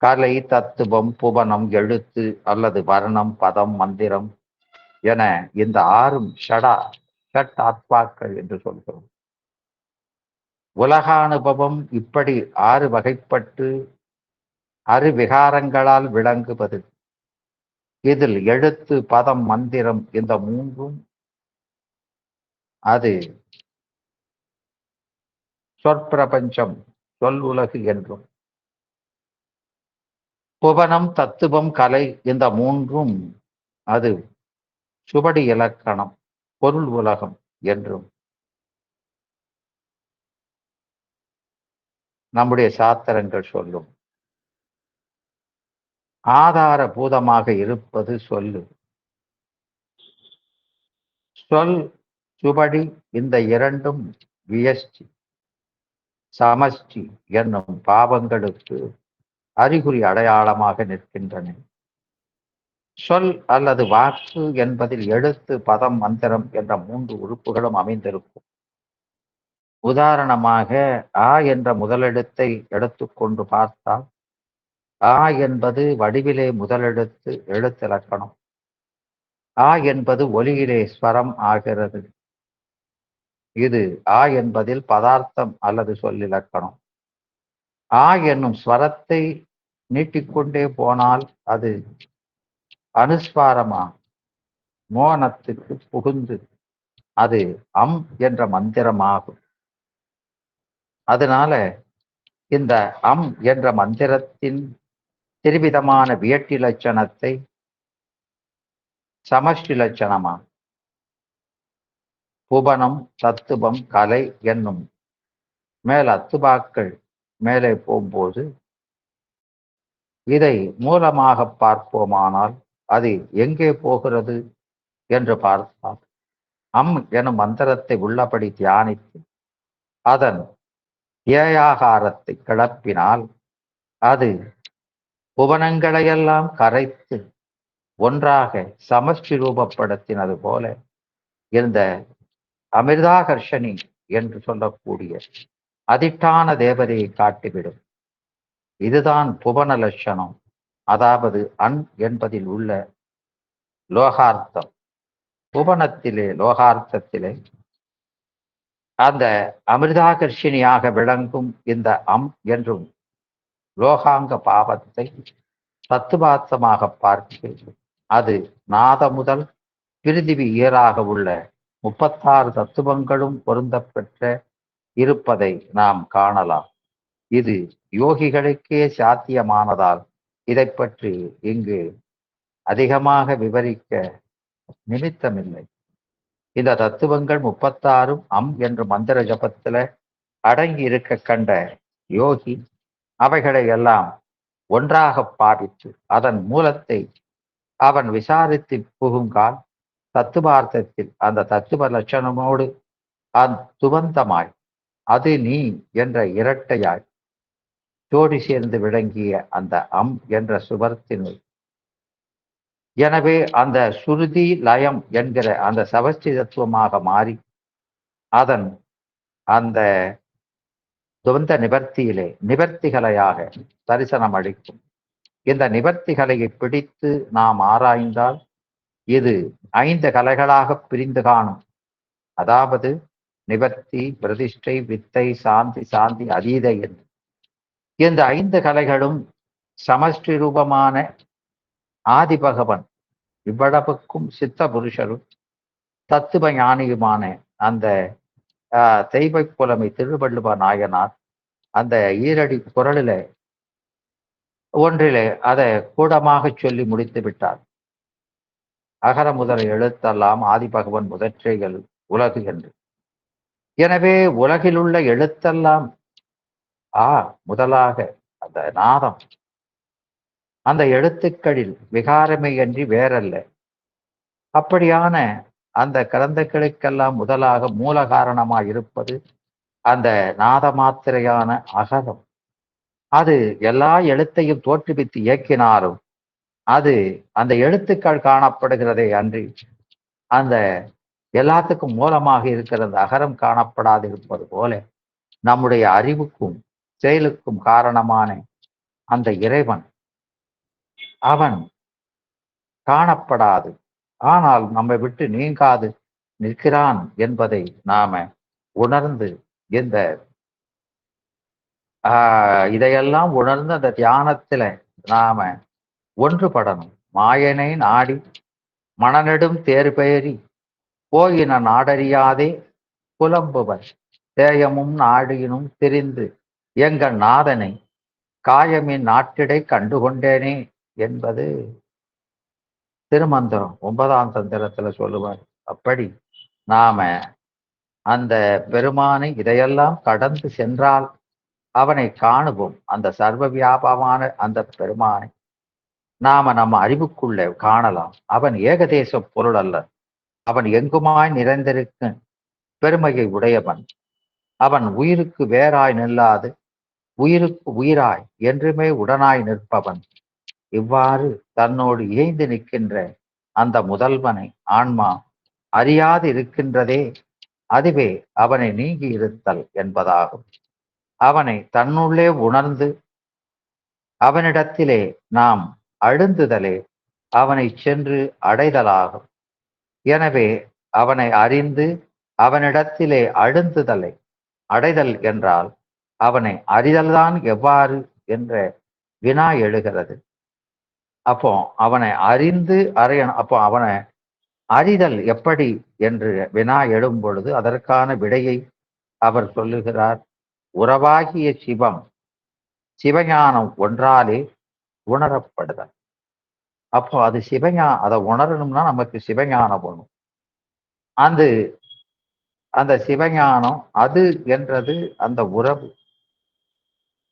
கலை, தத்துவம், புவனம், எழுத்து அல்லது வர்ணம், பதம், மந்திரம் என இந்த ஆறும் ஷட் ஆத்மாக்கள் என்று சொல்கிறோம். உலகானுபவம் இப்படி 6 வகைப்பட்டு விகாரங்களால் விளங்குவது. இதில் எழுத்து, பதம், மந்திரம் இந்த 3ம் அது சொற்பிரபஞ்சம், சொல் உலகு என்றும், புவனம், தத்துவம், கலை இந்த 3ம் அது சுவடி இலக்கணம், பொருள் உலகம் என்றும் நம்முடைய சாத்திரங்கள் சொல்லும். ஆதார பூதமாக இருப்பது சொல்லு. சொல், சுவடி இந்த 2ம் வியஷ்டி, சமஷ்டி என்னும் பாவங்களுக்கு அறிகுறி அடையாளமாக நிற்கின்றன. சொல் அல்லது வாக்கு என்பதில் எழுத்து, பதம், மந்திரம் என்ற 3 உறுப்புகளும் அமைந்திருக்கும். உதாரணமாக ஆ என்ற முதலெழுத்தை எடுத்துக்கொண்டு பார்த்தால், ஆ என்பது வடிவிலே முதலெழுத்து எழுத்திலக்கணம். ஆ என்பது ஒலியிலே ஸ்வரம் ஆகிறது. இது ஆ என்பதில் பதார்த்தம் அல்லது சொல்லிலக்கணம். ஆ என்னும் ஸ்வரத்தை நீட்டிக்கொண்டே போனால் அது அனுஸ்வாரமா மோனத்துக்கு புகுந்து அது அம் என்ற மந்திரமாகும். அதனால இந்த அம் என்ற மந்திரத்தின் திருவிதமான வியட்டி லட்சணத்தை சமஷ்டி லட்சணமா புவனம், தத்துவம், கலை என்னும் மேல் அத்துபாக்கள் மேலே போகும்போது இதை மூலமாக பார்ப்போமானால் அது எங்கே போகிறது என்று பார்த்தால், அம் எனும் மந்திரத்தை உள்ளபடி தியானித்து அதன் ஏயாகாரத்தை கிளப்பினால் அது புவனங்களையெல்லாம் கரைத்து ஒன்றாக சமஷ்டி ரூபப்படுத்தினது போல இந்த அமிர்தாகர்ஷணி என்று சொல்லக்கூடிய அதிஷ்டான தேவதையை காட்டிவிடும். இதுதான் புவன லட்சணம். அதாவது அன் என்பதில் உள்ள லோகார்த்தம். புவனத்திலே லோகார்த்தத்திலே அந்த அமிர்தாகர்ஷினியாக விளங்கும் இந்த அம் என்றும் லோகாங்க பாவத்தை தத்துவார்த்தமாக பார்க்க அது நாத முதல் பிரிதிவி ஈராக உள்ள 36 தத்துவங்களும் பொருந்தப்பெற்ற இருப்பதை நாம் காணலாம். இது யோகிகளுக்கே சாத்தியமானதால் இதை பற்றி இங்கு அதிகமாக விவரிக்க நிமித்தமில்லை. இந்த தத்துவங்கள் 36ம் அம் என்ற மந்திர ஜபத்துல அடங்கி இருக்க கண்ட யோகி அவைகளை எல்லாம் ஒன்றாக பாவித்து அதன் மூலத்தை அவன் விசாரித்து புகுங்கால் தத்துவார்த்தத்தில் அந்த தத்துவ லட்சணமோடு துவந்தமாய் அது நீ என்ற இரட்டையாய் ஜோடி சேர்ந்து விளங்கிய அந்த அம் என்ற சுவர்த்தினுள், எனவே அந்த சுருதி லயம் என்கிற அந்த சவஸ்தி தத்துவமாக மாறி அதன் அந்த துவந்த நிவர்த்தியிலே நிவர்த்திகளையாக தரிசனம் அளிக்கும். இந்த நிவர்த்திகளையை பிடித்து நாம் ஆராய்ந்தால் இது 5 கலைகளாக பிரிந்து காணும். அதாவது நிவர்த்தி, பிரதிஷ்டை, வித்தை, சாந்தி, அதீதை என்று இந்த 5 கலைகளும் சமஷ்டி ரூபமான ஆதிபகவன் இவ்வளவுக்கும் சித்த புருஷரும் தத்துவ ஞானியுமான அந்த தெய்வ புலமை திருவள்ளுவ நாயனார் அந்த ஈரடி குரலிலே ஒன்றிலே அதை கூடமாக சொல்லி முடித்து விட்டார். அகர முதல எழுத்தெல்லாம் ஆதிபகவன் முதற்றைகள் உலகு என்று. எனவே உலகில் உள்ள எழுத்தெல்லாம் முதலாக அந்த நாதம் அந்த எழுத்துக்களில் விகாரமே அன்றி வேறல்ல. அப்படியான அந்த கலந்துக்களுக்கெல்லாம் முதலாக மூல காரணமாய் இருப்பது அந்த நாத மாத்திரையான அகரம். அது எல்லா எழுத்தையும் தோற்றுவித்து இயக்கினாலும் அது அந்த எழுத்துக்கள் காணப்படுகிறதே அன்றி அந்த எல்லாத்துக்கும் மூலமாக இருக்கிற அந்த அகரம் காணப்படாது இருப்பது போல நம்முடைய அறிவுக்கும் செயலுக்கும் காரணமான அந்த இறைவன் அவன் காணப்படாது, ஆனால் நம்மை விட்டு நீங்காது நிற்கிறான் என்பதை நாம உணர்ந்து இந்த இதையெல்லாம் உணர்ந்து அந்த தியானத்துல நாம ஒன்றுபடணும். மாயனை நாடி மணநெடும் தேர்பெயரி போயின நாடறியாதே புலம்புவர் தேயமும் நாடியினும் தெரிந்து எங்கள் நாதனை காயமின் நாட்டிடை கண்டுகொண்டேனே என்பது திருமந்திரம் 9ஆம் தந்திரத்துல சொல்லுவார். அப்படி நாம அந்த பெருமானை இதையெல்லாம் கடந்து சென்றால் அவனை காணுவோம். அந்த சர்வ வியாபமான அந்த பெருமானை நாம நம்ம அறிவுக்குள்ள காணலாம். அவன் ஏகதேச பொருள் அல்ல, அவன் எங்குமாய் நிறைந்திருக்கும் பெருமையை உடையவன். அவன் உயிருக்கு வேறாய் நில்லாது உயிருக்கு உயிராய் என்றுமே உடனாய் நிற்பவன். இவ்வாறு தன்னோடு இயைந்து நிற்கின்ற அந்த முதல்வனை ஆன்மா அறியாது இருக்கின்றதே, அதுவே அவனை நீங்கி இருத்தல் என்பதாகும். அவனை தன்னுள்ளே உணர்ந்து அவனிடத்திலே நாம் அழுந்துதலே அவனை சென்று அடைதலாகும். எனவே அவனை அறிந்து அவனிடத்திலே அழுந்துதலை அடைதல் என்றால் அவனை அறிதல்தான் எவ்வாறு என்ற வினா எழுகிறது. அப்போ அவனை அறிந்து அறியணும். அப்போ அவனை அறிதல் எப்படி என்று வினா எழும் பொழுது அதற்கான விடையை அவர் சொல்லுகிறார். உறவாகிய சிவம் சிவஞானம் ஒன்றாலே உணரப்படுதல். அப்போ அது அதை உணரணும்னா நமக்கு சிவஞானம் வேணும். அந்த சிவஞானம் அது என்றது அந்த உறவு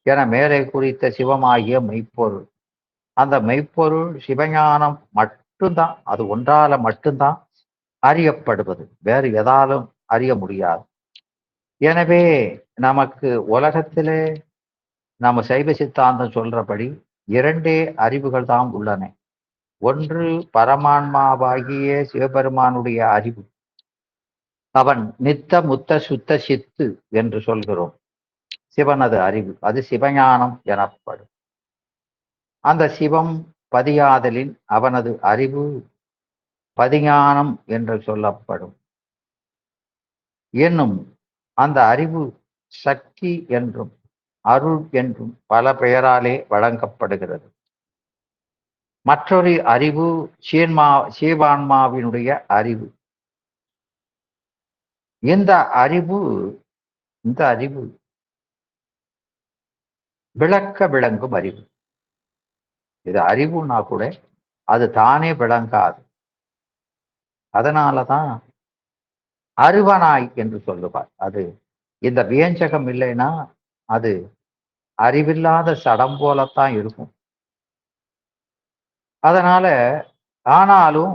என மேலே குறித்த சிவமாகிய மெய்ப்பொருள். அந்த மெய்ப்பொருள் சிவஞானம் மட்டும்தான், அது ஒன்றால மட்டும்தான் அறியப்படுவது, வேறு எதாலும் அறிய முடியாது. எனவே நமக்கு உலகத்திலே நம்ம சைவ சித்தாந்தம் சொல்றபடி 2 அறிவுகள் தான் உள்ளன. ஒன்று பரமான்மாவாகிய சிவபெருமானுடைய அறிவு, அவன் நித்த முத்த சுத்த சித்து என்று சொல்கிறோம். சிவனது அறிவு அது சிவஞானம் எனப்படும். அந்த சிவம் பதியாதலின் அவனது அறிவு பதிஞானம் என்று சொல்லப்படும். என்னும் அந்த அறிவு சக்தி என்றும் அருள் என்றும் பல பெயராலே வழங்கப்படுகிறது. மற்றொரு அறிவு சீவான்மாவினுடைய அறிவு. இந்த அறிவு விளங்கும் அறிவு. இது அறிவுன்னா கூட அது தானே விளங்காது. அதனாலதான் அருவனாய் என்று சொல்லுவார். அது இந்த வியஞ்சகம் இல்லைன்னா அது அறிவில்லாத சடம் போலத்தான் இருக்கும். அதனால ஆனாலும்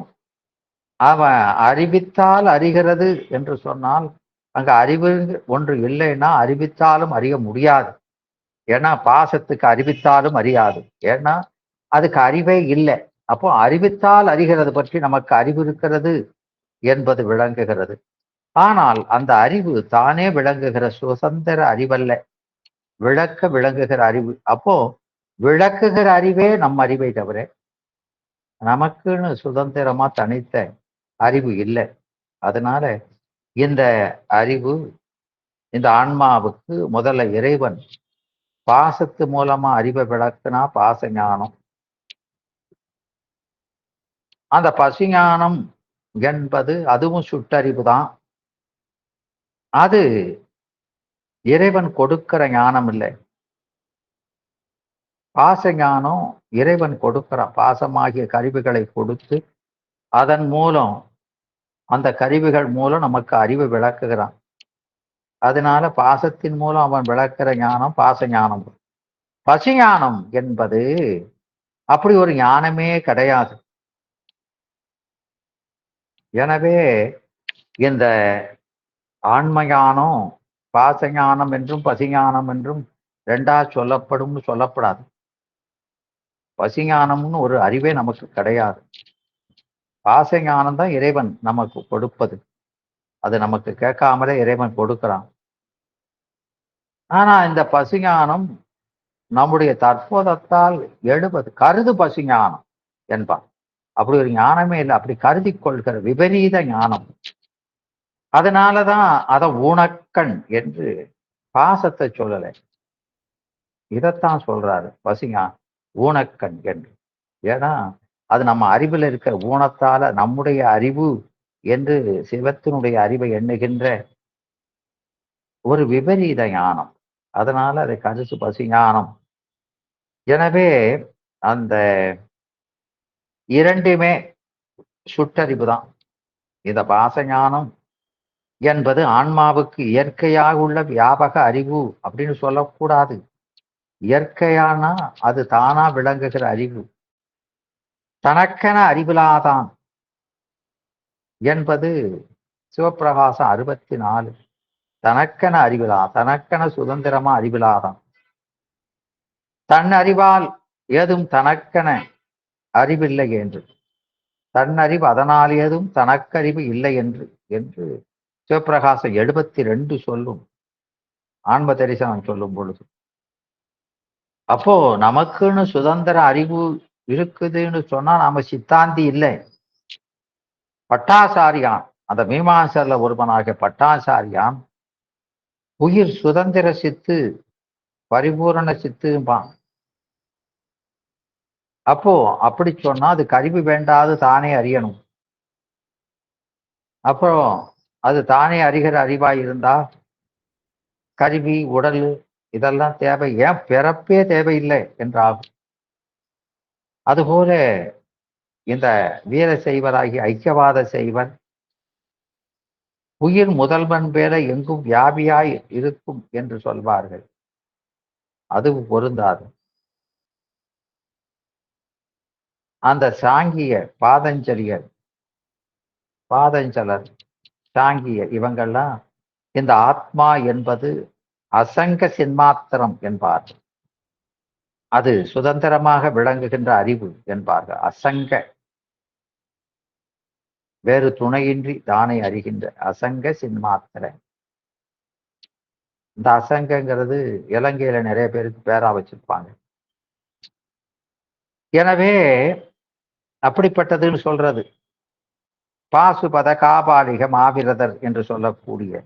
அவன் அறிவித்தால் அறிகிறது என்று சொன்னால் அங்க அறிவு ஒன்று இல்லைன்னா அறிவித்தாலும் அறிய முடியாது. ஏன்னா பாசத்துக்கு அறிவித்தாலும் அறியாது, ஏன்னா அதுக்கு அறிவே இல்லை. அப்போ அறிவித்தால் அறிகிறது பற்றி நமக்கு அறிவு இருக்கிறது என்பது விளங்குகிறது. ஆனால் அந்த அறிவு தானே விளங்குகிற சுதந்திர அறிவல்ல, விளங்குகிற அறிவு. அப்போ விளக்குகிற அறிவே நம் அறிவை தவிர நமக்குன்னு சுதந்திரமா தனித்த அறிவு இல்லை. அதனால இந்த அறிவு இந்த ஆன்மாவுக்கு முதல்ல இறைவன் பாசத்து மூலமா அறிவை விளக்குனா பாச ஞானம். அந்த பசுஞானம் என்பது அதுவும் சுட்டறிவு தான். அது இறைவன் கொடுக்கிற ஞானம் இல்லை. பாச ஞானம் இறைவன் கொடுக்கிறான். பாசமாகிய கருவிகளை கொடுத்து அதன் மூலம் அந்த கருவிகள் மூலம் நமக்கு அறிவை விளக்குகிறான். அதனால பாசத்தின் மூலம் அவன் விளக்குற ஞானம் பாச ஞானம். பசுஞானம் என்பது அப்படி ஒரு ஞானமே கிடையாது. எனவே இந்த ஆன்மஞானம் பாசஞானம் என்றும் பசுஞானம் என்றும் 2ஆ சொல்லப்படும் சொல்லப்படாது. பசிஞானம்னு ஒரு அறிவே நமக்கு கிடையாது. பாசஞானம் தான் இறைவன் நமக்கு கொடுப்பது. அது நமக்கு கேட்காமலே இறைவன் கொடுக்கிறான். ஆனா இந்த பசிஞானம் நம்முடைய தற்போதத்தால் எழுவது கருது பசிஞானம் என்பான். அப்படி ஒரு ஞானமே இல்லை. அப்படி கருதி கொள்கிற விபரீத ஞானம். அதனாலதான் அத ஊனக்கண் என்று பாசத்தை சொல்லலை, இதைத்தான் சொல்றாரு பசிஞானம் ஊனக்கண் என்று. ஏன்னா அது நம்ம அறிவில் இருக்கிற ஊனத்தால நம்முடைய அறிவு என்று சிவத்தினுடைய அறிவை எண்ணுகின்ற ஒரு விபரீத ஞானம். அதனால அதை கருத்து பசிஞானம். எனவே அந்த இரண்டுமே சுட்டறிவு தான். இந்த பாசஞானம் என்பது ஆன்மாவுக்கு இயற்கையாக உள்ள வியாபக அறிவு அப்படின்னு சொல்லக்கூடாது. இயற்கையானா அது தானா விளங்குகிற அறிவு. தனக்கென அறிவிலாதான் என்பது சிவப்பிரகாசம் 64. தனக்கென அறிவிலா, தனக்கென சுதந்திரமா அறிவிலாதான். தன் அறிவால் ஏதும் தனக்கென அறிவில்லை என்று, தன்னறிவு அதனால் ஏதும் தனக்கறிவு இல்லை என்று என்று சிவப்பிரகாசம் 72 சொல்லும், ஆன்ம தரிசனம் சொல்லும் பொழுது. அப்போ நமக்குன்னு சுதந்திர அறிவு இருக்குதுன்னு சொன்னா நாம சித்தாந்தி இல்லை, பட்டாசாரியான். அந்த மீமாசல ஒருவனாகிய பட்டாசாரியான் உயிர் சுதந்திர சித்து, பரிபூரண சித்துப்பான். அப்போ அப்படி சொன்னா அது கருவி வேண்டாது தானே அறியணும். அப்புறம் அது தானே அறிகிற அறிவாய் இருந்தா கருவி உடல் இதெல்லாம் தேவை, ஏன் பிறப்பே தேவையில்லை என்றாகும். அதுபோல இந்த வீர செய்வராகி ஐக்கியவாத செய்வர் உயிர் முதல்வன் பேர எங்கும் வியாபியாய் இருக்கும் என்று சொல்வார்கள். அது பொருந்தாது. அந்த சாங்கிய பாதஞ்சலியர், பாதஞ்சலர், சாங்கியர் இவங்கள்லாம் இந்த ஆத்மா என்பது அசங்க சின்மாத்திரம் என்பார்கள். அது சுதந்திரமாக விளங்குகின்ற அறிவு என்பார்கள். அசங்க, வேறு துணையின்றி தானே அறிகின்ற அசங்க சின்மாத்திர. இந்த அசங்கங்கிறது இலங்கையில நிறைய பேருக்கு பேரா வச்சிருப்பாங்க. எனவே அப்படிப்பட்டதுன்னு சொல்றது பாசுபத காபாலிக மாவிரதர் என்று சொல்லக்கூடிய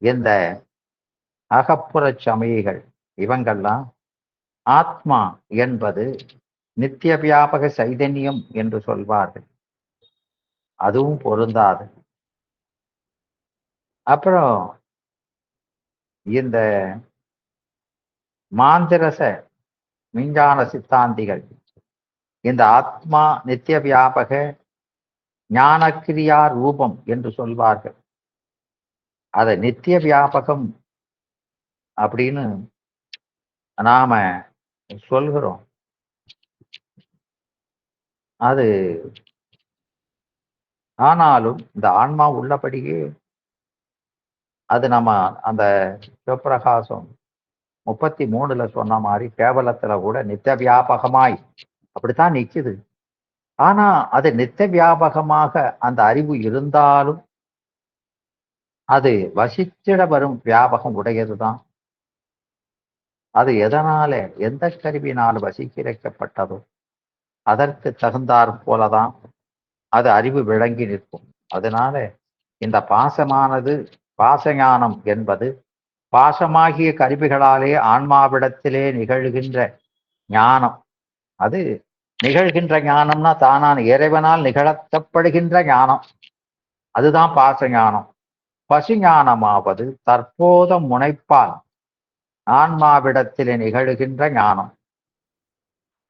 இந்த அகப்புற சமயிகள் இவங்கள்லாம் ஆத்மா என்பது நித்திய வியாபக சைதன்யம் என்று சொல்வார்கள். அதுவும் பொருந்தாது. அப்புறம் இந்த மாந்திரச விஞ்ஞான சித்தாந்திகள் இந்த ஆத்மா நித்திய வியாபக ஞானக்கிரியா ரூபம் என்று சொல்வார்கள். அதை நித்திய வியாபகம் அப்படின்னு நாம சொல்கிறோம். அது ஆனாலும் இந்த ஆன்மா உள்ளபடியே அது நம்ம அந்த சிவப்பிரகாசம் 33 சொன்ன மாதிரி கேவலத்துல கூட நித்திய வியாபகமாய் அப்படித்தான் நிக்குது. ஆனா அது நித்திய வியாபகமாக அந்த அறிவு இருந்தாலும் அது வசித்திட வரும் வியாபகம் உடையதுதான். அது எதனால எந்த கருவினால் வசீகரிக்கப்பட்டதோ அதற்கு தகுந்தாற் போலதான் அது அறிவு விளங்கி நிற்கும். அதனால இந்த பாசமானது, பாசஞானம் என்பது பாசமாகிய கருவிகளாலே ஆன்மாவிடத்திலே நிகழ்கின்ற ஞானம். அது நிகழ்கின்ற ஞானம்னா தானான இறைவனால் நிகழ்த்தப்படுகின்ற ஞானம், அதுதான் பாசஞானம். பசுஞானமாவது தற்போத முனைப்பால் ஆன்மாவிடத்திலே நிகழ்கின்ற ஞானம்.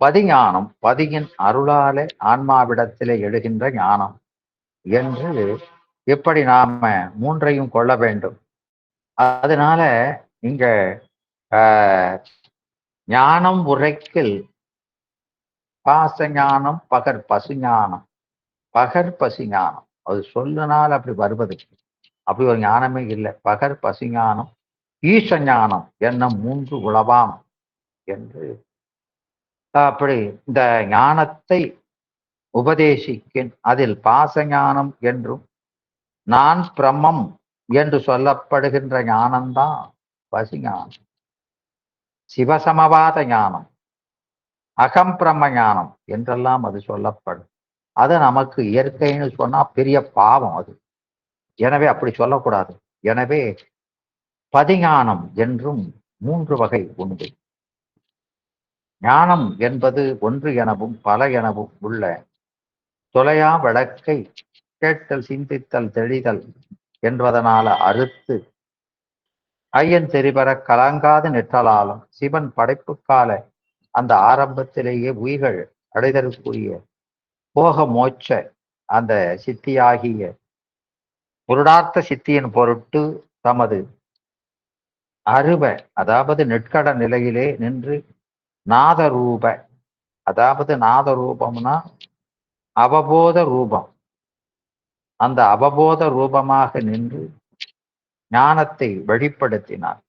பதிஞானம் பதியின் அருளாலே ஆன்மாவிடத்திலே எழுகின்ற ஞானம் என்று இப்படி நாம மூன்றையும் கொள்ள வேண்டும். அதனால இங்க ஞானம் உரைக்கில் பாசஞானம் பகர் பசுஞானம், பகர் பசுஞானம் அது சொல்லுனால் அப்படி வருவது, அப்படி ஒரு ஞானமே இல்லை. பகர் பசுஞானம் ஈச ஞானம் என்ன 3 உளவாம் என்று அப்படி இந்த ஞானத்தை உபதேசிக்கின் அதில் பாச ஞானம் என்றும் நான் பிரம்மம் என்று சொல்லப்படுகின்ற ஞானம்தான் பசிஞானம். சிவசமவாத ஞானம், அகம் பிரம்ம ஞானம் என்றெல்லாம் அது சொல்லப்படும். அது நமக்கு இயற்கைன்னு சொன்னா பெரிய பாவம் அது. எனவே அப்படி சொல்லக்கூடாது. எனவே பதிஞானம் என்றும் 3 வகை உண்டு. ஞானம் என்பது ஒன்று எனவும் பல எனவும் உள்ள தொலையா விளக்கை கேட்டல், சிந்தித்தல், தெளிதல் என்பதனால அறுத்து ஐயன் தெரிபெற கலங்காது நிற்றலாலும் சிவன் படைப்பு கால அந்த ஆரம்பத்திலேயே உயிர்கள் அடைதலுக்குரிய போக மோட்ச அந்த சித்தியாகிய புருடார்த்த சித்தியின் பொருட்டு தமது அருவ அதாவது நெற்கட நிலையிலே நின்று நாதரூப அதாவது நாதரூபம்னா அவபோத ரூபம், அந்த அவபோத ரூபமாக நின்று ஞானத்தை வெளிப்படுத்தினார்.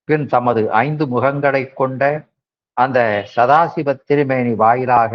பின் தமது 5 முகங்களை கொண்ட அந்த சதாசிவ திருமேனி வாயிலாக